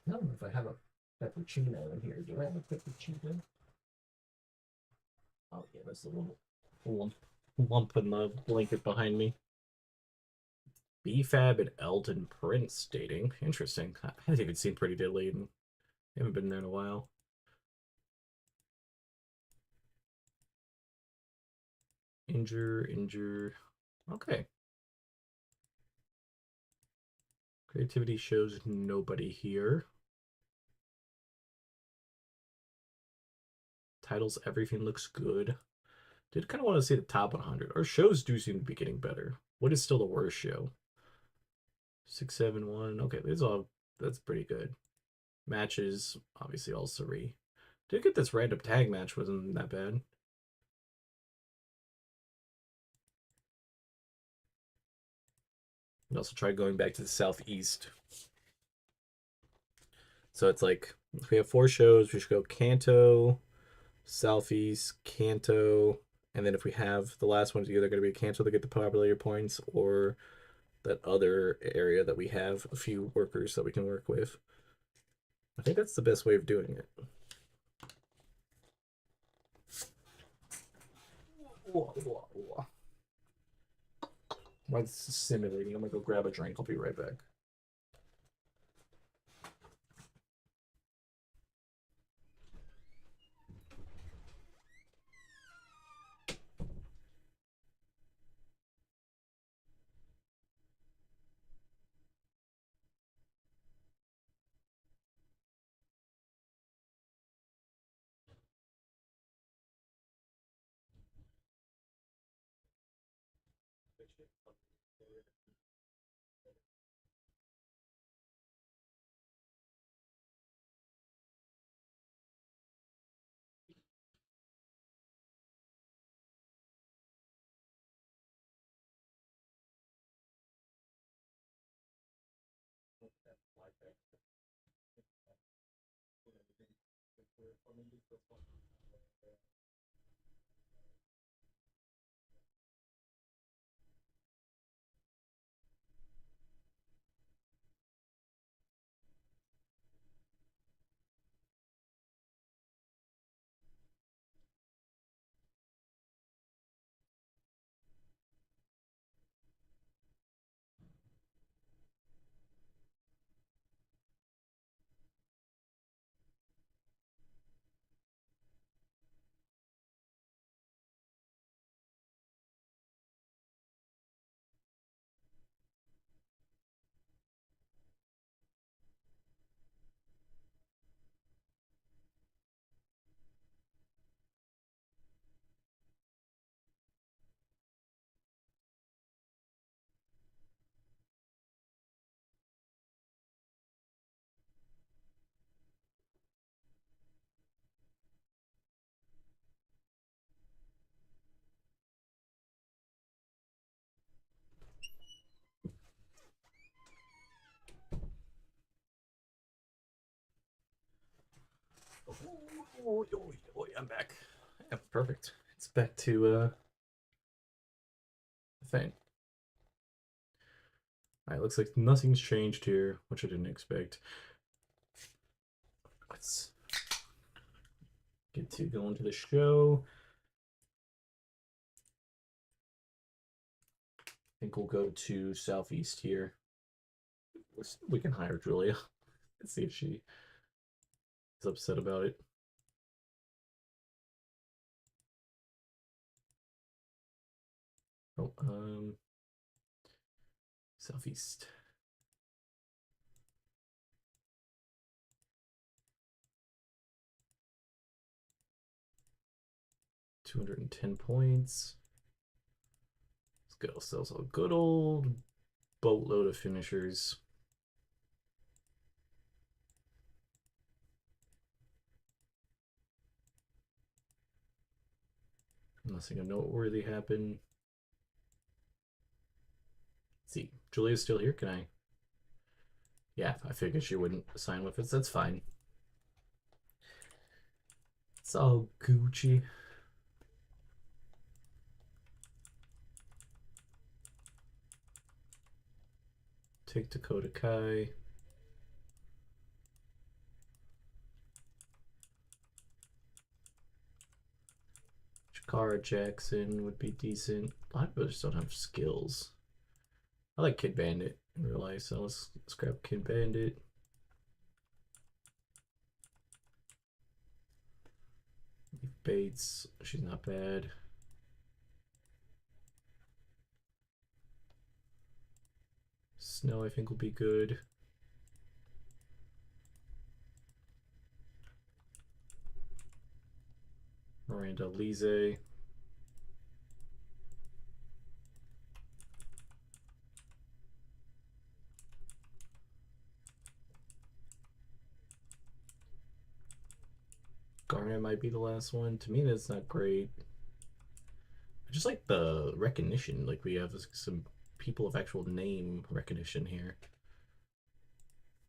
I don't know if I have a peppuccino in here. Do I have a peppuccino? Oh yeah, that's a little lump in the blanket behind me. BFAB and Elton Prince dating. Interesting. I haven't even seen Pretty Deadly and haven't been there in a while. Injure. Okay. Creativity shows nobody here. Titles, everything looks good. Did kind of want to see the top 100. Our shows do seem to be getting better. What is still the worst show? 671. Okay, that's pretty good. Matches, obviously all three. Did get this random tag match, wasn't that bad. We also tried going back to the southeast. So it's like if we have 4 shows, we should go Kanto, Southeast, Kanto, and then if we have the last one, it's either going to be Kanto to get the popularity points or that other area that we have a few workers that we can work with. I think that's the best way of doing it. While this is simulating, I'm gonna go grab a drink. I'll be right back. I'm back. Yeah, perfect. It's back to the thing. Alright, looks like nothing's changed here, which I didn't expect. Let's get to go into the show. I think we'll go to Southeast here. We can hire Julia. Let's see if she is upset about it. Oh, Southeast. $210 points. Let's get ourselves a good old boatload of finishers. Nothing noteworthy happened. Let's see, Julia's still here. Can I? Yeah, I figured she wouldn't sign with us. That's fine. It's all Gucci. Take Dakota Kai. Cara Jackson would be decent. A lot of others don't have skills. I like Kid Bandit in real life, so let's grab Kid Bandit. Bates, she's not bad. Snow, I think, will be good. Miranda Lise. Garnet might be the last one. Tamina's not great. I just like the recognition. Like, we have some people of actual name recognition here.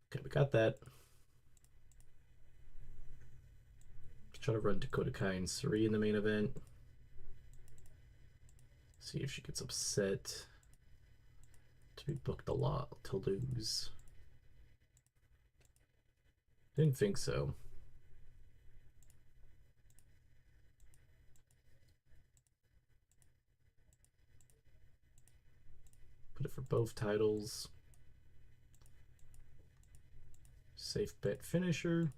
Okay, we got that. Let's try to run Dakota Kai and Suri in the main event. See if she gets upset to be booked a lot to lose. Didn't think so. Put it for both titles. Safe bet finisher.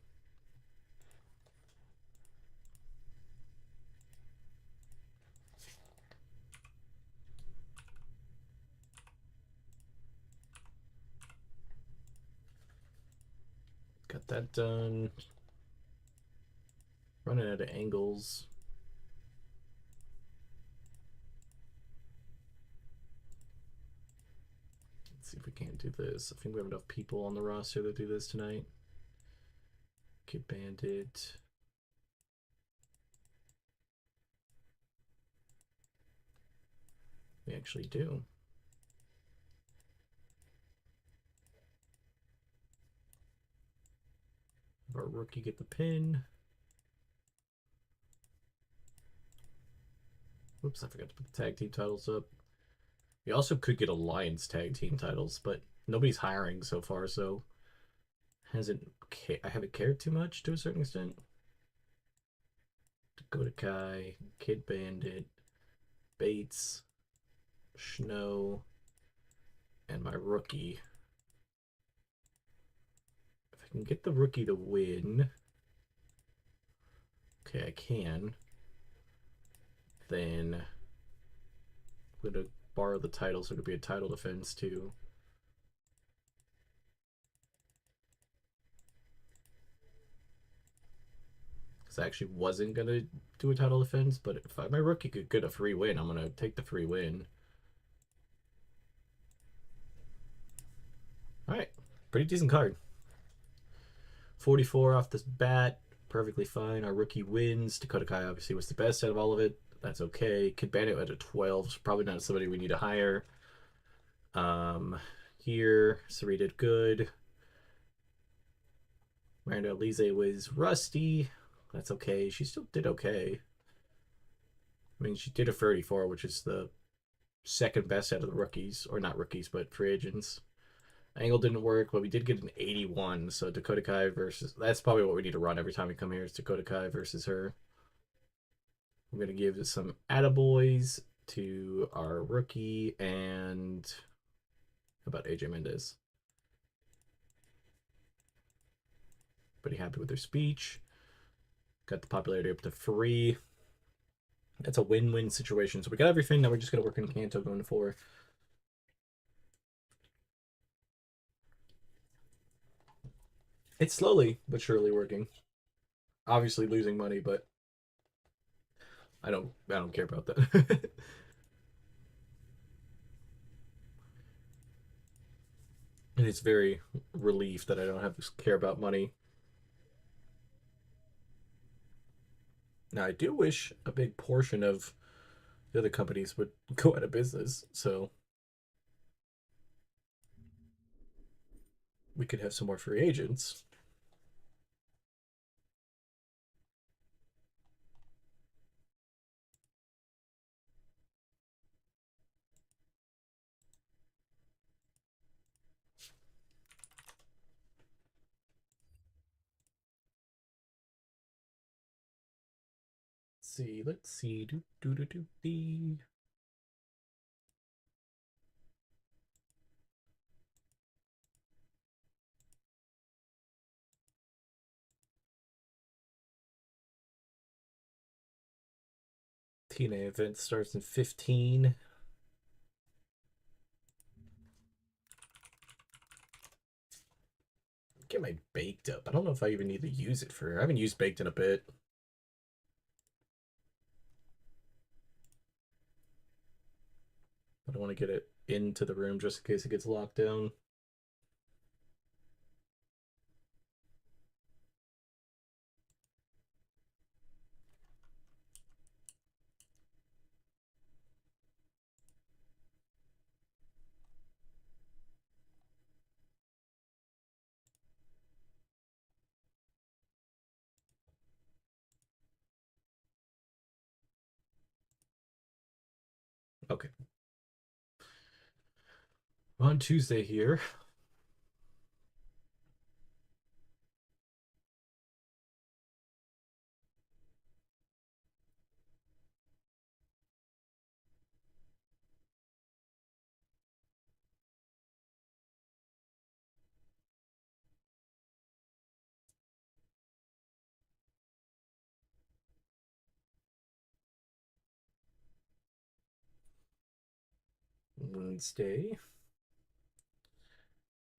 Got that done. Running out of angles. Let's see if we can't do this. I think we have enough people on the roster to do this tonight. Kid Bandit. We actually do. Our rookie get the pin. Oops, I forgot to put the tag team titles up. We also could get Alliance tag team titles, but nobody's hiring so far, so I haven't cared too much to a certain extent. Dakota Kai, Kid Bandit, Bates, Snow, and my rookie. If I can get the rookie to win, okay, I can. Then I'm gonna borrow the title, so it'll be a title defense too. Because I actually wasn't gonna do a title defense, but if my rookie could get a free win, I'm gonna take the free win. All right, pretty decent card. 44 off this bat, perfectly fine. Our rookie wins. Dakota Kai obviously was the best out of all of it. That's okay. Kid Bandit at a 12 is probably not somebody we need to hire. Here, Suri did good. Miranda Lise was rusty. That's okay. She still did okay. I mean, she did a 34, which is the second best out of the rookies, or not rookies, but free agents. Angle didn't work, but we did get an 81. So Dakota Kai versus, that's probably what we need to run every time we come here, is Dakota Kai versus her. I'm going to give some attaboys to our rookie and how about AJ Mendez? Pretty happy with their speech. Got the popularity up to 3. That's a win-win situation. So we got everything. Now we're just going to work in Kanto going forward. It's slowly but surely working. Obviously losing money, but I don't care about that. And it's very relief that I don't have to care about money. Now I do wish a big portion of the other companies would go out of business, so we could have some more free agents. see. Let's see. Do do do do dee. TNA event starts in 15. Get my baked up. I don't know if I even need to use it for. I haven't used baked in a bit. I don't want to get it into the room just in case it gets locked down. Okay. On Tuesday here. Wednesday.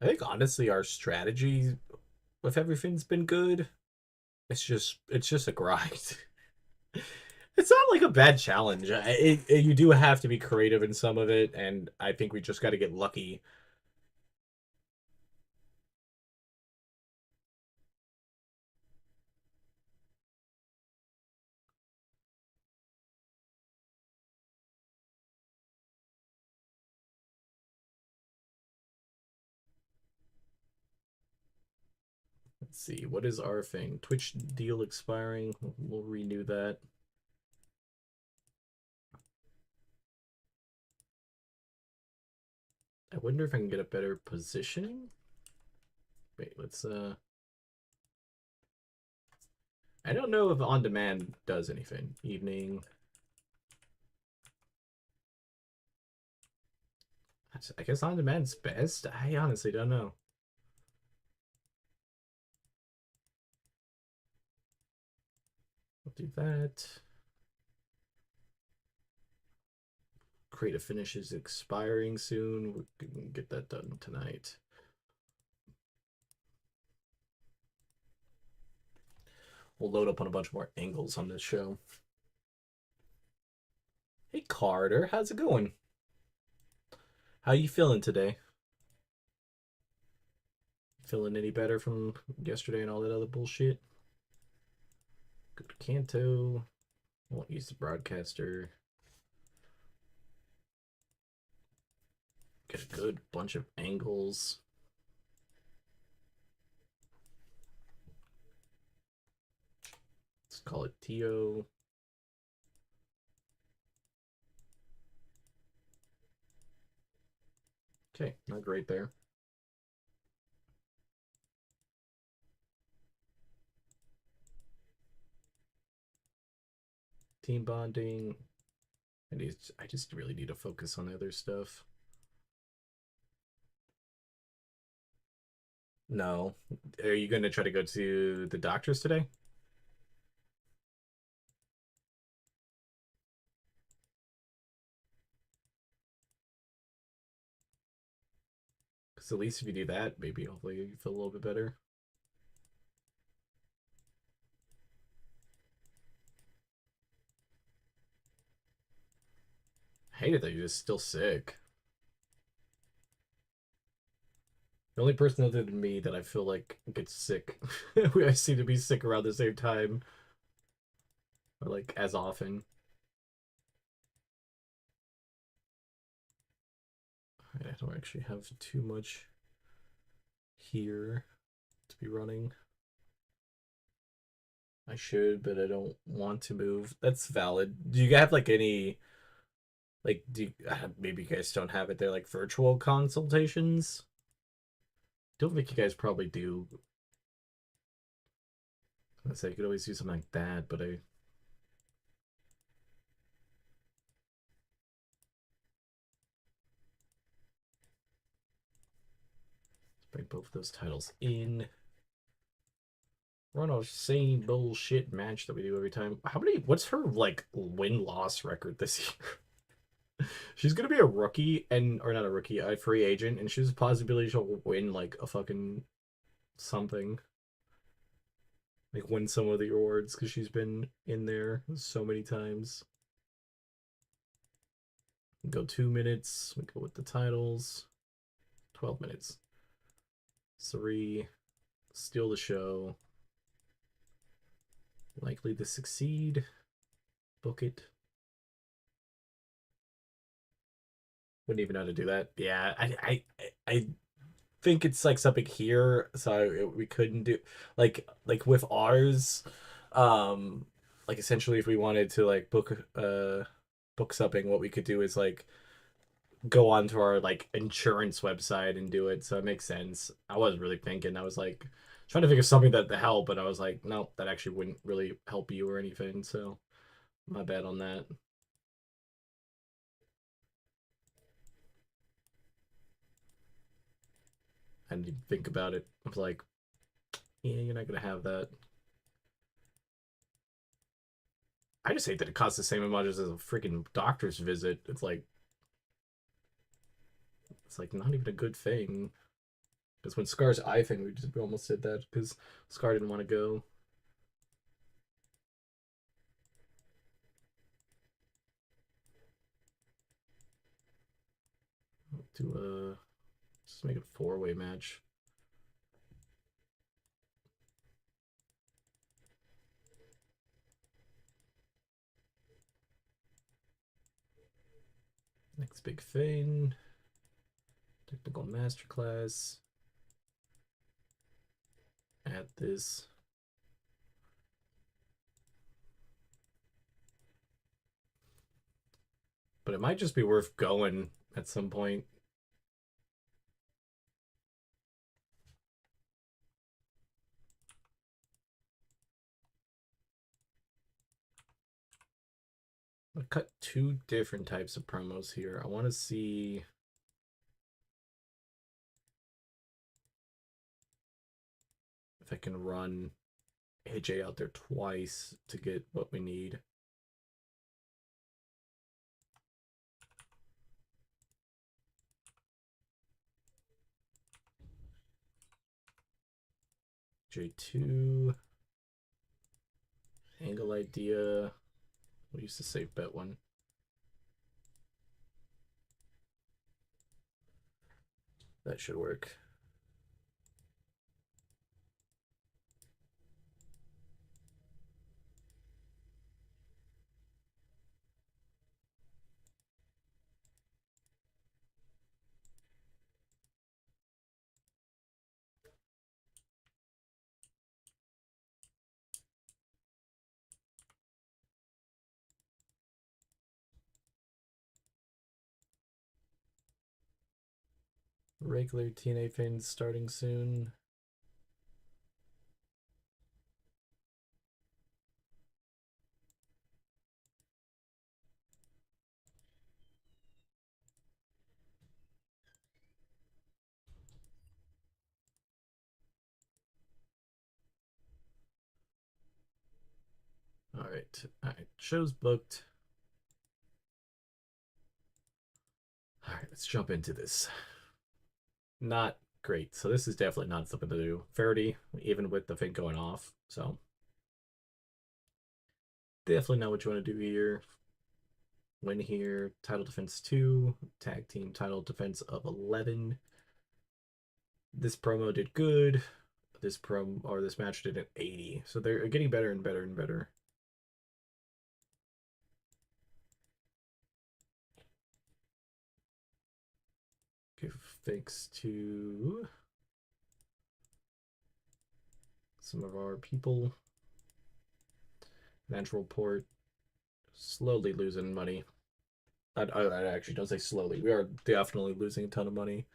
I think honestly our strategy with everything's been good. It's just a grind. It's not like a bad challenge. You do have to be creative in some of it, and I think we just got to get lucky. Let's see, what is our thing? Twitch deal expiring. We'll renew that. I wonder if I can get a better positioning. Wait, let's I don't know if on demand does anything. Evening. I guess on demand's best. I honestly don't know. I'll do that. Creative finish is expiring soon. We can get that done tonight. We'll load up on a bunch more angles on this show. Hey Carter, how's it going? How you feeling today? Feeling any better from yesterday and all that other bullshit? Go to Kanto. Won't use the broadcaster. Get a good bunch of angles. Let's call it Tio. Okay, not great there. Team bonding. I just really need to focus on other stuff. No. Are you going to try to go to the doctor's today? Because at least if you do that, maybe hopefully you feel a little bit better. I hate it that you're just still sick. The only person other than me that I feel like gets sick, I seem to be sick around the same time, or like as often. I don't actually have too much here to be running. I should, but I don't want to move. That's valid. Do you have like any, like, maybe you guys don't have it there, like virtual consultations? Don't think you guys probably do. I say I could always do something like that, but I Bring both of those titles in. Run a same bullshit match that we do every time. What's her like win-loss record this year? She's gonna be a rookie or not a rookie, a free agent, and she's a possibility she'll win like a fucking something. Like win some of the awards because she's been in there so many times. Go 2 minutes. We go with the titles. 12 minutes. 3. Steal the show. Likely to succeed. Book it. Wouldn't even know how to do that. Yeah, I think it's like something here, so we couldn't do like with ours, like essentially if we wanted to like book something, what we could do is like go onto our like insurance website and do it. So it makes sense. I wasn't really thinking. I was like trying to think of something that to help, but I was like, no, that actually wouldn't really help you or anything. So my bad on that. I didn't even think about it. I was like, yeah, you're not gonna have that. I just hate that it costs the same amount as a freaking doctor's visit. It's like not even a good thing. Because when Scar's eye thing, we almost did that because Scar didn't want to go. To just make it a 4-way match. Next big thing. Technical masterclass. Add this. But it might just be worth going at some point. I'll cut 2 different types of promos here. I want to see if I can run AJ out there twice to get what we need. J2. Angle idea. We used to save bet one. That should work. Regular TNA fans starting soon. All right. Show's booked. All right, let's jump into this. Not great. So this is definitely not something to do. Faraday, even with the thing going off. So definitely not what you want to do here. Win here. Title defense 2. Tag team title defense of 11. This promo did good. This match did an 80. So they're getting better and better and better. Give thanks to some of our people. Natural port. Slowly losing money. I actually don't say slowly. We are definitely losing a ton of money.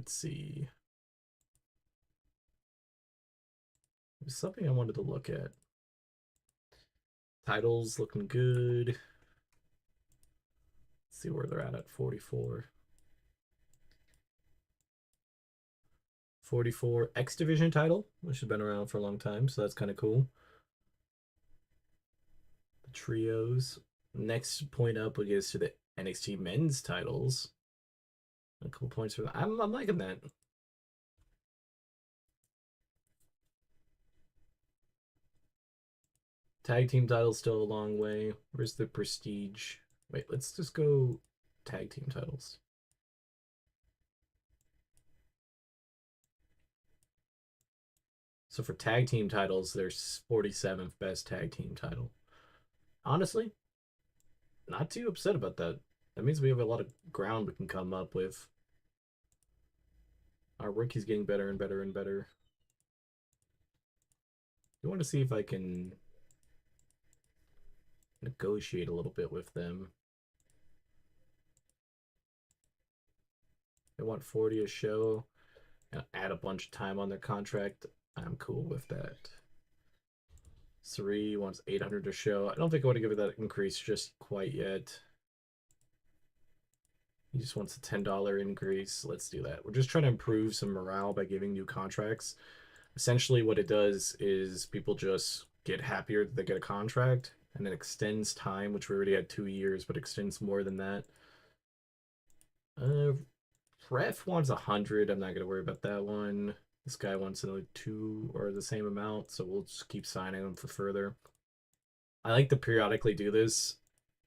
Let's see. There's something I wanted to look at. Titles looking good. Let's see where they're at 44. 44 X Division title, which has been around for a long time, so that's kind of cool. The trios. Next point up is to the NXT men's titles. A couple points for that. I'm liking that. Tag team titles still a long way. Where's the prestige? Wait, let's just go tag team titles. So for tag team titles, there's 47th best tag team title. Honestly, not too upset about that. That means we have a lot of ground we can come up with. Our rookie's getting better and better and better. I want to see if I can negotiate a little bit with them. They want 40 a show and add a bunch of time on their contract. I'm cool with that. Suri wants 800 a show. I don't think I want to give it that increase just quite yet. He just wants a $10 increase. Let's do that. We're just trying to improve some morale by giving new contracts. Essentially what it does is people just get happier that they get a contract, and it extends time, which we already had 2 years, but extends more than that. Ref wants 100. I'm not going to worry about that one. This guy wants another 2 or the same amount, so we'll just keep signing them for further. I like to periodically do this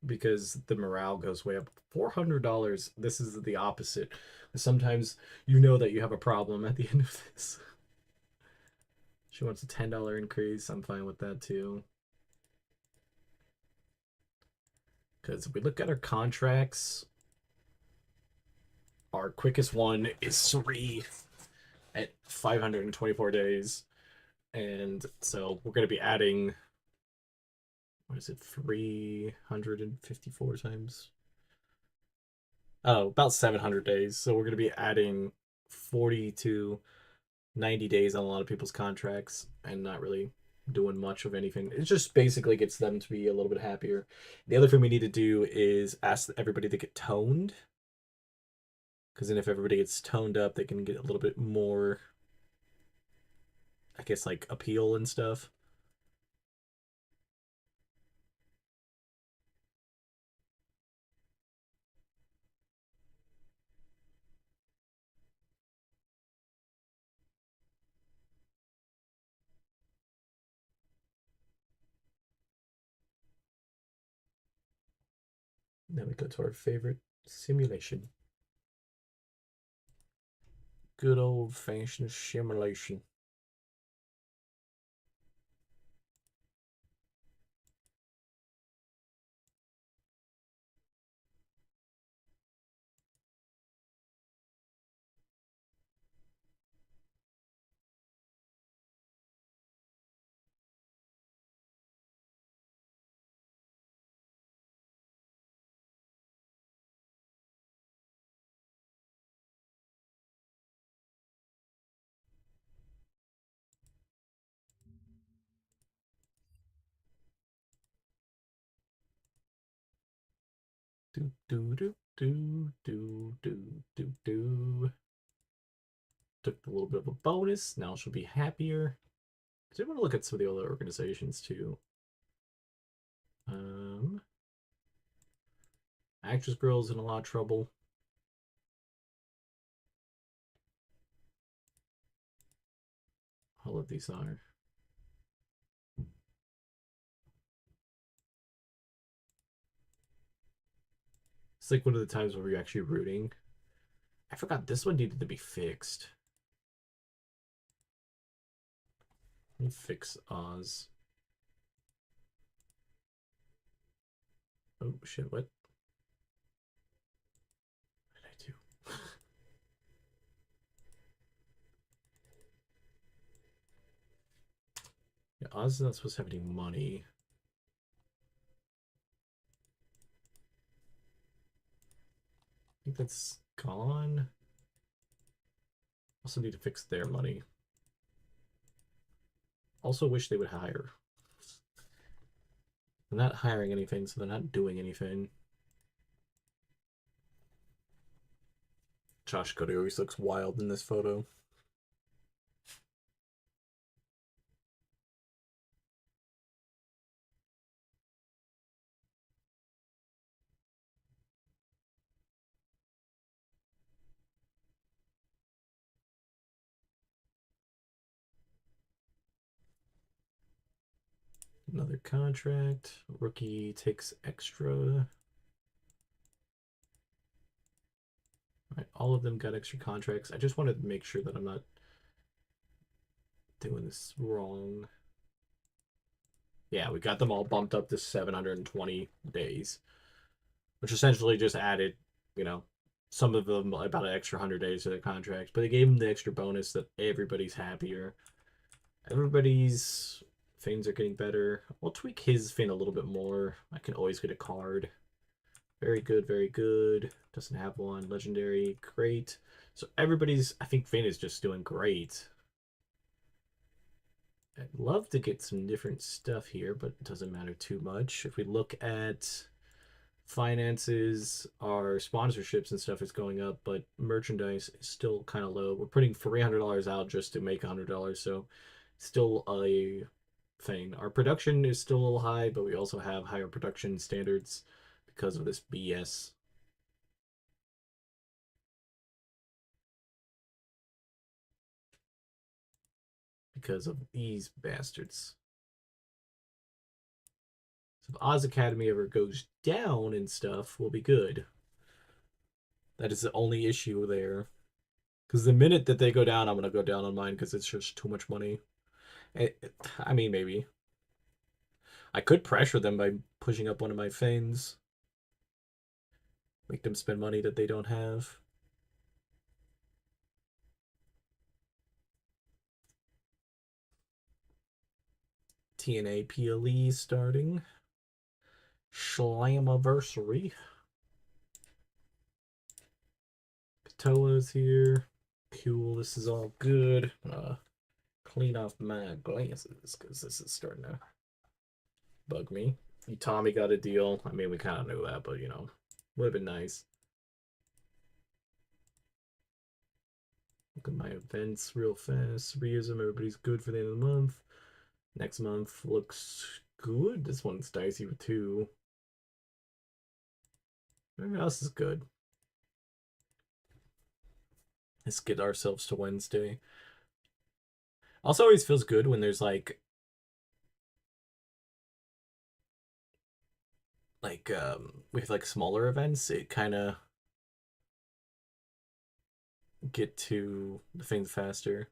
because the morale goes way up. $400. This is the opposite. Sometimes you know that you have a problem at the end of this. She wants a $10 increase. I'm fine with that too. Because if we look at our contracts, our quickest one is 3 at 524 days. And so we're going to be adding, what is it, 354 times? Oh, about 700 days. So we're going to be adding 40 to 90 days on a lot of people's contracts and not really doing much of anything. It just basically gets them to be a little bit happier. The other thing we need to do is ask everybody to get toned. Because then if everybody gets toned up, they can get a little bit more, I guess, like appeal and stuff. Then we go to our favorite simulation. Good old fashioned simulation. Do do do do do do do do. Took a little bit of a bonus. Now she'll be happier. I did want to look at some of the other organizations too. Actress Girl's in a lot of trouble. All of these are. It's like one of the times where we're actually rooting. I forgot this one needed to be fixed. Let me fix Oz. Oh shit, what? What did I do? Yeah, Oz is not supposed to have any money. I think that's gone. Also need to fix their money. Also wish they would hire. They're not hiring anything, so they're not doing anything. Josh Cody always looks wild in this photo. Another contract. Rookie takes extra. Right, all of them got extra contracts. I just wanted to make sure that I'm not doing this wrong. Yeah, we got them all bumped up to 720 days, which essentially just added, you know, some of them about an extra 100 days to their contracts, but they gave them the extra bonus that everybody's happier. Everybody's things are getting better. I'll tweak his fin a little bit more. I can always get a card. Very good, very good. Doesn't have one. Legendary, great. So everybody's, I think Finn is just doing great. I'd love to get some different stuff here, but it doesn't matter too much. If we look at finances, our sponsorships and stuff is going up, but merchandise is still kind of low. We're putting $300 out just to make $100, so still a thing. Our production is still a little high, but we also have higher production standards because of this BS. Because of these bastards. So if Oz Academy ever goes down and stuff, we'll be good. That is the only issue there. Because the minute that they go down, I'm going to go down on mine because it's just too much money. I mean, maybe. I could pressure them by pushing up one of my fins. Make them spend money that they don't have. TNA PLE starting. Slammiversary. Katoa's here. Cool, this is all good. Clean off my glasses because this is starting to bug me. Utami got a deal. I mean, we kind of knew that, but you know, would have been nice. Look at my events real fast. Reism, everybody's good for the end of the month. Next month looks good. This one's dicey with 2. Everything else is good. Let's get ourselves to Wednesday. Also, always feels good when there's like with like smaller events, it kind of get to the things faster.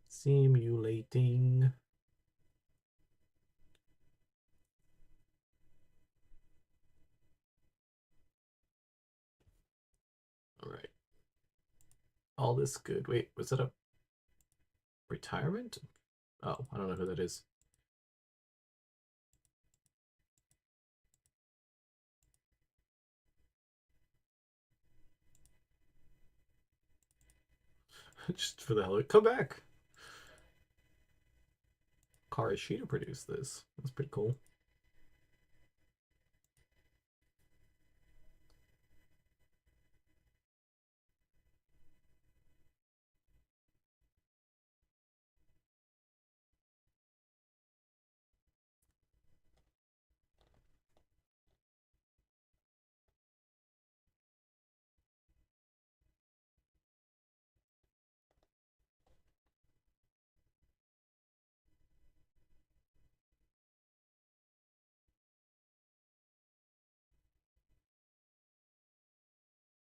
Simulating. All right. All this good. Wait, was that a retirement? Oh, I don't know who that is. Just for the hell of it. Come back. Karashita produced this. That's pretty cool.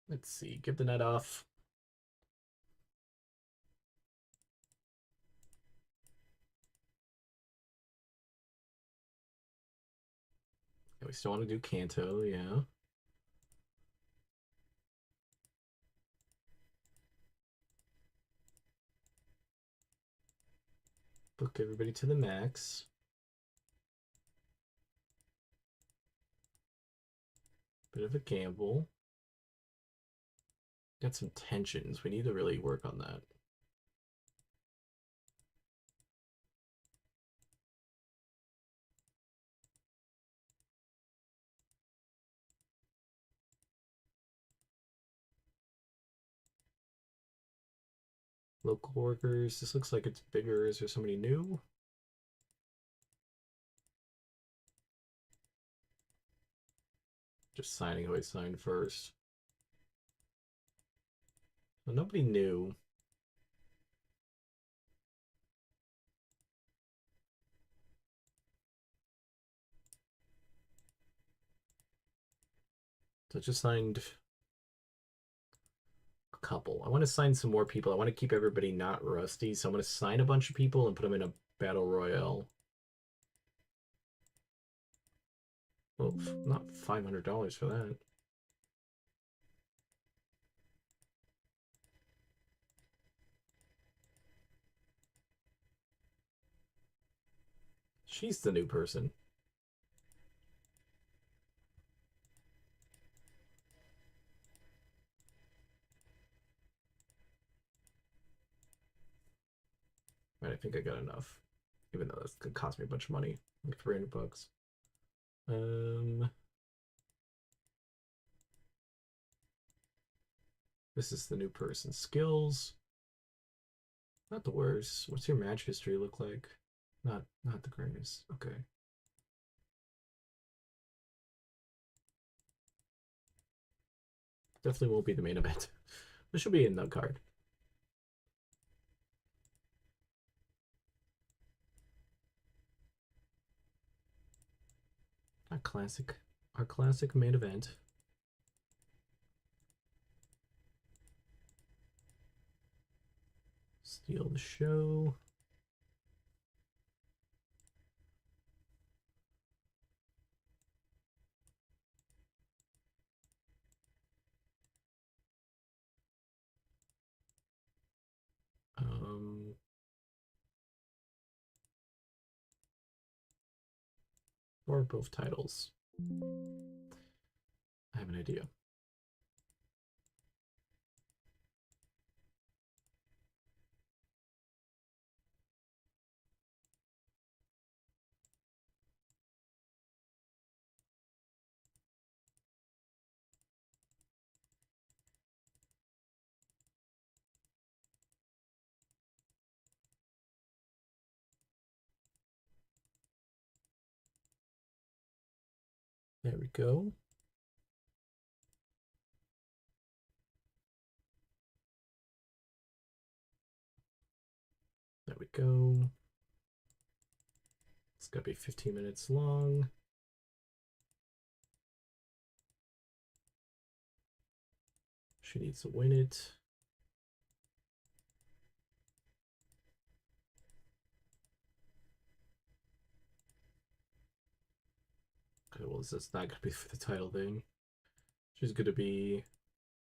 Let's see. Get the net off. Yeah, we still want to do Kanto, yeah. book everybody to the max. Bit of a gamble. Got some tensions. We need to really work on that. Local workers. This looks like it's bigger. Is there somebody new? Just signing who I signed first. Well, nobody new. So I just signed a couple. I want to sign some more people. I want to keep everybody not rusty. So I'm going to sign a bunch of people and put them in a battle royale. Well, not $500 for that. She's the new person. Right, I think I got enough. Even though that's gonna cost me a bunch of money. Like $300. This is the new person. Skills. Not the worst. What's your match history look like? Not the greatest. Okay. Definitely won't be the main event. This should be in the card. Our classic main event. Steal the show. Or both titles. I have an idea. There we go. There we go. It's gotta be 15 minutes long. She needs to win it. Okay, well, this is not gonna be for the title thing. She's gonna be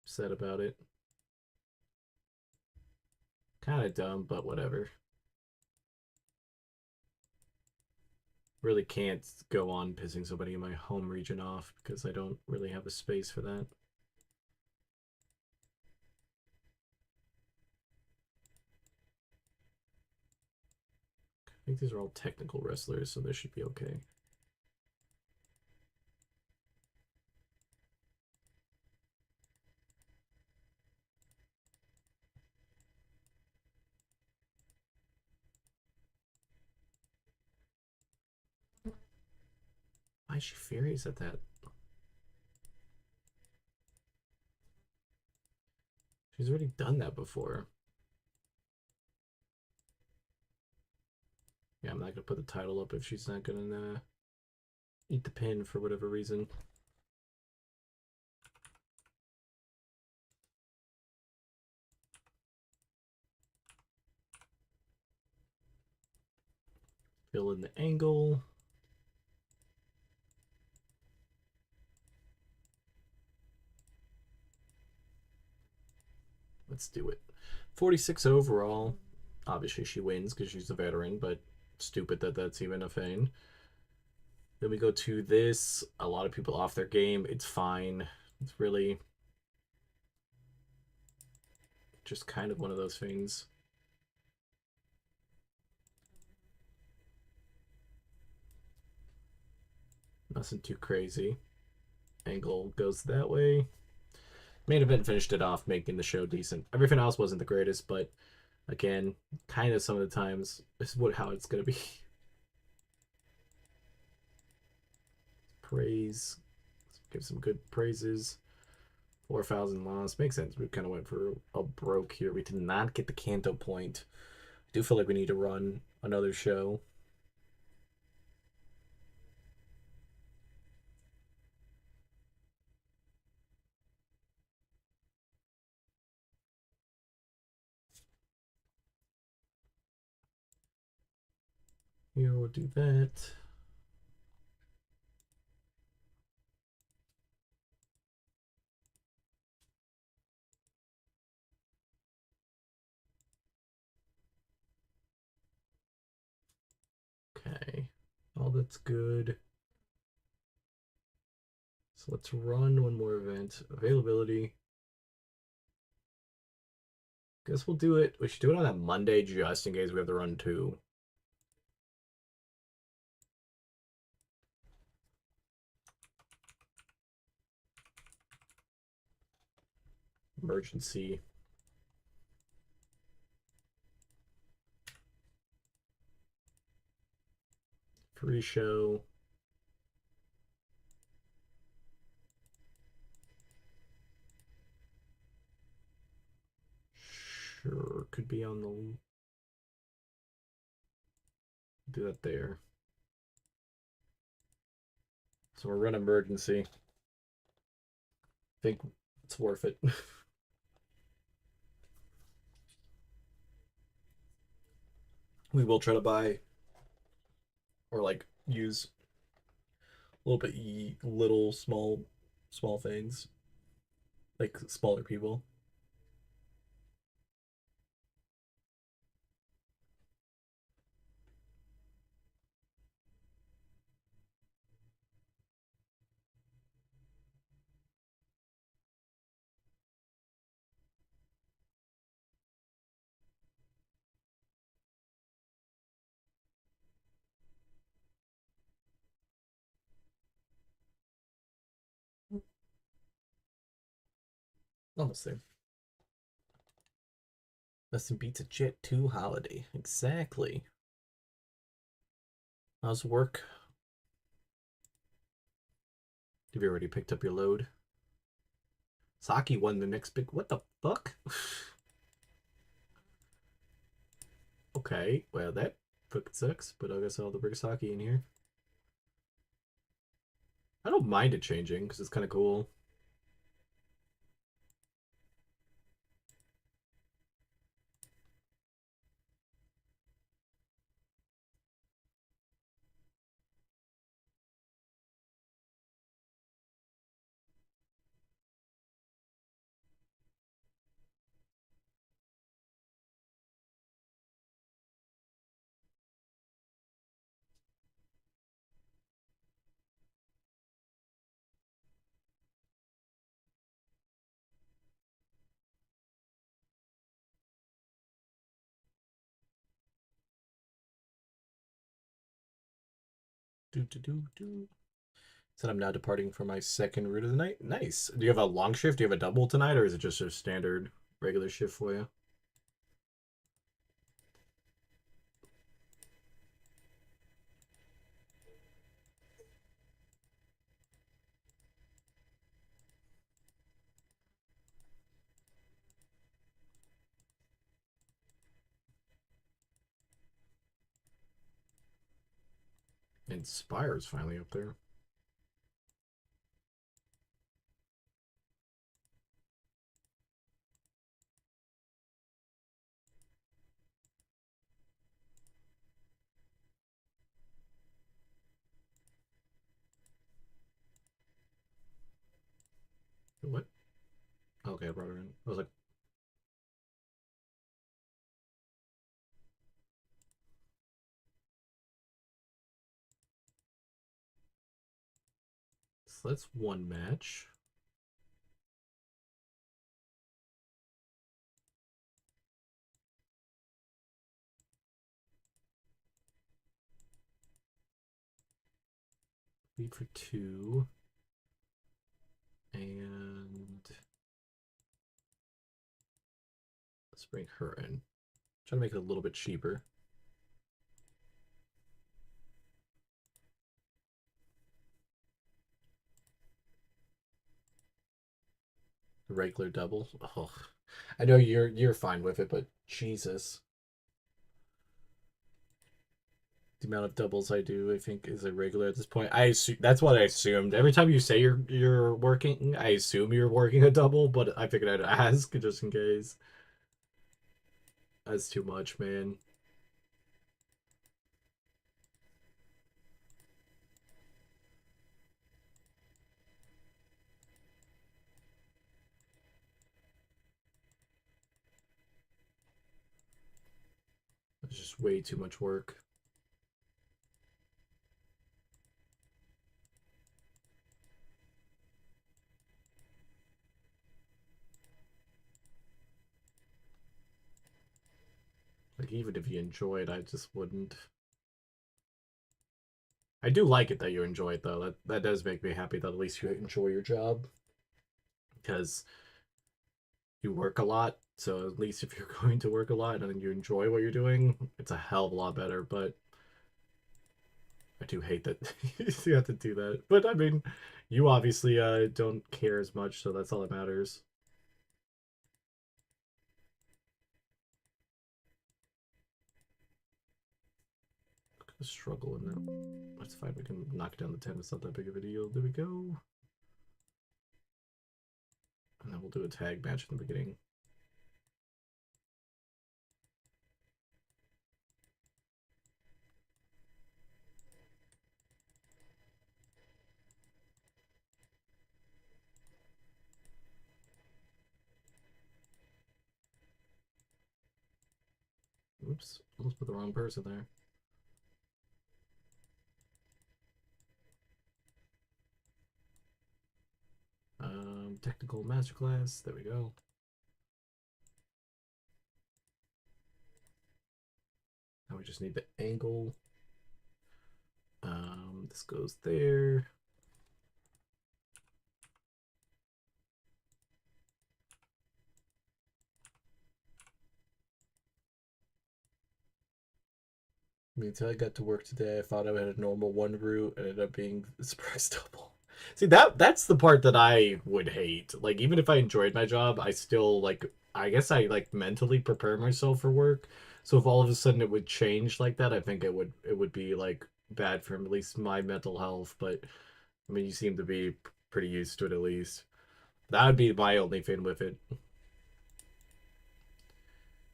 upset about it. Kind of dumb, but whatever. Really can't go on pissing somebody in my home region off because I don't really have the space for that. I think these are all technical wrestlers, so this should be okay. Why is she furious at that? She's already done that before. Yeah, I'm not gonna put the title up if she's not gonna eat the pin for whatever reason. Fill in the angle. Let's do it. 46 overall. Obviously, she wins because she's a veteran, but stupid that that's even a thing. Then we go to this. A lot of people off their game. It's fine. It's really just kind of one of those things. Nothing too crazy. Angle goes that way. Main event finished it off, making the show decent. Everything else wasn't the greatest, but again, kind of some of the times this is how it's gonna be. Praise. Give some good praises. 4,000 loss. Makes sense. We kind of went for a broke here. We did not get the Kanto point. I do feel like we need to run another show. Here, we'll do that. Okay. All that's good. So let's run one more event. Availability. Guess we'll do it. We should do it on that Monday just in case we have to run two. Emergency. Free show. Sure, could be on the. Do that there. So we're running emergency. I think it's worth it. We will try to buy or like use a little bit little small things like smaller people. Almost there. Nothing beats a Jet 2 holiday. Exactly. How's work? Have you already picked up your load? Saki won the next big. What the fuck? Okay, well that fucking sucks. But I guess I'll bring Saki in here. I don't mind it changing because it's kind of cool. Do. Said I'm now departing for my second route of the night. Nice. Do you have a long shift? Do you have a double tonight, or is it just a standard regular shift for you? Inspire's finally up there. What? Okay, I brought her in. I was like, so that's one match. Lead for 2. And let's bring her in. Try to make it a little bit cheaper. The regular double. Oh, I know you're fine with it, but Jesus. The amount of doubles I do, I think, is irregular at this point. I assume that's what I assumed. Every time you say you're working, I assume you're working a double, but I figured I'd ask just in case. That's too much, man. It's just way too much work. Like, even if you enjoy it, I just wouldn't. I do like it that you enjoy it, though. That does make me happy that at least you enjoy your job. Because you work a lot, so at least if you're going to work a lot and you enjoy what you're doing, it's a hell of a lot better, but I do hate that you have to do that. But, I mean, you obviously don't care as much, so that's all that matters. Struggle in that. That's fine. We can knock down the 10. It's not that big of a deal. There we go. And then we'll do a tag match in the beginning. Oops. Almost put the wrong person there. Technical masterclass. There we go. Now we just need the angle. This goes there. I mean, until I got to work today, I thought I had a normal one route and ended up being a surprise double. See, that's the part that I would hate. Like, even if I enjoyed my job, I still, like, I guess I, like, mentally prepare myself for work. So if all of a sudden it would change like that, I think it would be, like, bad for at least my mental health. But, I mean, you seem to be pretty used to it at least. That would be my only thing with it.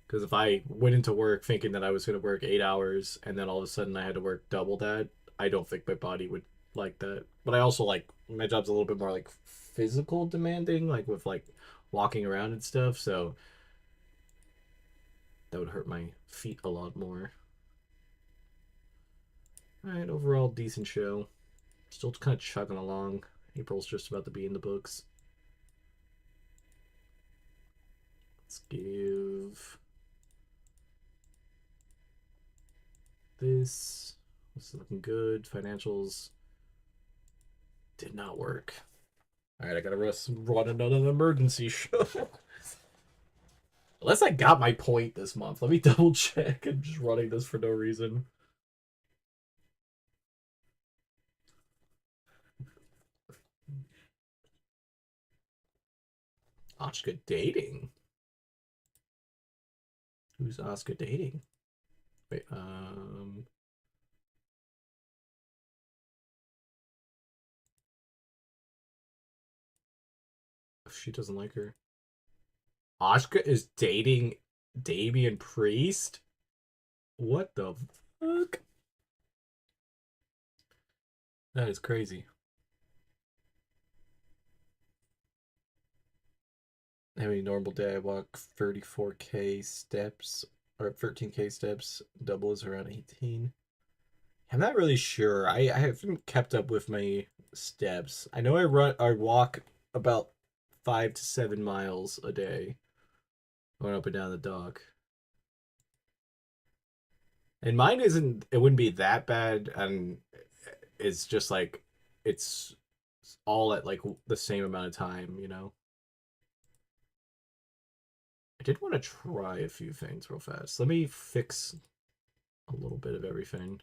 Because if I went into work thinking that I was going to work 8 hours and then all of a sudden I had to work double that, I don't think my body would like that. But I also like my job's a little bit more like physical demanding, like with like walking around and stuff. So that would hurt my feet a lot more. All right, overall decent show. Still kind of chugging along. April's just about to be in the books. Let's give this. This is looking good. Financials did not work. All right, I gotta run another emergency show. Unless I got my point this month. Let me double check. I'm just running this for no reason. Oscar dating? Who's Oscar dating? Wait, she doesn't like her. Oscar is dating Damian Priest? What the fuck? That is crazy. Having a normal day, I walk 34k steps, or 13k steps. Double is around 18. I'm not really sure. I haven't kept up with my steps. I know I walk about 5 to 7 miles a day going up and down the dock. And mine isn't, it wouldn't be that bad, and it's just like, it's all at like the same amount of time, you know? I did want to try a few things real fast. Let me fix a little bit of everything.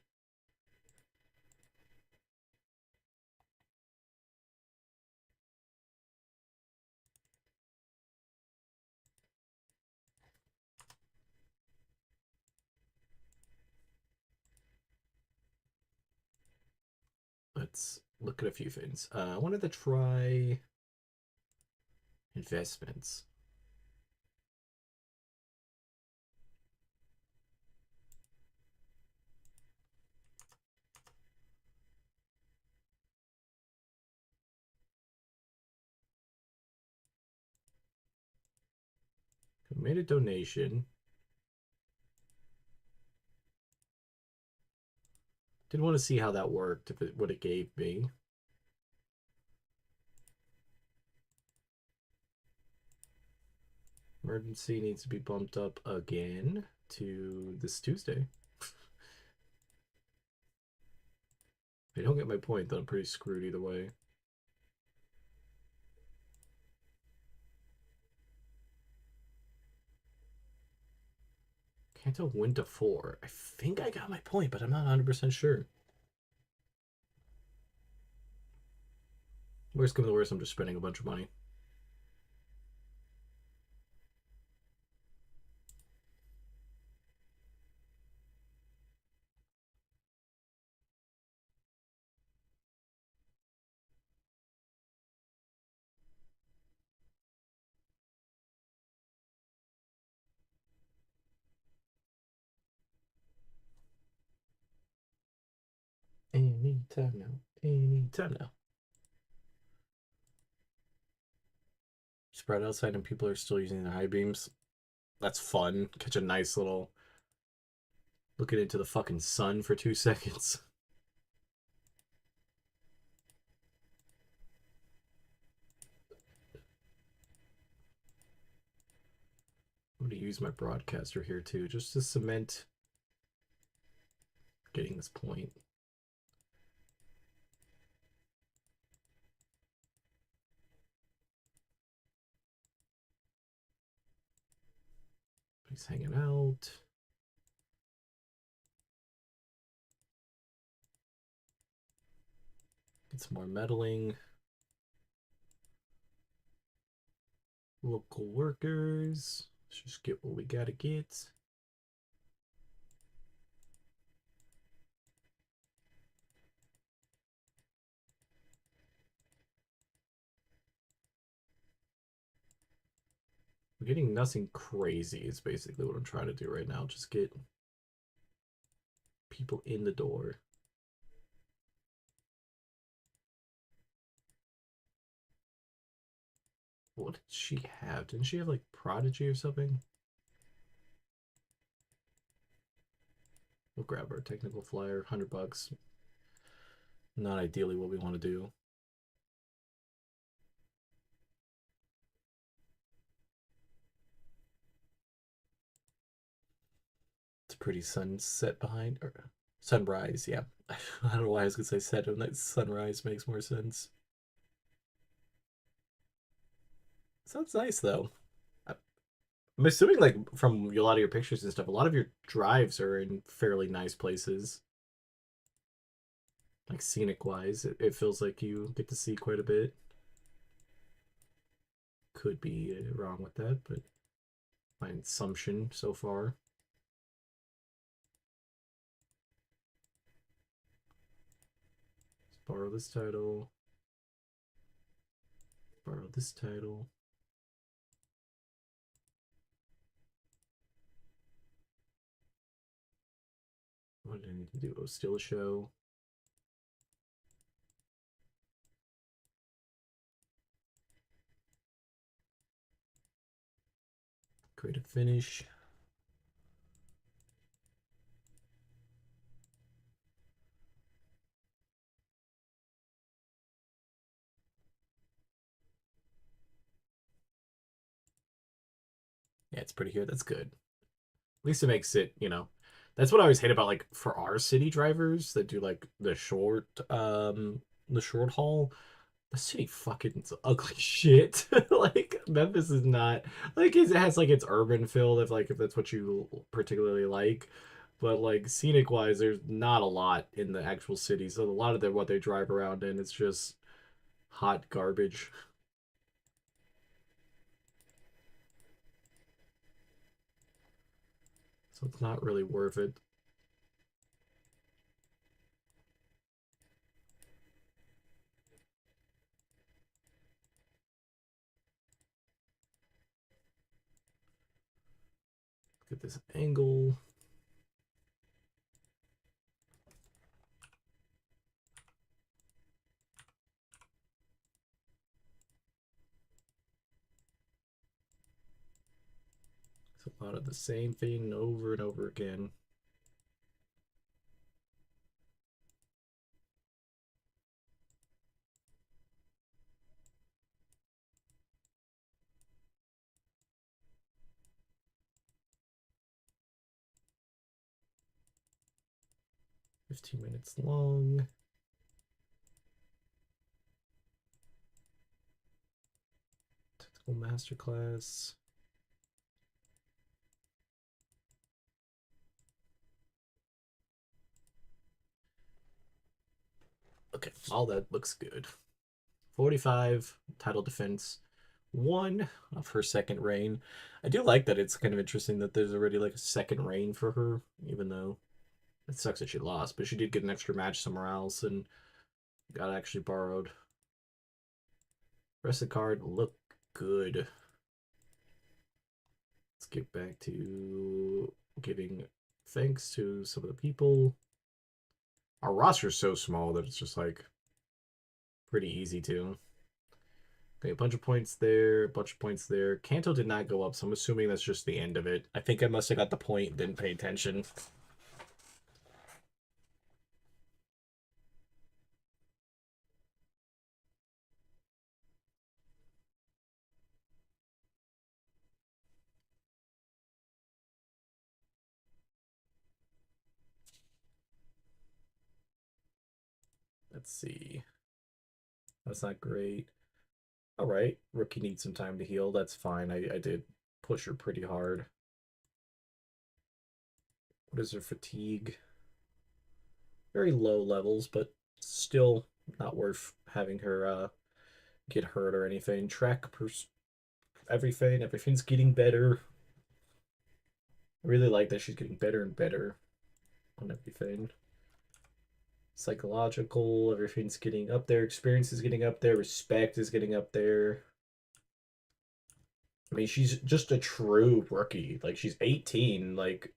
Let's look at a few things. I wanted to try investments. Made a donation. Did want to see how that worked, if it what it gave me. Emergency needs to be bumped up again to this Tuesday. If I don't get my point, then I'm pretty screwed either way. Canto win to 4. I think I got my point, but I'm not 100% sure. Worst come to the worst, I'm just spending a bunch of money. Anytime now. Anytime now. Spread outside and people are still using their high beams. That's fun. Catch a nice little looking into the fucking sun for 2 seconds. I'm gonna use my broadcaster here too, just to cement getting this point. He's hanging out. Get some more meddling. Local workers. Let's just get what we gotta get. We're getting nothing crazy is basically what I'm trying to do right now. Just get people in the door. What did she have? Didn't she have like Prodigy or something? We'll grab our technical flyer, $100. Not ideally what we want to do. It's a pretty sunset behind, or sunrise, yeah. I don't know why I was gonna say set when that sunrise makes more sense. Sounds nice though. I'm assuming like from a lot of your pictures and stuff, a lot of your drives are in fairly nice places. Like scenic wise, it feels like you get to see quite a bit. Could be wrong with that, but my assumption so far. Let's borrow this title. Borrow this title. What did I need to do? Oh, still a show. Create a finish. Yeah, it's pretty here. That's good. At least it makes it, you know. That's what I always hate about like for our city drivers that do like the short haul. The city fucking is ugly shit. Like Memphis is not like it has like its urban feel if that's what you particularly like. But like scenic wise, there's not a lot in the actual city. So a lot of what they drive around in is just hot garbage. So it's not really worth it. Get this angle. It's a lot of the same thing over and over again. $15 minutes long. Technical masterclass. Okay, all that looks good. 45 title defense. 1 of her second reign. I do like that it's kind of interesting that there's already like a second reign for her, even though it sucks that she lost, but she did get an extra match somewhere else and got actually borrowed. Rest of the card look good. Let's get back to giving thanks to some of the people. Our roster's so small that it's just like pretty easy to. Okay, a bunch of points there, a bunch of points there. Kanto did not go up, so I'm assuming that's just the end of it. I think I must have got the point, didn't pay attention. Let's see. That's not great. All right, rookie needs some time to heal. That's fine. I did push her pretty hard. What is her fatigue? Very low levels, but still not worth having her get hurt or anything. Everything. Everything's getting better. I really like that she's getting better and better on everything. Psychological, everything's getting up there. Experience is getting up there. Respect is getting up there. I mean, she's just a true rookie. Like, she's 18, like,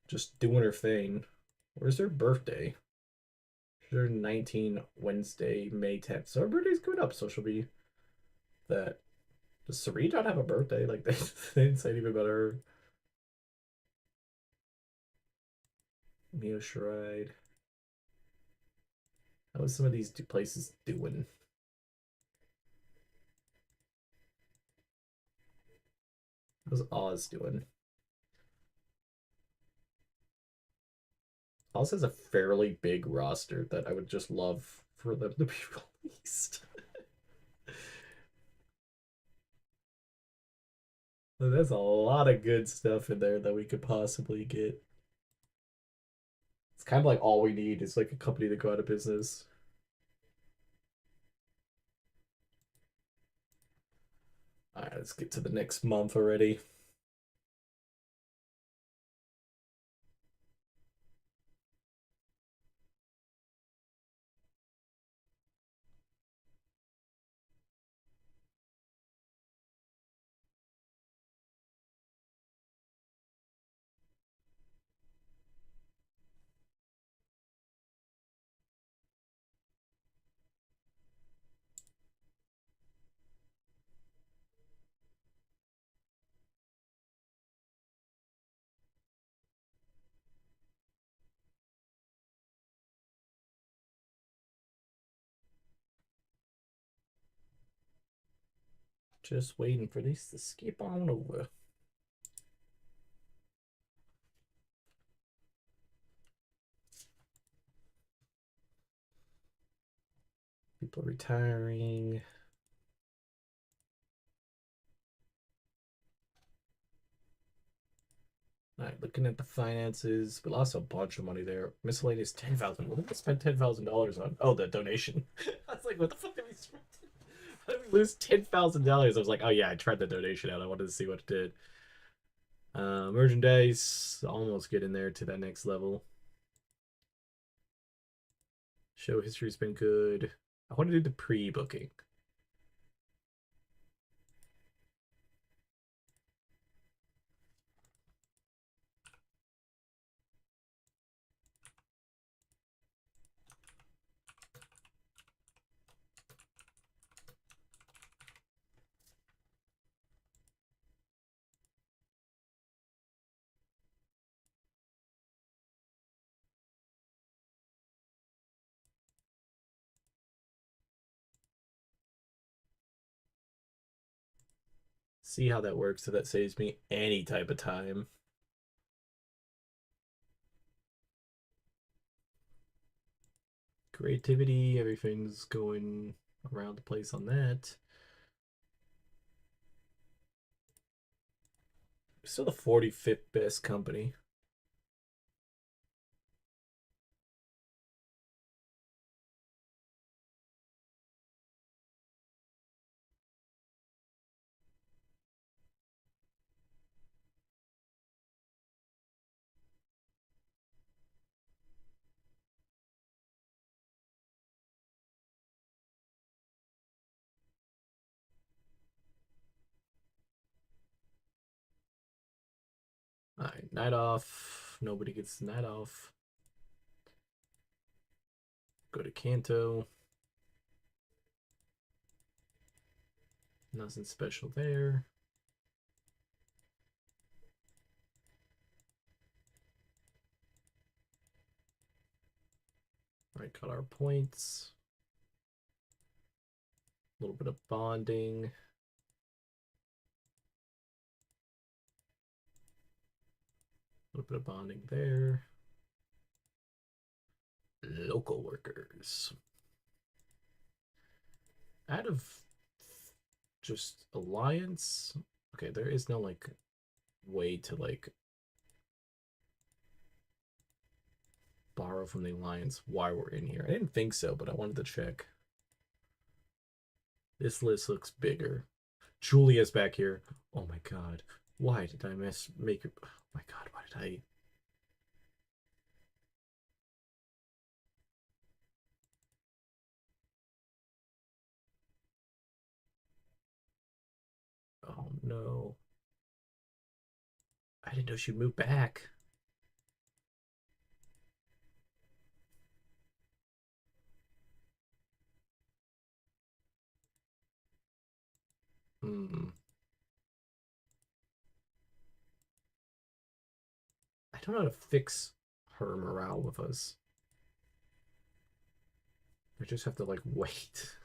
just doing her thing. Where's her birthday? She's 19 Wednesday, May 10th. So her birthday's coming up, so she'll be that. Does Sari not have a birthday? Like, they didn't say anything about her. Mio Shride. How is some of these places doing? How's Oz doing? Oz has a fairly big roster that I would just love for them to be released. There's a lot of good stuff in there that we could possibly get. It's kind of like all we need is like a company to go out of business. All right, let's get to the next month already. Just waiting for these to skip on over. People are retiring. All right, looking at the finances, we lost a bunch of money there. Miscellaneous 10,000. What did we spend $10,000 on? Oh, the donation. I was like, what the fuck did we spend? How did we lose $10,000? I was like, oh yeah, I tried the donation out. I wanted to see what it did. Merchandise, almost getting there to that next level. Show history's been good. I want to do the pre-booking. See how that works. So that saves me any type of time. Creativity, everything's going around the place on that. Still the 45th best company. All right, night off. Nobody gets night off. Go to Kanto. Nothing special there. All right, got our points. A little bit of bonding. A little bit of bonding there. Local workers. Out of just alliance. Okay, there is no like way to like borrow from the alliance while we're in here. I didn't think so, but I wanted to check. This list looks bigger. Julia's back here. Oh my god. Why did I make it? Oh my god, why did I? Oh no. I didn't know she'd move back. Hmm. I don't know how to fix her morale with us. I just have to like wait.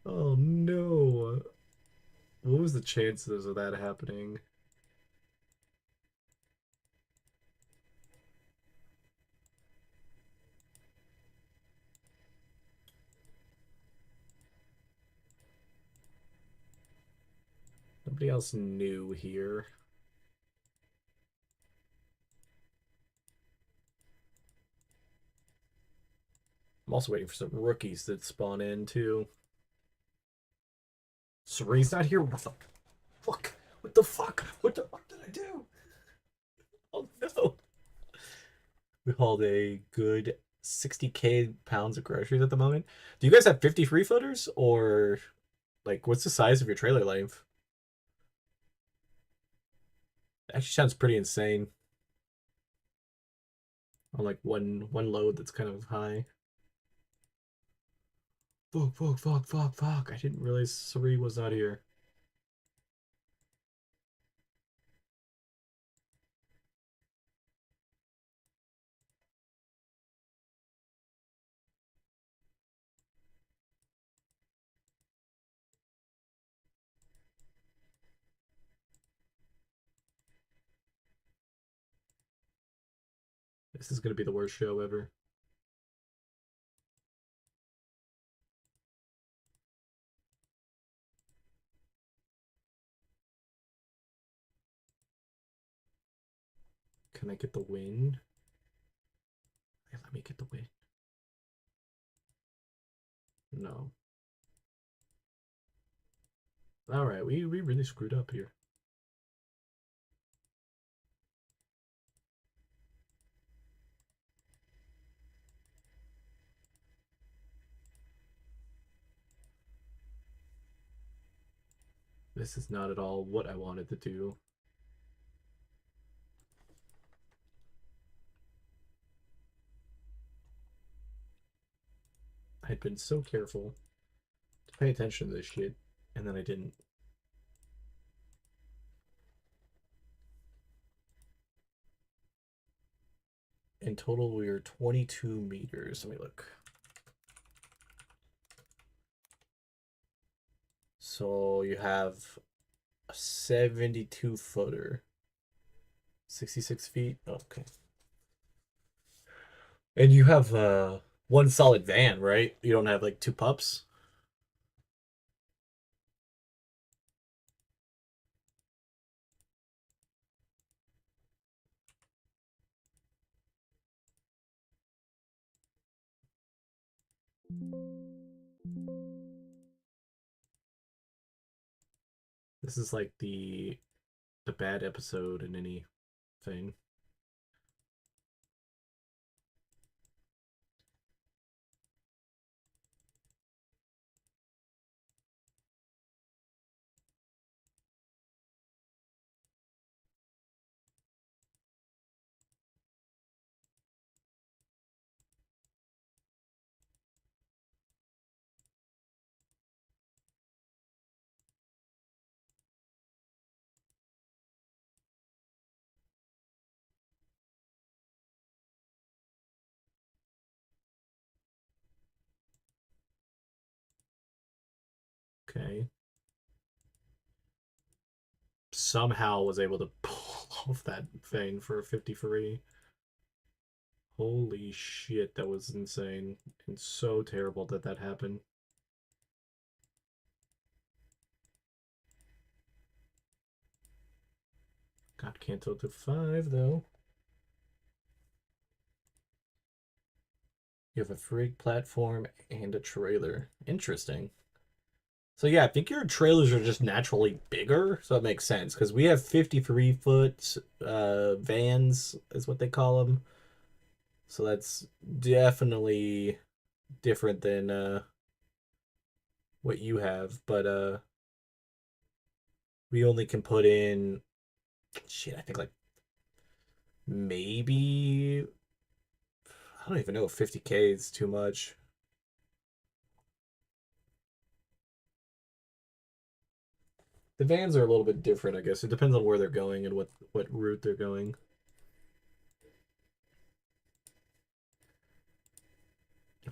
Oh no. What was the chances of that happening? Nobody else new here. I'm also waiting for some rookies to spawn in too. Serene's not here. What the fuck? What the fuck? What the fuck did I do? Oh no. We hauled a good 60k pounds of groceries at the moment. Do you guys have 50 free floaters or like what's the size of your trailer length? It actually sounds pretty insane. On like one load that's kind of high. Fuck. I didn't realize Suri was not here. This is gonna be the worst show ever. Can I get the wind? Okay, let me get the wind. No. Alright, we really screwed up here. This is not at all what I wanted to do. I'd been so careful to pay attention to this shit, and then I didn't. In total, we are 22 meters. Let me look. So you have a 72 footer. 66 feet? Okay. And you have one solid van, right? You don't have like two pups? This is like the bad episode in any thing. Okay. Somehow was able to pull off that thing for a 53. Holy shit, that was insane. And so terrible that that happened. Got Kanto to 5, though. You have a frig platform and a trailer. Interesting. So yeah, I think your trailers are just naturally bigger, so it makes sense because we have 53-foot vans is what they call them. So that's definitely different than what you have, but we only can put in shit, I think like maybe I don't even know if 50K is too much. The vans are a little bit different, I guess. It depends on where they're going and what route they're going.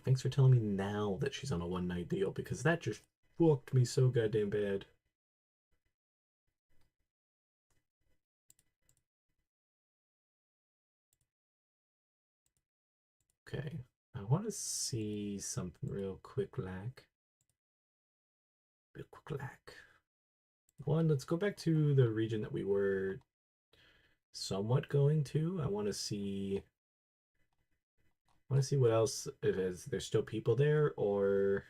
Thanks for telling me now that she's on a one-night deal, because that just fucked me so goddamn bad. Okay, I want to see something real quick, like. Real quick, like. One, let's go back to the region that we were somewhat going to. I want to see what else it is. There's still people there, or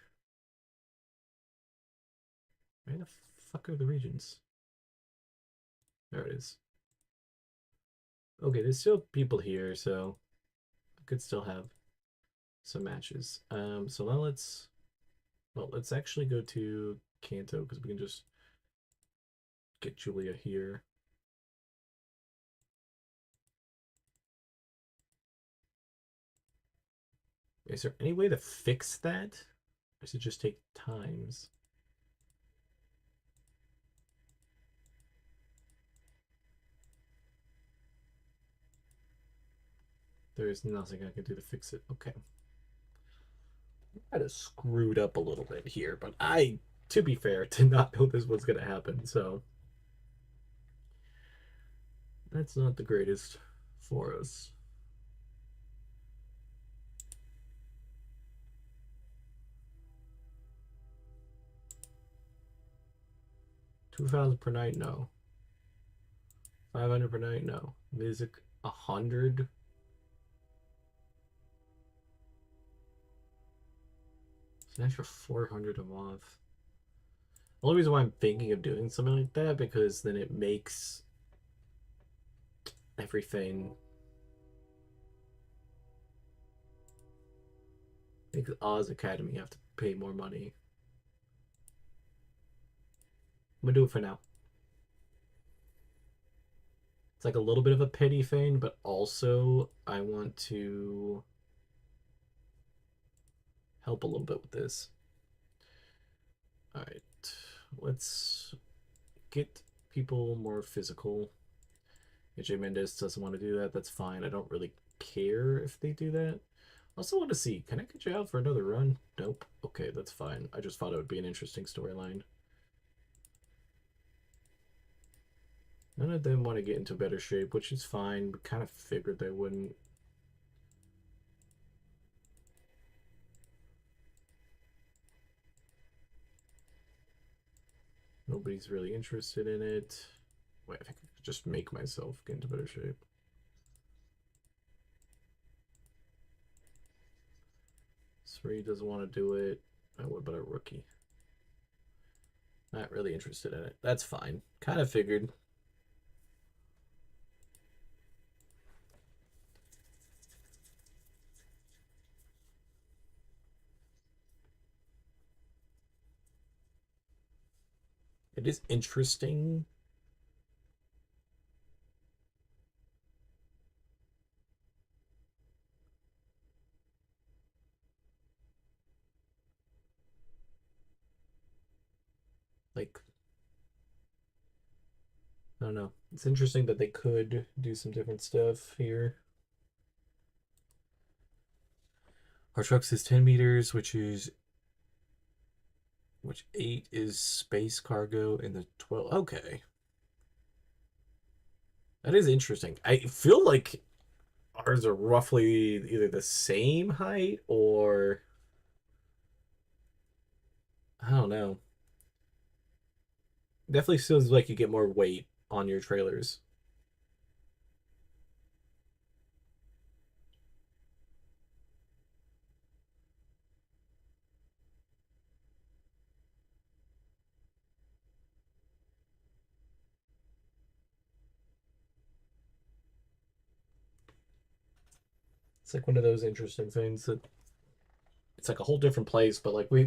where the fuck are the regions? There it is. Okay, there's still people here, so I could still have some matches. So now let's actually go to Kanto because we can just get Julia here. Is there any way to fix that? Or does it just take times? There is nothing I can do to fix it. Okay. I might have screwed up a little bit here, but to be fair, did not know this was going to happen, so that's not the greatest for us. 2,000 per night, no. 500 per night, no. Music, 100. It's an extra 400 a month. The only reason why I'm thinking of doing something like that because then it makes everything makes Oz Academy have to pay more money. I'm gonna do it for now. It's like a little bit of a pity thing, but also I want to help a little bit with this. All right, let's get people more physical. AJ Mendez doesn't want to do that. That's fine. I don't really care if they do that. Also want to see, can I get you out for another run? Nope. Okay, that's fine. I just thought it would be an interesting storyline. None of them want to get into better shape, which is fine. We kind of figured they wouldn't. Nobody's really interested in it. Wait, I think I could just make myself get into better shape. Sri doesn't want to do it. Oh, what about a rookie? Not really interested in it. That's fine. Kind of figured. It is interesting. Like, I don't know. It's interesting that they could do some different stuff here. Our trucks is 10 meters, which 8 is space cargo, and the 12. Okay. That is interesting. I feel like ours are roughly either the same height or I don't know. Definitely feels like you get more weight on your trailers. It's like one of those interesting things that it's like a whole different place, but like we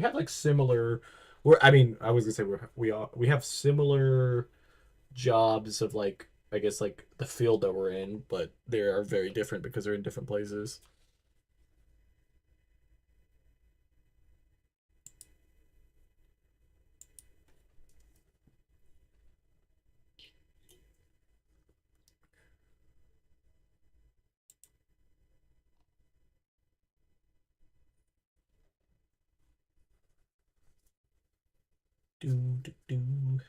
have like similar. We're I mean I was gonna say we have similar jobs of like I guess like the field that we're in, but they are very different because they're in different places. Do do do.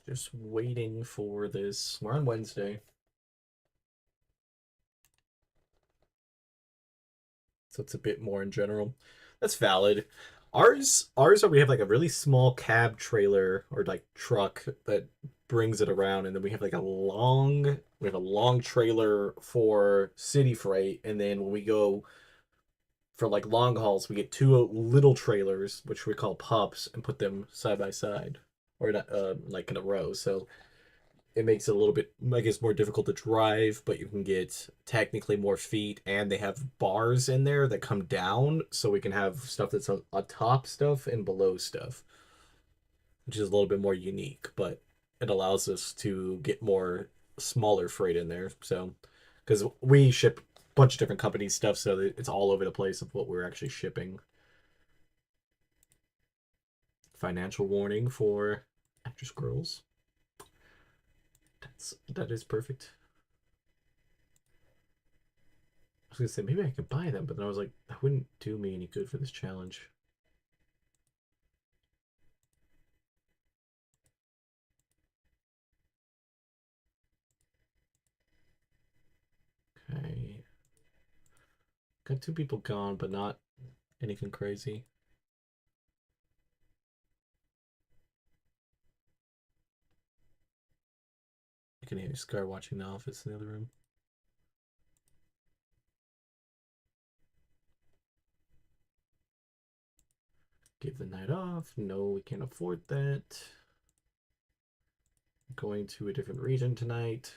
Just waiting for this. We're on Wednesday, so it's a bit more in general. That's valid. Ours are we have like a really small cab trailer or like truck that brings it around, and then we have a long trailer for city freight, and then when we go for like long hauls, we get two little trailers, which we call pups, and put them side by side or not, like in a row. So it makes it a little bit, I guess, more difficult to drive, but you can get technically more feet, and they have bars in there that come down, so we can have stuff that's on top stuff and below stuff, which is a little bit more unique, but it allows us to get more smaller freight in there. So, because we ship a bunch of different companies stuff, so it's all over the place of what we're actually shipping. Financial warning for actress girls. That is perfect. I was gonna say maybe I could buy them, but then I was like, that wouldn't do me any good for this challenge. Okay. Got 2 people gone, but not anything crazy. You can hear Scar watching The Office in the other room. Give the night off. No, we can't afford that. Going to a different region tonight.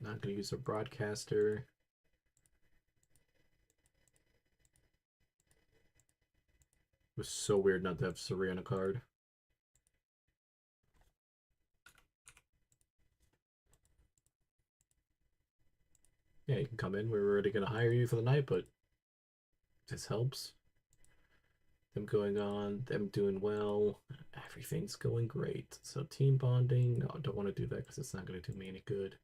Not going to use a broadcaster. It was so weird not to have Suri on a card. Yeah, you can come in. We were already going to hire you for the night, but this helps. Them going on, them doing well. Everything's going great. So team bonding. No, I don't want to do that because it's not going to do me any good.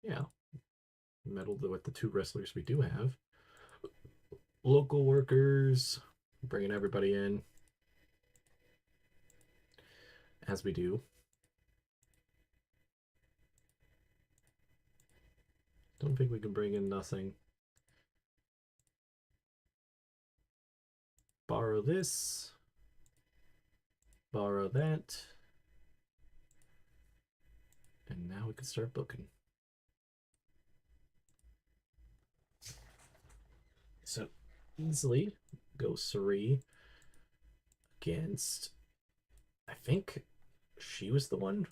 Yeah. Meddle with the 2 wrestlers we do have. Local workers. Bringing everybody in. As we do. Don't think we can bring in nothing. Borrow this. Borrow that. And now we can start booking. So easily go Suri against, I think she was the one.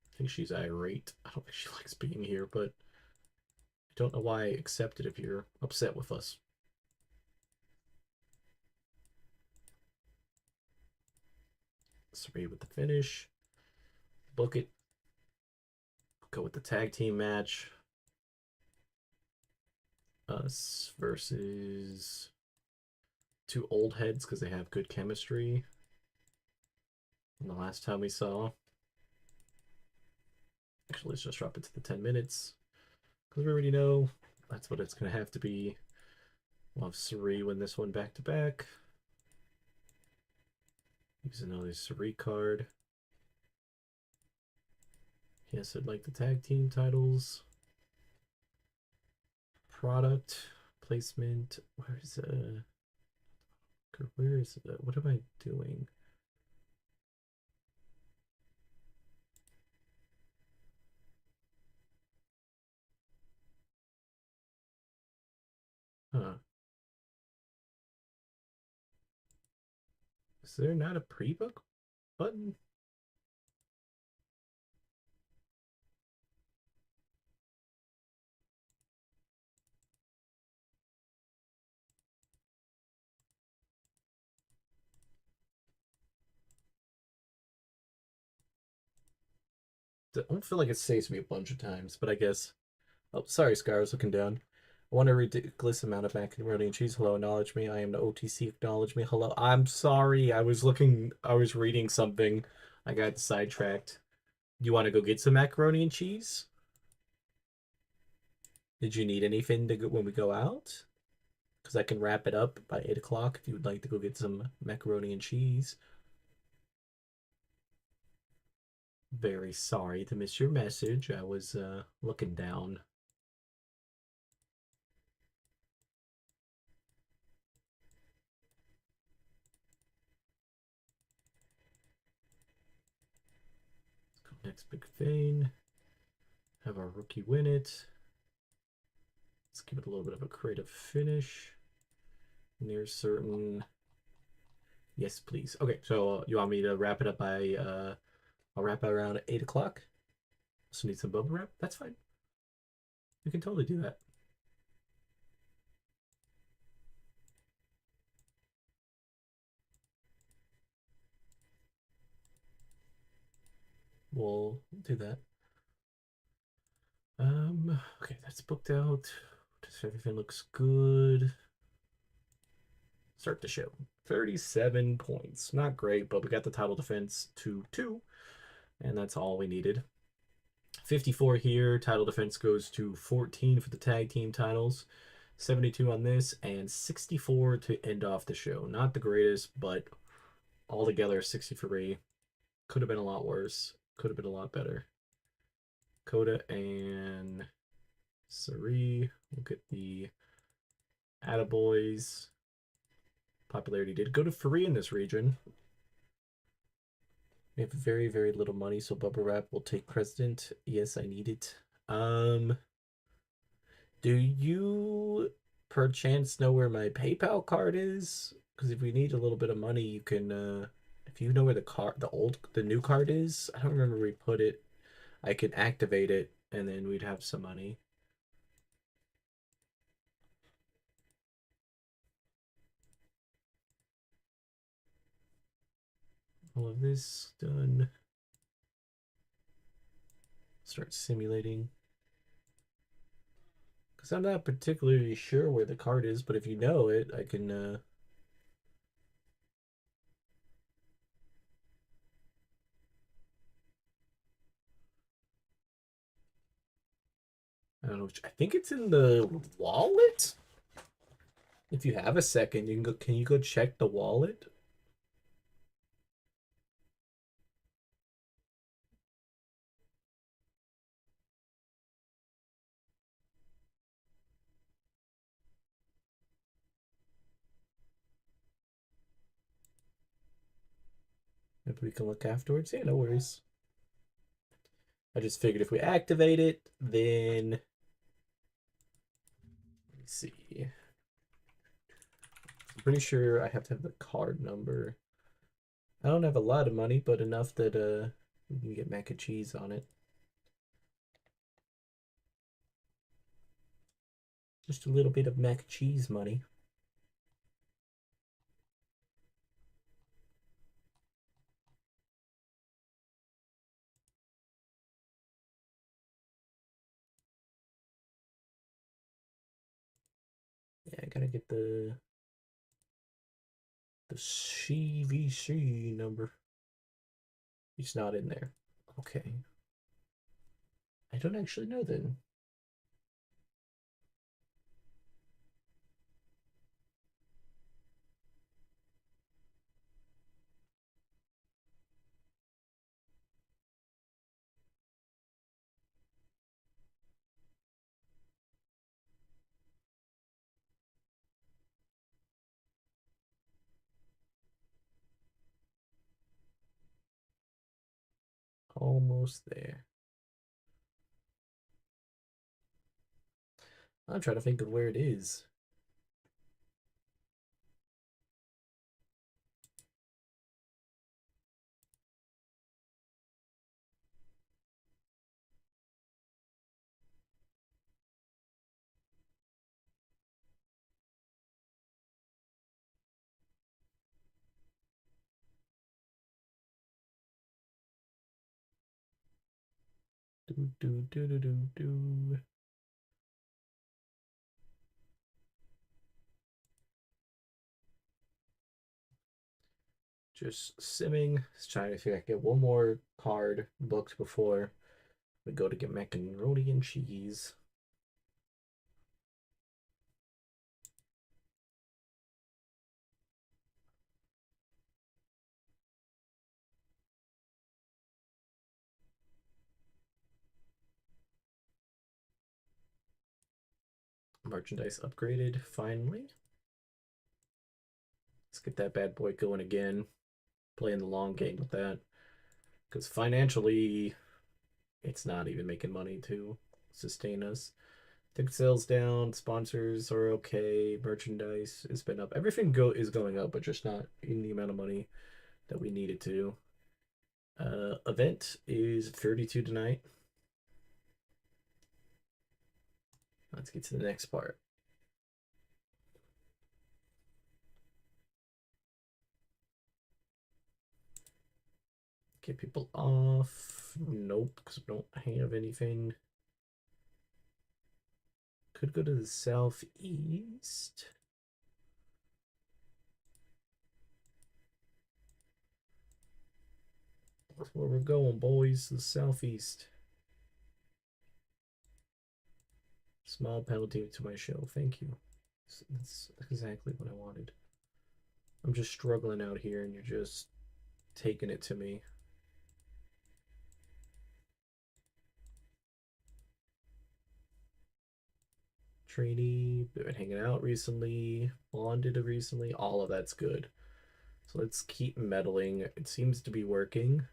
I think she's irate. I don't think she likes being here, but I don't know why I accept it if you're upset with us. Suri with the finish. Book it. Go with the tag team match. Us versus 2 old heads because they have good chemistry. And the last time we saw. Actually, let's just drop it to the 10 minutes. Because we already know that's what it's going to have to be. We'll have Suri win this one back to back. Use another Suri card. Yes, I'd like the tag team titles. Product placement. Where's where is what am I doing? Huh. Is there not a pre-book button? I don't feel like it saves me a bunch of times, but I guess. Oh, sorry, Scar, I was looking down. I want a ridiculous amount of macaroni and cheese. Hello, acknowledge me. I am the OTC. Acknowledge me. Hello. I'm sorry. I was reading something. I got sidetracked. You want to go get some macaroni and cheese? Did you need anything to go when we go out? Because I can wrap it up by 8 o'clock if you would like to go get some macaroni and cheese. Very sorry to miss your message. I was looking down. Let's go next big thing. Have our rookie win it. Let's give it a little bit of a creative finish. Near certain. Yes, please. Okay, so you want me to wrap it up by I'll wrap it around 8 o'clock. Also need some bubble wrap. That's fine. We can totally do that. We'll do that. Okay, that's booked out. Just everything looks good. Start the show. 37 points. Not great, but we got the title defense to 2. And that's all we needed. 54 here. Title defense goes to 14 for the tag team titles. 72 on this, and 64 to end off the show. Not the greatest, but altogether 63. Could have been a lot worse. Could have been a lot better. Coda and Sari. We'll get the Attaboys. Popularity did go to free in this region. We have very, very little money, so Bubba Wrap will take precedent. Yes, I need it. Do you perchance know where my PayPal card is? Because if we need a little bit of money, you can if you know where the new card is, I don't remember where we put it. I can activate it and then we'd have some money. All of this done. Start simulating. Because I'm not particularly sure where the card is, but if you know it, I can I don't know. I think it's in the wallet. If you have a second, you can go. Can you go check the wallet? If we can look afterwards. Yeah, no worries. I just figured if we activate it, then let me see. I'm pretty sure I have to have the card number. I don't have a lot of money, but enough that we can get mac and cheese on it. Just a little bit of mac and cheese money. Yeah, I gotta get the CVC number. It's not in there. Okay. I don't actually know then. Almost there. I'm trying to think of where it is. Do. Just simming. Just trying to figure I can get one more card booked before we go to get macaroni and cheese. Merchandise upgraded finally. Let's get that bad boy going again. Playing the long game with that. Because financially, it's not even making money to sustain us. Ticket sales down, sponsors are okay, merchandise has been up. Everything is going up, but just not in the amount of money that we needed to. Event is 32 tonight. Let's get to the next part. Get people off. Nope, because we don't have anything. Could go to the southeast. That's where we're going, boys. The southeast. Small penalty to my show. Thank you. That's exactly what I wanted. I'm just struggling out here, and you're just taking it to me. Trainee, been hanging out recently, bonded recently, all of that's good. So let's keep meddling. It seems to be working.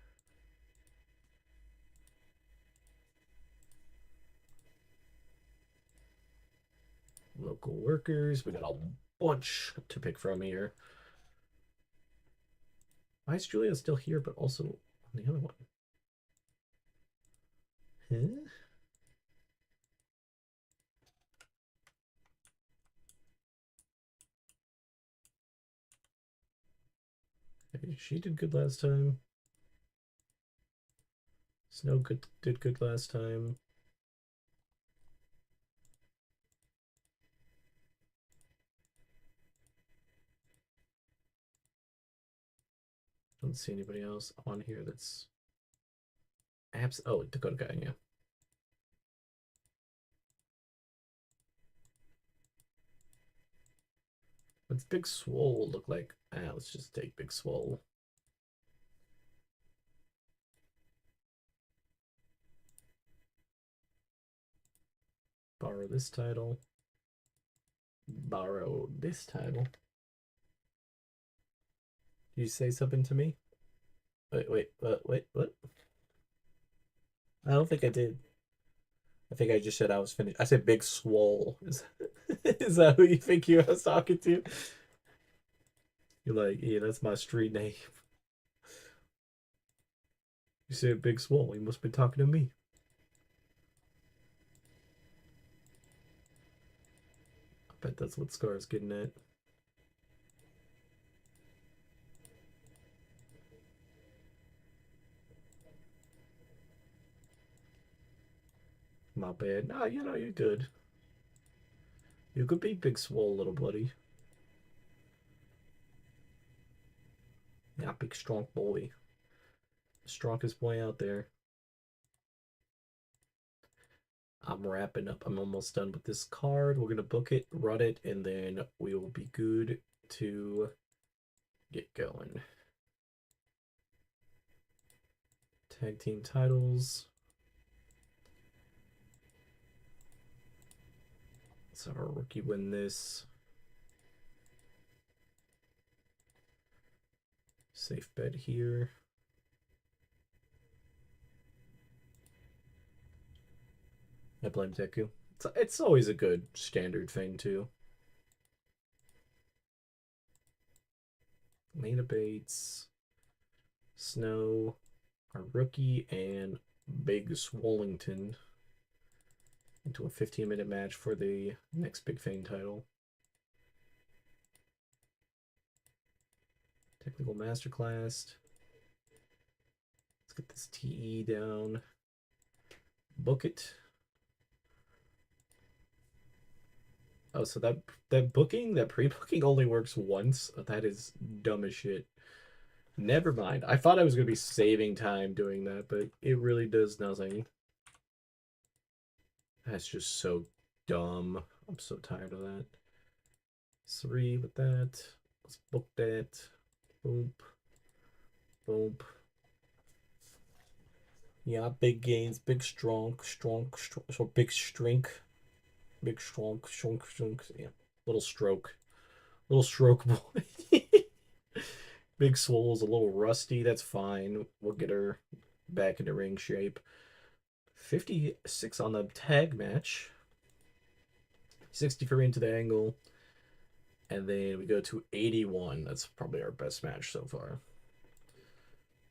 Local workers, we got a bunch to pick from here. Why is Julia still here, but also on the other one? Huh? She did good last time. Snow did good last time. Don't see anybody else on here that's oh, Dakota guy, yeah. What's Big Swole look like? Let's just take Big Swole. Borrow this title. Borrow this title. Did you say something to me? Wait, what? I don't think I did. I think I just said I was finished. I said Big Swole. Is that who you think you was talking to? You're like, yeah, that's my street name. You said Big Swole. You must be talking to me. I bet that's what Scar's getting at. My bad. Nah, you know, you're good. You could be Big Swole, little buddy. Yeah, big strong boy. The strongest boy out there. I'm wrapping up. I'm almost done with this card. We're gonna book it, run it, and then we will be good to get going. Tag team titles. Let's have our rookie win this. Safe bet here. I blame Deku. It's always a good standard thing too. Lena Bates, Snow, our rookie, and Big Swollington into a 15-minute match for the next Big Fang title. Technical Masterclass. Let's get this TE down. Book it. Oh, so that booking, that pre-booking only works once. That is dumb as shit. Never mind. I thought I was gonna be saving time doing that, but it really does nothing. That's just so dumb. I'm so tired of that. 3 with that. Let's book that. Boom. Boom. Yeah, big gains, big strong, so big strength. Big strong. Yeah. Little stroke boy. Big Swole's a little rusty. That's fine. We'll get her back into ring shape. 56 on the tag match. 63 into the angle. And then we go to 81. That's probably our best match so far.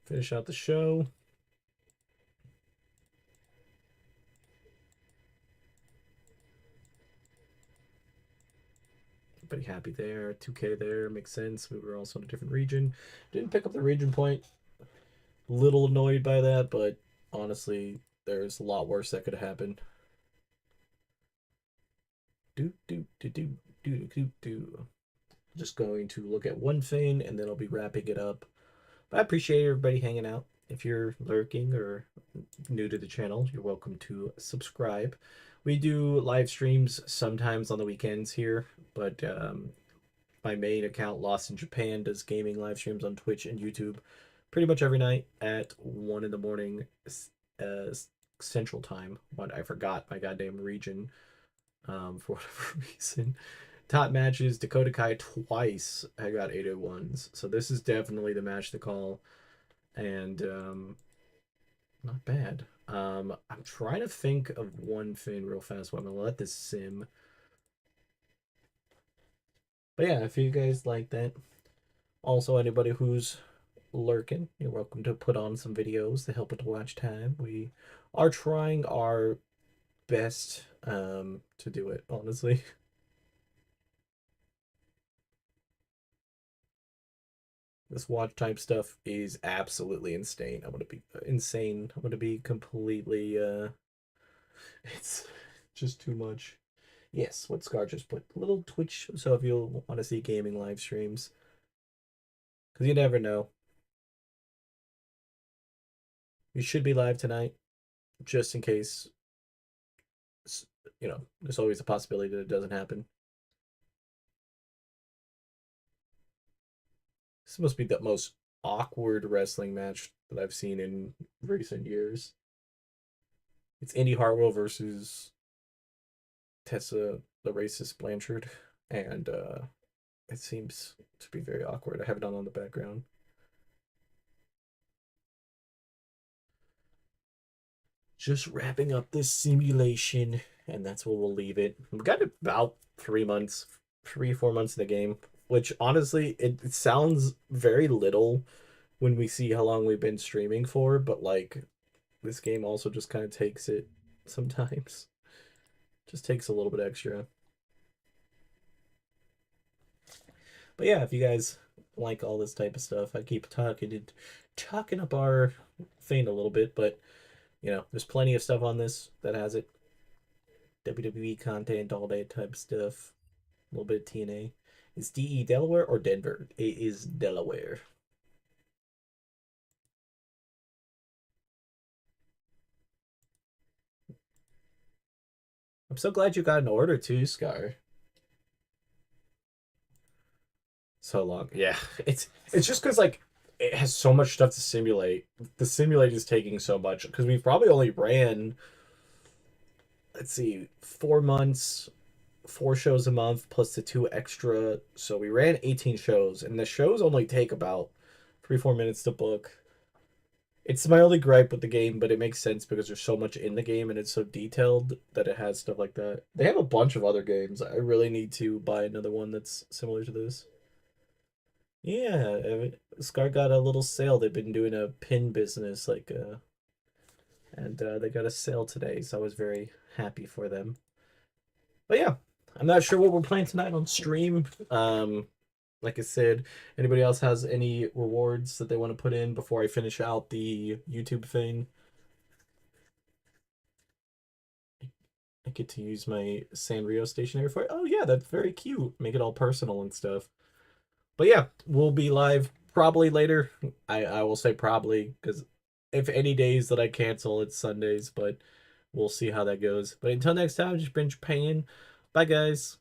Finish out the show. Pretty happy there. 2K there. Makes sense. We were also in a different region. Didn't pick up the region point. Little annoyed by that, but honestly, there's a lot worse that could have happened. Just going to look at one thing and then I'll be wrapping it up. But I appreciate everybody hanging out. If you're lurking or new to the channel, you're welcome to subscribe. We do live streams sometimes on the weekends here, but my main account, Lost in Japan, does gaming live streams on Twitch and YouTube pretty much every night at 1 in the morning uh, Central Time. But I forgot my goddamn region for whatever reason. Top matches, Dakota Kai twice. I got 801s. So this is definitely the match to call. And not bad. I'm trying to think of one thing real fast. Well, I'm gonna let this sim. But yeah, if you guys like that. Also, anybody who's lurking, you're welcome to put on some videos to help with the watch time. We are trying our best to do it, honestly. This watch time stuff is absolutely insane. I'm gonna be insane. I'm gonna be completely it's just too much. Yes, what Scar just put. Little Twitch, so if you want to see gaming live streams. Because you never know. We should be live tonight, just in case, you know, there's always a possibility that it doesn't happen. This must be the most awkward wrestling match that I've seen in recent years. It's Indy Hartwell versus Tessa the Racist Blanchard, and it seems to be very awkward. I have it on the background. Just wrapping up this simulation, and that's where we'll leave it. We've got about 3 months, 4 months in the game, which honestly, it sounds very little when we see how long we've been streaming for, but like, this game also just kind of takes it sometimes. Just takes a little bit extra. But yeah, if you guys like all this type of stuff, I keep talking up our thing a little bit, but you know, there's plenty of stuff on this that has it. WWE content, all that type of stuff. A little bit of TNA. Is DE Delaware or Denver? It is Delaware. I'm so glad you got an order too, Scar. So long. Yeah. It's just because like it has so much stuff to simulate. The simulate is taking so much because we've probably only ran, let's see, 4 months, 4 shows a month plus the 2 extra. So we ran 18 shows, and the shows only take about 3-4 minutes to book. It's my only gripe with the game, but it makes sense because there's so much in the game and it's so detailed that it has stuff like that. They have a bunch of other games. I really need to buy another one that's similar to this. Yeah, Scar got a little sale. They've been doing a pin business, like, and they got a sale today, so I was very happy for them. But yeah, I'm not sure what we're playing tonight on stream. Like I said, anybody else has any rewards that they want to put in before I finish out the YouTube thing? I get to use my Sanrio stationery for it. Oh yeah, that's very cute. Make it all personal and stuff. But yeah, we'll be live probably later. I will say probably, because if any days that I cancel, it's Sundays, but we'll see how that goes. But until next time, just been Japan. Bye, guys.